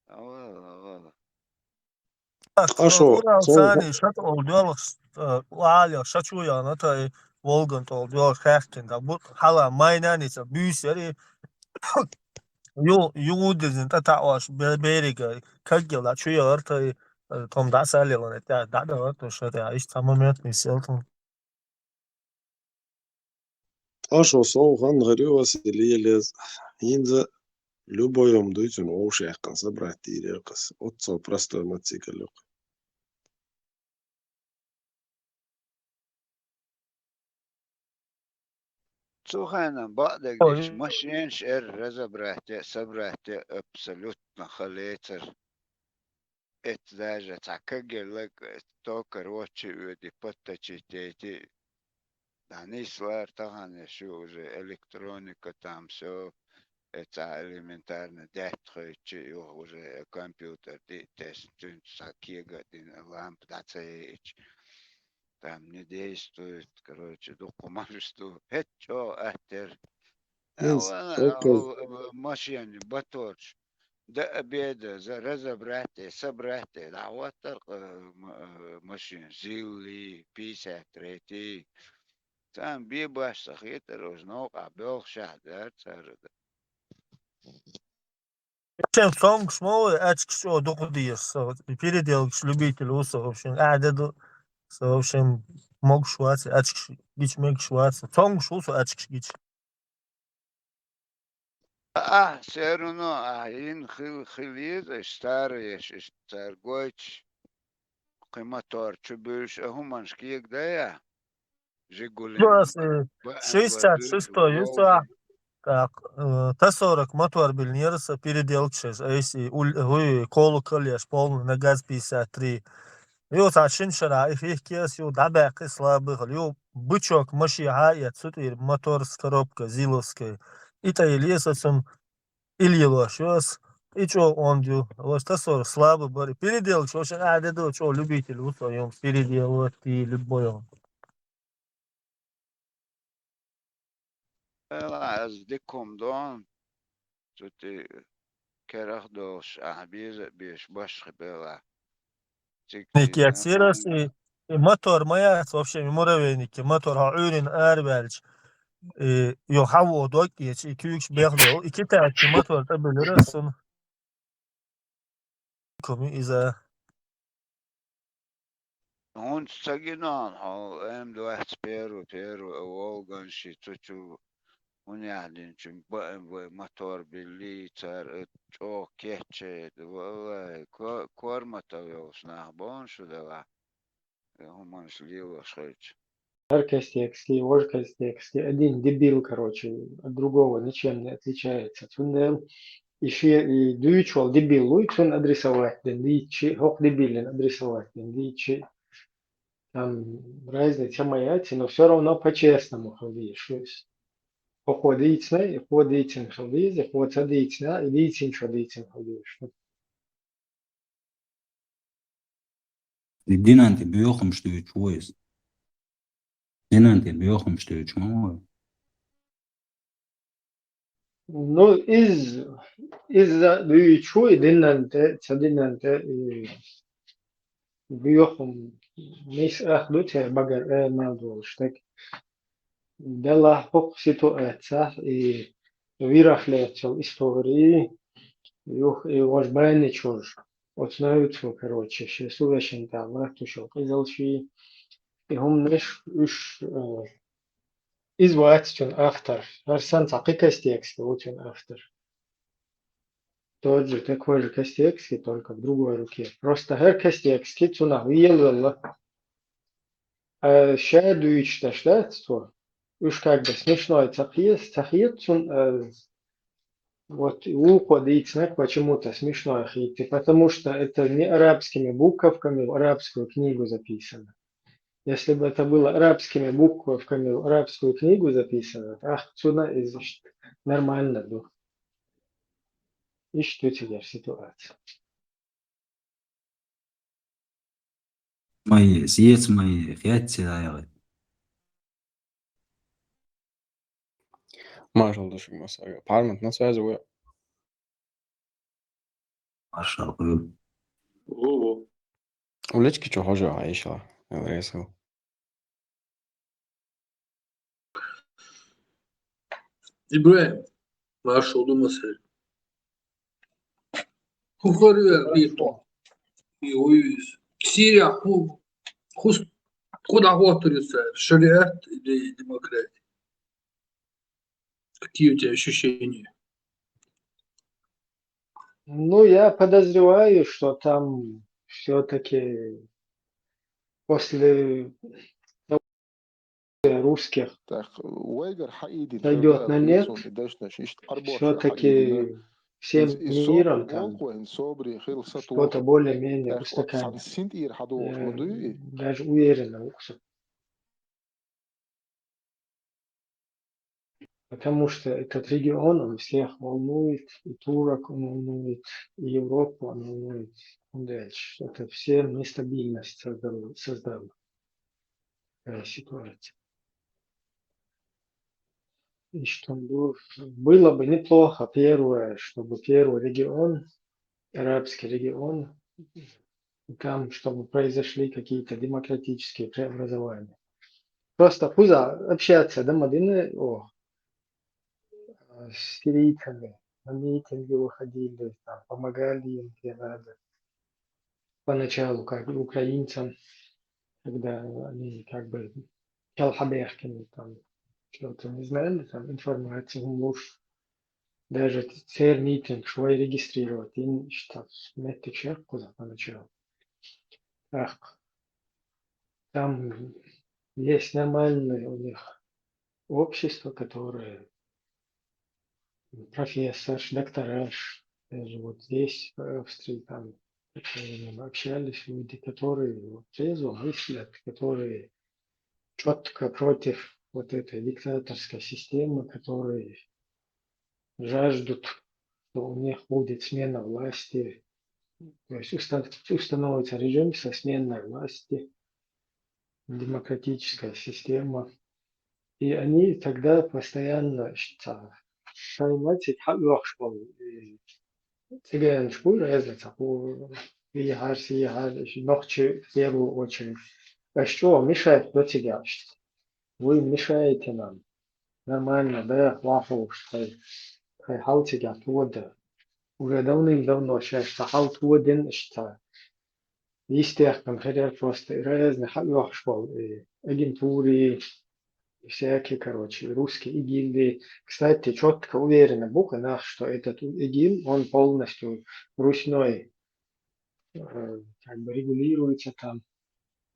Awal. Ашо, Урал сани шат олдёл лаля шачуя на тай Волган олдёл хахтин да бут хала майнаница бюсери юудизин та тааш берега кагела чуя тай том да салилан да то что я иш тамамет мисэлтон. ашо соухан гырёс илиелез. Инза любойом дуйтун оуш яққан собрать тирелкас. Отцо простой мотоцикл. Цухайна бадагдич машинш разобрать, собрать абсолютно халетер. Это даже такагелак то короче уди подточить да нислар тагане шу уже электроника там все это элементарно детхойчи уже компьютер тест сакига ламп дацеич там не действует короче докумажу это что атер Инз, оказ. машине баторч да обеда за разобрать собрать да вот машин зилли 53 там бибаш сахитер узнал абел шахдар царда Чем сонг шмол ачк шо докудиес. Передел любитель усов в общем. В общем мог швац ачк гич мег швац. Сонг шус ачк гич. все равно ин хилиз старый торгоч мотор чубыш гуманшки да Жигулин, 66 юса так Т-40 мотор был нерса переделкшись, а если вы колу колешь полный на ГАЗ 53. Ю сашин шара их кес ю дабек слабый ю бычок машиха и отсюда мотор с коробкой зиловской. И то елесом ильело шос. И чё он дю, вот Т-40 слабый бори. Переделать, очень да, чё любитель в своем переделать и любой он. از دکم دان تو کرخ دوش بیش باش خبلا Ники аксирас и мотор моя вообще муравейники мотор хауrin эрбелч yo havo dok geç 2-3 berdo 2 tane motor da bölürürsün komi iza هون سجنان ها ام دو احت بيرو اول غنشي تو ونعدين شن بقى موتور بالليتر او كيتشي والله كورما تويوس نهبون شو دوا هم نسلي وشيت. Кастекский, Ож Кастекский, один дебил, короче, от другого ничем не отличается. Туннел еще и дючвал дебил, лучше он адресовать, дичи, хок дебилен адресовать, дичи. Там разница моя, но все равно по-честному ходишь. Походить, ходить, ходить, ходить, идите, ходить, ходишь. Dinanti biochum stöch vois. Dinanti biochum stöch mo. Ну, из-за дючу и динанте, цадинанте, بيوخم مش أخدو تي بقر موضوع شتك دلا حق سيتواتسا ويرخ لاتشل истории юх и ваш байны чуж отснаются короче ще сувешен там нахтушел изалши и хум неш уж изватчен автор арсан цакикас текст очень автор тот же такой же кастекский только в другой руке просто хер кастекский цуна уел следующее таштатство, уж как бы смешной цахиет, вот уходить знак почему-то смешной хити, потому что это не арабскими буковками в арабскую книгу записано. Если бы это было арабскими буковками в арабскую книгу записано, ах, сюда нормально было. И что теперь ситуация? Мои съец мои хятти аяғы. ما شغلش المسألة parliament nasıl yazıyor? Aşağı. وليش كيتشو حاجة عايشة الرئيسة İbrahim, maaş oldu mesela. Хуфария рито. И уюз. Сирия куда готовится? Шариат или демократия? Какие у тебя ощущения? Ну, я подозреваю, что там все-таки после русских пойдет на нет, все-таки всем миром там что-то более-менее устаканится. Даже уверенно. Потому что этот регион, он всех волнует, и турок он волнует, и Европу он волнует. Дальше. Это все нестабильность создало. Такая ситуация. И что было бы неплохо первое, чтобы первый регион, арабский регион, там, чтобы произошли какие-то демократические преобразования. Просто пузо общаться до Мадины с сирийцами, на митинги выходили, там, помогали им где надо. Поначалу, как украинцам, когда они как бы Келхабехкин там что-то не знали, там информацию муж даже цер митинг швой регистрировать, им что меты чекку за поначалу. Ах, там есть нормальное у них общество, которое профессор, доктораж, даже вот здесь, в Австрии, там общались люди, которые вот трезво мыслят, которые четко против вот этой диктаторской системы, которые жаждут, что у них будет смена власти, то есть установится режим со сменой власти, демократическая система. И они тогда постоянно шайматик хавьохшбол. Цыган шкур разница по вигарси ногчи в первую очередь. А что мешает до тебя? Вы мешаете нам. Нормально, да, плохо, что хаутига твода. Уже давным-давно сейчас хаутводен, что есть там хотят просто разные хавьохшбол агентуры, всякие, короче, русские ИГИЛ. Кстати, четко уверены Буханах, что этот ИГИЛ, он полностью ручной, как бы регулируется там,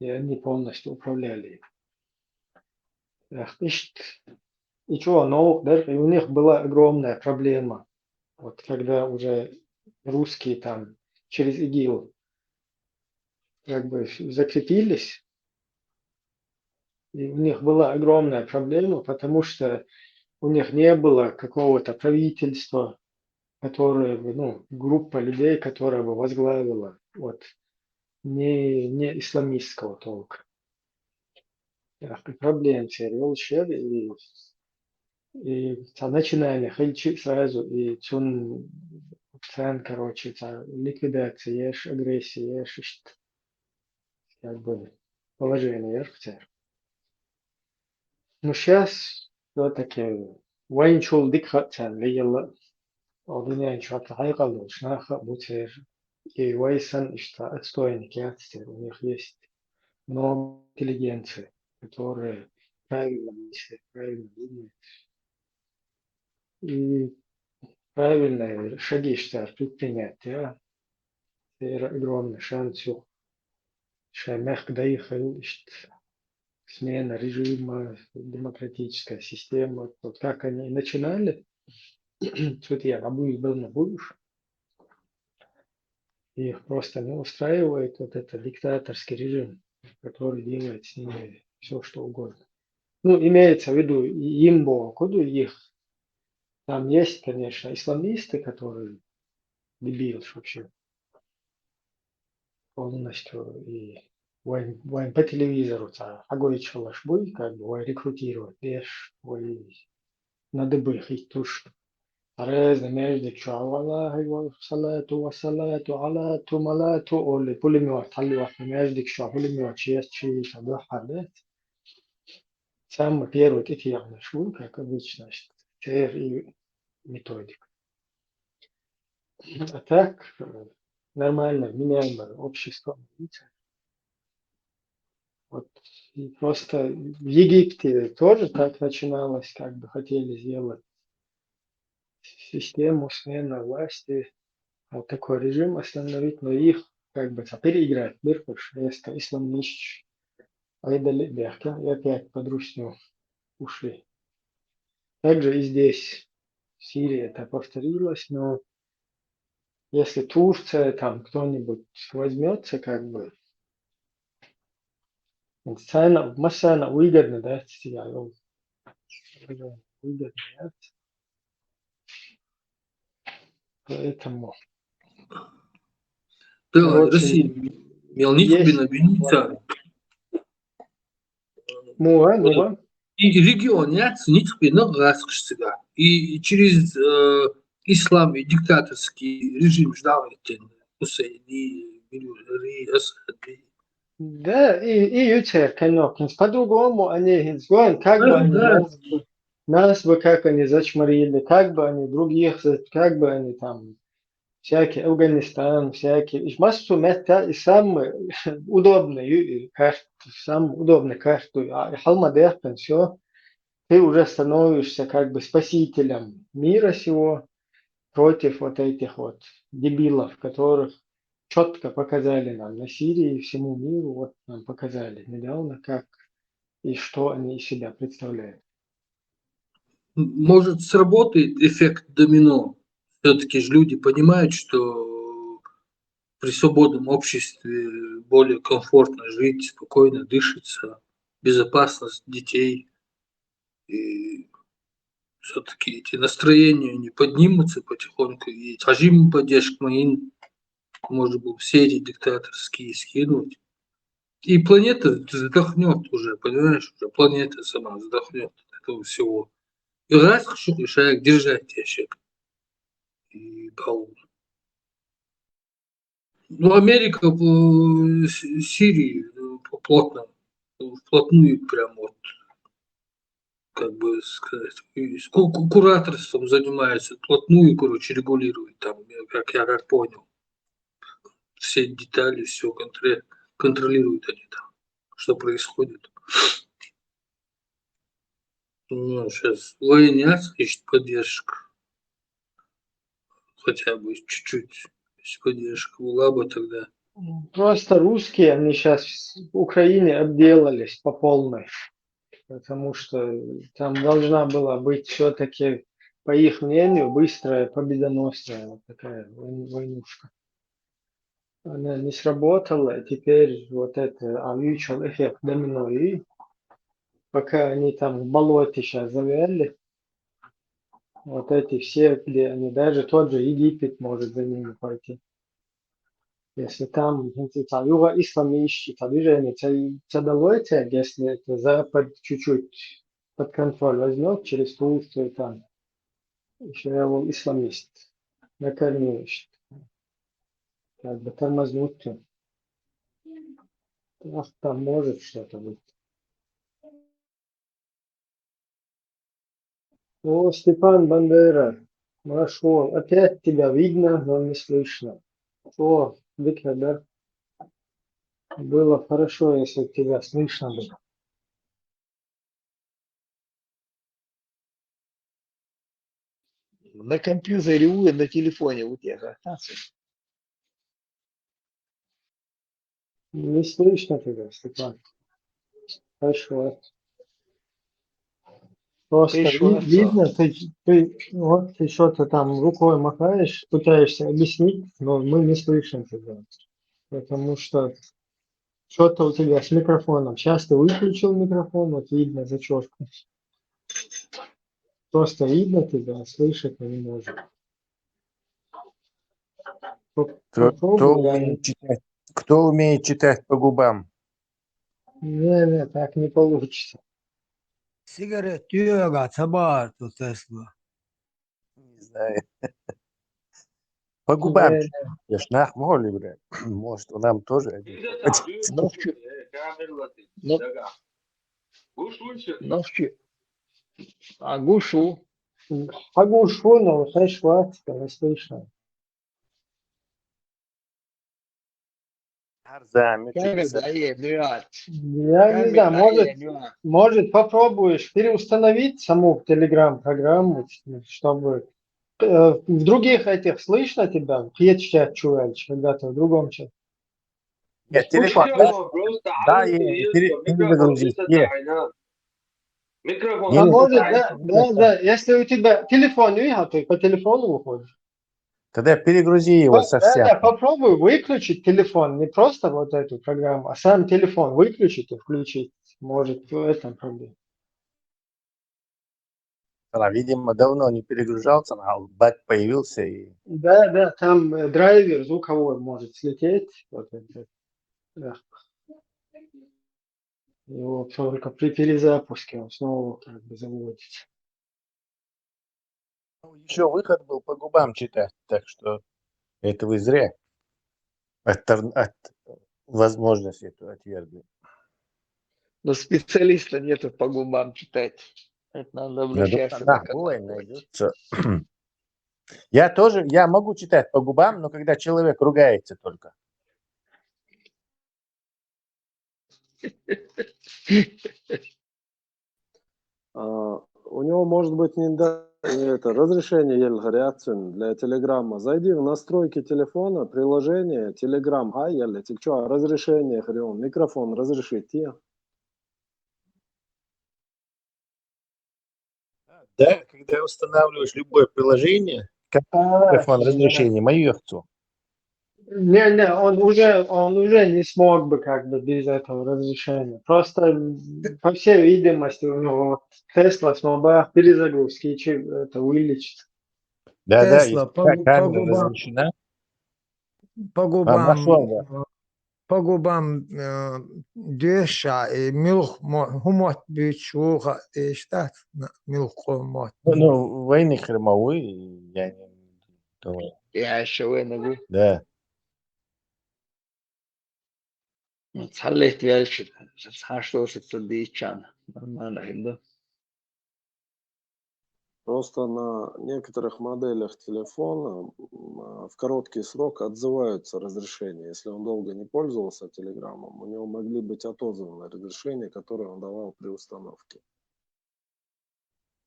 и они полностью управляли. И что, но даже у них была огромная проблема. Вот когда уже русские там через ИГИЛ как бы закрепились, и у них была огромная проблема, потому что у них не было какого-то правительства, которое бы, ну, группа людей, которая бы возглавила вот не исламистского толка. Проблем серьезных, и начинали ходить сразу, и чун цен, короче, ликвидация, агрессия, как бы положение, но сейчас все-таки وين دكتور ليلا أظن شو حقيقة شناخ بوتير и ويسن отстойный кятстер, у них есть много интеллигенции, которые правильно мыслят, правильно думают и правильные шаги предпринять, да, это огромный шанс, что мягко доехал, смена режима, демократическая система, вот как они начинали, тут я был на будешь, их просто не устраивает вот этот диктаторский режим, который делает с ними все, что угодно. Ну, имеется в виду имбо, куда их, там есть, конечно, исламисты, которые дебилы вообще полностью, и вайн по телевизору, агой чалаш будет, как бы, вайн рекрутировать, лишь, вайн надо бы их туш. Арез между чавалахи ва салату ala тумалату оли пулемет халива между чавалахи честь честь абахалет. Самый первый такие швы, как обычно, и методик. А так нормально, меняемое общество. Вот. И просто в Египте тоже так начиналось, как бы хотели сделать систему смены власти, вот такой режим остановить, но их как бы переиграть, биркуш, вместо исламнищ, айдали бяхка, и опять под русню ушли. Также и здесь, в Сирии это повторилось, но если Турция, там кто-нибудь возьмется, как бы, Масана выгодно, да, выгодно, да? Поэтому, Да, короче, Россия, Мелник есть Бинабиница, Муга, и регион не оценить спину раскшига. И через ислам и диктаторский режим ждал эти Хусейни, Асади. да, и ютер, конечно, по-другому они изгоем, как бы Да, они да. нас бы как они зачморили, как бы они других, как бы они там, всякий Афганистан, всякие, и массу места, и самый удобный карту, самый удобный карту, а Халмадех, все, ты уже становишься как бы спасителем мира сего против вот этих вот дебилов, которых четко показали нам на Сирии и всему миру, вот нам показали недавно, как и что они из себя представляют. Может, сработает эффект домино. Все-таки же люди понимают, что при свободном обществе более комфортно жить, спокойно дышится, безопасность детей. И все-таки эти настроения не поднимутся потихоньку. И режим поддержки моим, может быть, все эти диктаторские скинуть. И планета вздохнет уже, понимаешь, уже планета сама вздохнет от этого всего. И раз хочу решаю держать ящик. И бау. Ну, Америка в Сирии плотно, вплотную прям вот, как бы сказать, кураторством занимается, вплотную, короче, регулирует там, как я как понял. Все детали, все контролируют они там, что происходит. Ну, сейчас военняцк ищет поддержку. Хотя бы чуть-чуть. Если поддержка была бы тогда. Просто русские, они сейчас в Украине обделались по полной, потому что там должна была быть все-таки, по их мнению, быстрая, победоносная вот такая войнушка. Она не сработала, и теперь вот это mutual эффект домино, и пока они там в болоте сейчас завяли, вот эти все, где они, даже тот же Египет может за ними пойти. Если там юга исламистские движения, это далоте, если это Запад чуть-чуть под контроль возьмет через Турцию, там еще его исламист накормишь, как бы тормознуть, там может что-то быть. О, Степан Бандера, нашел. Опять тебя видно, но не слышно. О, Виктор, да? Было хорошо, если тебя слышно было. На компьютере и на телефоне у тебя. Не слышно тебя, Степан. Хорошо. Просто видно, вот ты что-то там рукой махаешь, пытаешься объяснить, но мы не слышим тебя. Потому что что-то у тебя с микрофоном. Сейчас ты выключил микрофон, вот видно зачетку. Просто видно тебя, а слышать мы не можем. Попробуй, Кто умеет читать по губам? Не, так не получится. Сигарет тюга, табар, тут Тесла. Не знаю. По губам читать. Я ж нахмурили, блядь. Может, нам тоже один. Ночью. Агушу. Агушу, но хешватска, не слышно. Я не знаю, может попробуешь переустановить саму Telegram-программу, чтобы в других этих слышно тебя, чат чувачь, когда ты в другом чате. Нет, телефон. Да, перезагрузить. А может, да, если у тебя телефон ты по телефону выходишь. Тогда перегрузи его совсем. Да, попробуй выключить телефон, не просто вот эту программу, а сам телефон выключить и включить. Может, в этом проблема. Видимо, давно не перегружался, баг появился. И... Да, там драйвер звуковой может слететь. Вот это. Да. Его только при перезапуске он снова как бы заводится. Еще выход был по губам читать, так что это вы зря от возможности эту отвергли. Но специалиста нету по губам читать. Это надо обращаться на найдется. Я могу читать по губам, но когда человек ругается только. У него может быть не это разрешение для телеграмма. Зайди в настройки телефона, приложение, телеграм, разрешение, микрофон разрешите. Да, когда устанавливаешь любое приложение, как микрофон разрешение, мою овцу. Не, он уже не смог бы как бы без этого разрешения. Просто по всей видимости у него Тесла с мобильных перезагрузки это вылечит. Да, Тесла камера разрешена. По губам дюша и милх хумот бичуха и штат милх хумот. Ну, войны хромовой, я не думаю. Я еще выногу. Да. Цалет вельчит, что это дичан. Нормально, да? Просто на некоторых моделях телефона в короткий срок отзываются разрешения. Если он долго не пользовался телеграммом, у него могли быть отозваны разрешения, которые он давал при установке.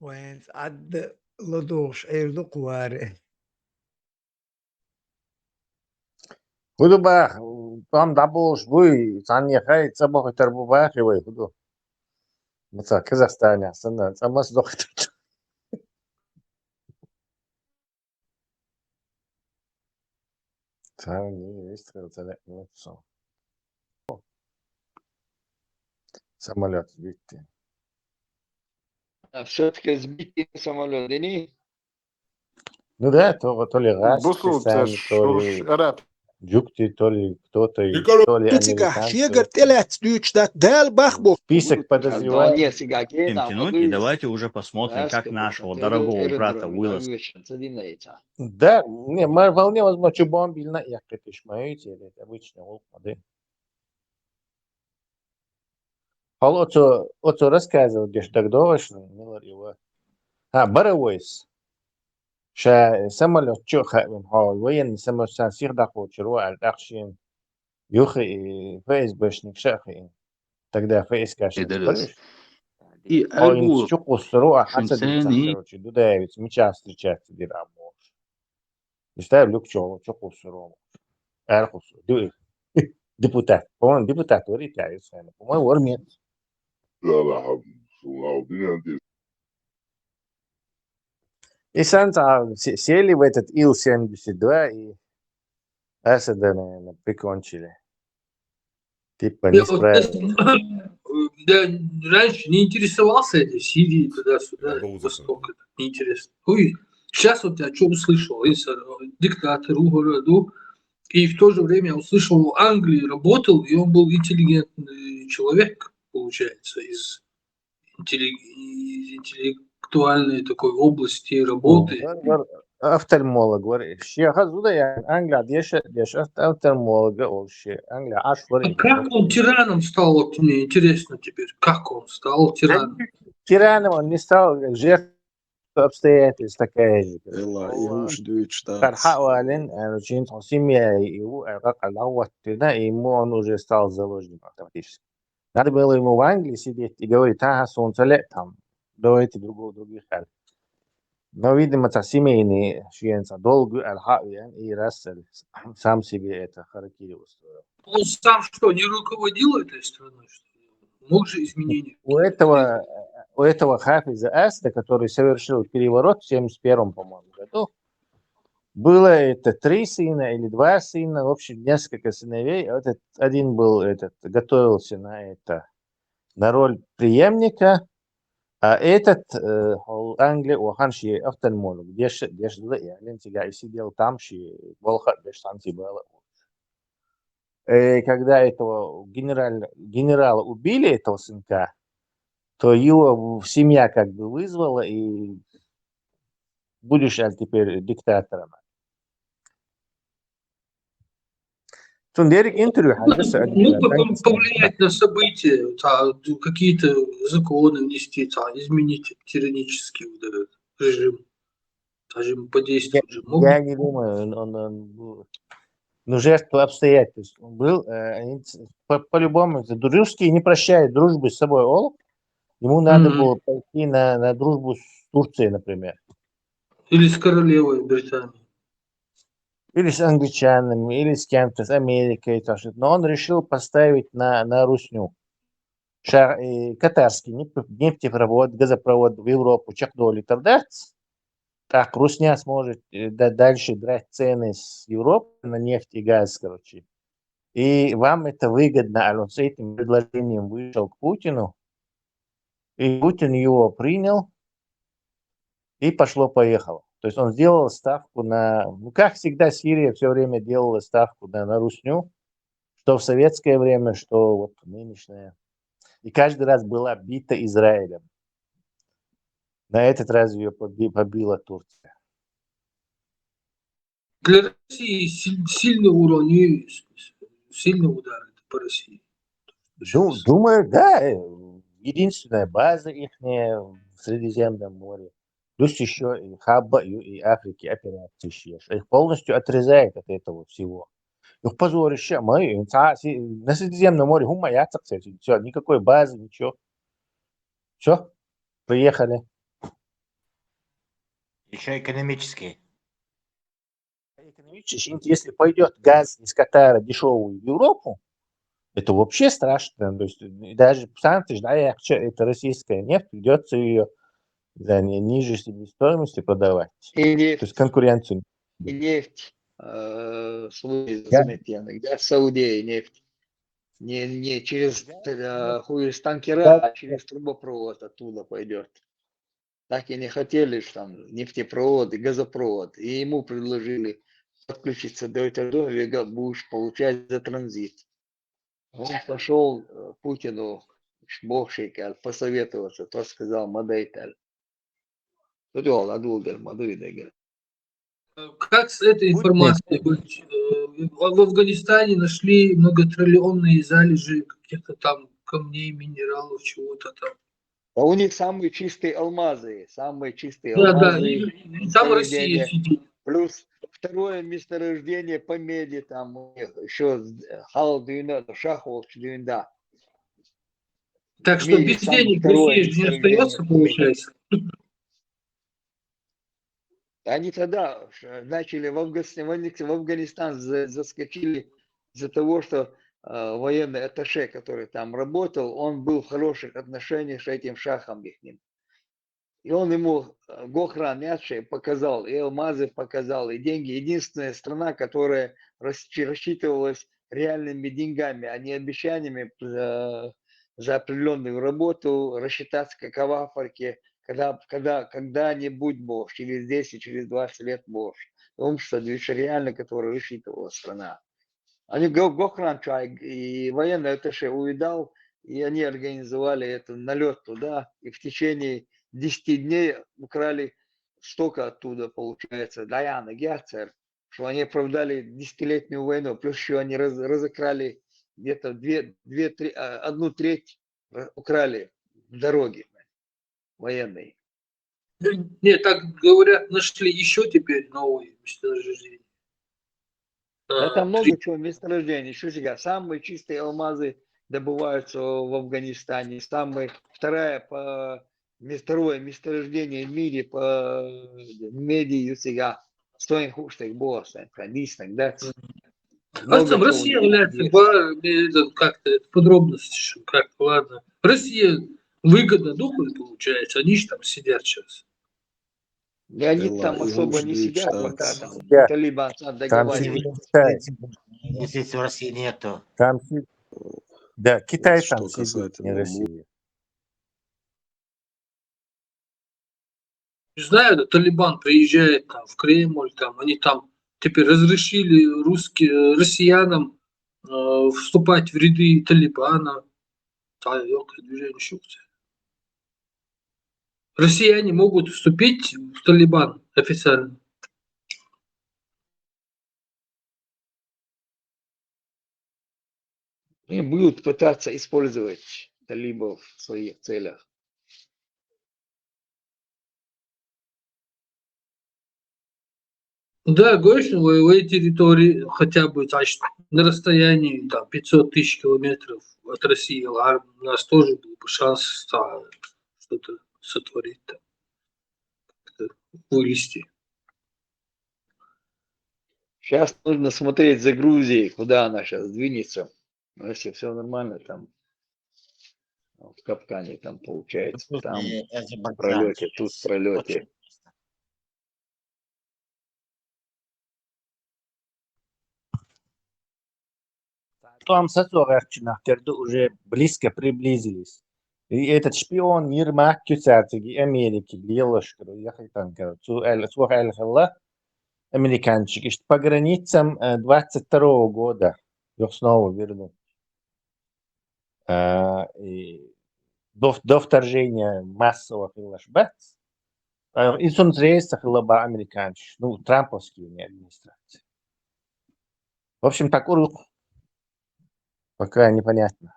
وين عد لدوش ايردو قواري Hudu bah, tam double shbui, tanya khay tsabo terbu bah khiwe hudu. Mesela Kazakistan aslında ama zor. Tani выстрел целый все. Самолет сбитый. Все-таки сбитый самолет, да не? Ну да, то ли рашки بصوا сами, то شوش ли أراب джукти, то ли кто-то, يقولوا то ли تسيقا американцы. شيقر طلعت ديوش دال بخبو Список Да подозреваемых. нет, сигаки, да, Тянуть, и давайте уже посмотрим, как нашего дорогого брата Уилла. Да, не, вполне возможно, что бомбили на яхте шмаете, или это обычно улпады. Хал ото рассказывал, где ж тогда вышли, Миллер его. Баравойс. Ша самолет чоха من هاي وين самолет سير دقو شروع الأخشين يخي فايز بشنك شاخين тогда فايز كاشين إدرس. تبرش И هاي Альгу نتشقوا الصروع حسب Шинцени. короче дудаевец меча встречаться дирamo представь люк чего чقوا الصروع أرخص депутат по-моему депутат وريت يا إنسان по-моему ورميت и Санта сели в этот Ил-72 и Асада, наверное, прикончили. Типа не Я вот справились. да, раньше не интересовался этой Сирией, туда-сюда, Восток, это неинтересно. Ой, сейчас вот я что услышал, диктатор городу, и в то же время я услышал, в Англии работал, и он был интеллигентный человек, получается, из интеллектуальной такой области работы. Офтальмолог, говорит. Шеха зуда я Англия деш офтальмолог, вообще Англия аж А как он тираном стал, вот мне интересно теперь, как он стал тираном? Тираном он не стал, жертвой обстоятельств такая же. يلا يهوش دويتش Кар دات хавалин, очень семья его, как аллах, ему он уже стал заложником автоматически. Надо было ему в Англии сидеть и говорить, солнце лет там, давайте других халь. Но, видимо, это семейный шиенца долго, и раз сам себе это характеристику устроил. Он сам что, не руководил этой страной? Что ли? Мог же изменения? У этого Хафиза Аста, который совершил переворот в 1971, по-моему, году, было это 3 сына или 2 сына, в общем, несколько сыновей. Этот один был, готовился на роль преемника, а этот Англия уаханши офтальмолог, где я сидел там, волха было. Когда этого генерала убили, этого сынка, то его семья как бы вызвала, и будешь теперь диктатором. Тундерик интервью. Мог повлиять на события, какие-то законы внести, изменить тиранический режим. Даже подействовать же мог. Я не думаю, он был жертвой обстоятельств. Он был, по-любому, русские не прощают дружбы с собой. Ему надо было пойти на дружбу с Турцией, например. Или с королевой Британии. Или с англичанами, или с кем-то, с Америкой. Но он решил поставить на русню. Катарский нефтепровод, газопровод в Европу чахнули тогда. Так Русня сможет дальше драть цены с Европы на нефть и газ, короче. И вам это выгодно. Он с этим предложением вышел к Путину. И Путин его принял. И пошло-поехало. То есть он сделал ставку на... как всегда, Сирия все время делала ставку на русню. Что в советское время, что вот нынешнее. И каждый раз была бита Израилем. На этот раз ее побила Турция. Для России сильный урон, сильный удар по России. Думаю, да. Единственная база их в Средиземном море. Плюс еще и Хаба, и Африки операции сейчас. Их полностью отрезает от этого всего. Их позорище. Мы на Средиземном море все, никакой базы, ничего. Все, приехали. Еще экономические. Если пойдет газ из Катара дешевый в Европу, это вообще страшно. То есть даже санкции, да, это российская нефть, придется ее за ниже себестоимости продавать. И То есть нефть, конкуренцию. и нефть. Заметьте, иногда Саудия нефть. Не через хуй танкера, а через трубопровод оттуда пойдет. Так и не хотели, что там нефтепровод и газопровод. И ему предложили подключиться до этого, и будешь получать за транзит. Он пошел Путину, богшейка, посоветоваться. Тот сказал, Мадайталь. Тут он адулгар, Мадуидагар. Как с этой информацией быть? В Афганистане нашли многотриллионные залежи каких-то там камней, минералов, чего-то там. А у них самые чистые алмазы. Самые чистые Да, да, алмазы. и там Россия сидит. Плюс второе месторождение по меди. Там у них еще Халдуина, Шахов, Чудуинда. Так что без денег Россия же не остается, получается. Они тогда начали в Афганистан заскочили из-за того, что военный атташе, который там работал, он был в хороших отношениях с этим шахом их. И он ему Гохран Яче показал, и алмазы показал, и деньги. Единственная страна, которая рассчитывалась реальными деньгами, а не обещаниями за определенную работу, рассчитаться какова в Африке, когда-нибудь Бог, через 10, через 20 лет Бог. Общество реально, которое рассчитывала страна. Они Гохран Чай и военный атташе увидал, и они организовали этот налет туда, и в течение 10 дней украли столько оттуда, получается, Даяна, Герцер, что они оправдали 10-летнюю войну, плюс еще они разокрали где-то 1/3 украли в дороге военной. Нет, так говорят, нашли еще теперь новые месторождения. Это много чего месторождений. Что сега, самые чистые алмазы добываются в Афганистане. Второе месторождение в мире по меди сега. Стоин хуштек босса, конечно, да. А там Россия является как-то подробности, как-то ладно. Россия выгодно думает, получается, они же там сидят сейчас. И они там особо не сидят, пока там Талибан договаривается. Если в России нету. Там, да, Китай вот там сидит, не Россия. Не знаю, Талибан приезжает там в Кремль, там, они там теперь разрешили россиянам вступать в ряды Талибана. Россияне могут вступить в Талибан официально. И будут пытаться использовать талибов в своих целях. Да, конечно, воевые территории хотя бы на расстоянии 500 тысяч километров от России, у нас тоже был бы шанс что-то сотворить, вылезти. Сейчас нужно смотреть за Грузией, куда она сейчас двинется. Но если все нормально, там в капкане там получается, там в пролете, тут в пролете. Там с уже близко приблизились. И этот шпион Ермак Кюцатыги Америки, Белошкар, американчик, по границам 22 года их снова вернут. До вторжения массового флешбэкс. И он рейсах лоба американчик, трамповские администрации. В общем, такой пока непонятно.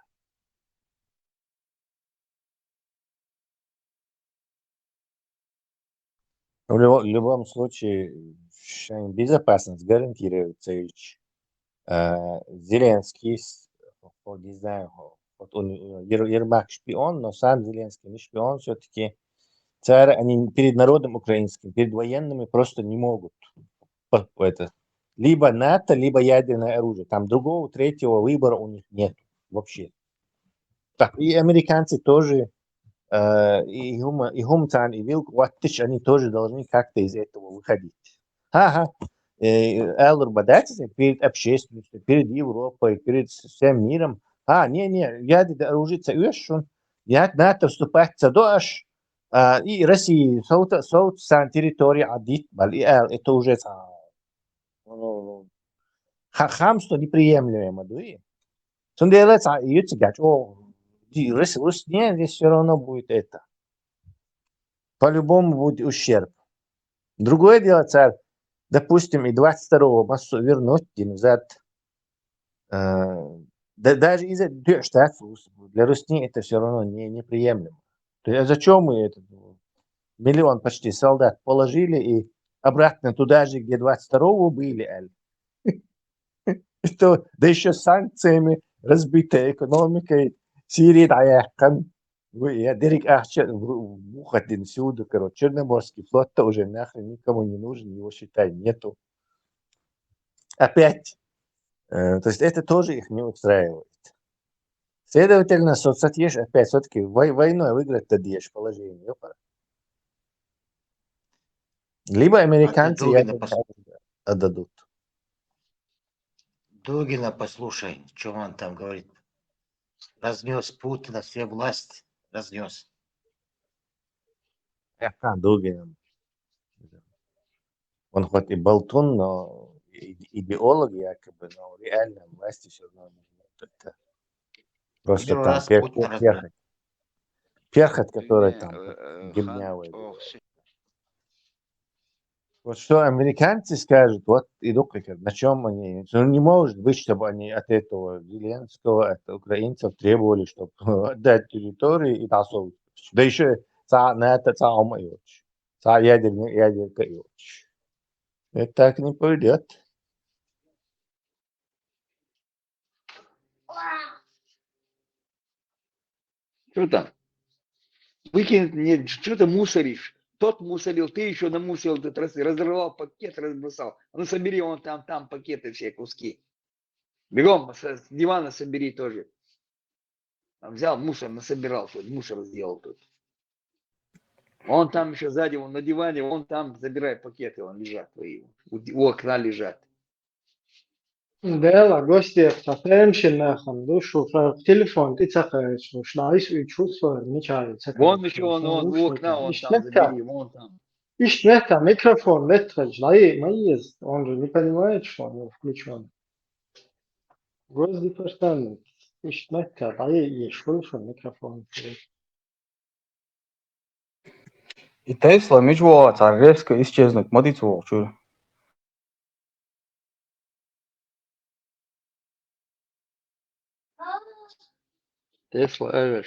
В любом случае, безопасность гарантируется. Зеленский, не знаю, вот он Ермак шпион, но сам Зеленский не шпион, все-таки Царь, они перед народом украинским, перед военными просто не могут. Это. Либо НАТО, либо ядерное оружие. Там другого, третьего выбора у них нет вообще. Так, и американцы тоже, и Хумтан, и Вилк Ваттич, они тоже должны как-то из этого выходить. Ага. Эллер Бадатис перед общественностью, перед Европой, перед всем миром. Не, ядерное оружие цаюшун, НАТО вступать цадош, и Россия, соут территория адит, это уже хамство неприемлемо, да? Он делает, и говорит, Россия, здесь все равно будет это. По-любому будет ущерб. Другое дело, царь, допустим, и 22-го массу вернуть назад. Даже из-за для России это все равно неприемлемо. То есть, зачем мы это? Миллион почти солдат положили и обратно туда же, где 22-го были. Что, да еще с санкциями, разбитой экономикой, Сирии даяхкан, я Дерек выходим сюда, короче, Черноморский флот-то уже нахрен никому не нужен, его, считай, нету. Опять. То есть это тоже их не устраивает. Следовательно, соцсеть опять все-таки войной выиграть-то дешь положение. Либо американцы отдадут. Дугина послушай, что он там говорит. Разнес Путина, все власть разнес. Дугин. Он хоть и болтун, но идеолог якобы, но реально власти все равно нет. Просто Первый там раз Путин разнес. перхоть, который там гимнявый. Вот что американцы скажут, вот идут, на чем они, не может быть, чтобы они от этого Зеленского, от украинцев требовали, чтобы отдать территории и досол. Да еще на это ядерка. Это так не пойдет. Что там? Выкинет, нет, что ты мусоришь? Тот мусорил, ты еще намусорил, ты разорвал пакет, разбросал. Ну собери вон там пакеты, все куски. Бегом с дивана собери тоже. Взял мусор, насобирал, тут мусор сделал тут. Вон там еще сзади, вон на диване, вон там забирай пакеты, вон лежат твои. У окна лежат. Да, гости, совсем нахам, душу, телефон, ты цахаешь, шнайс, и чувство, не чается. Вон еще вон у окна, вон там забери, вон там. Ишь, микрофон, летрач, маиз, он же не понимает, что он его включен. Гости verstanden. Ишь, слышал микрофон. И Тесла мечтала резко исчезнуть. Смотрите, что. Тесла,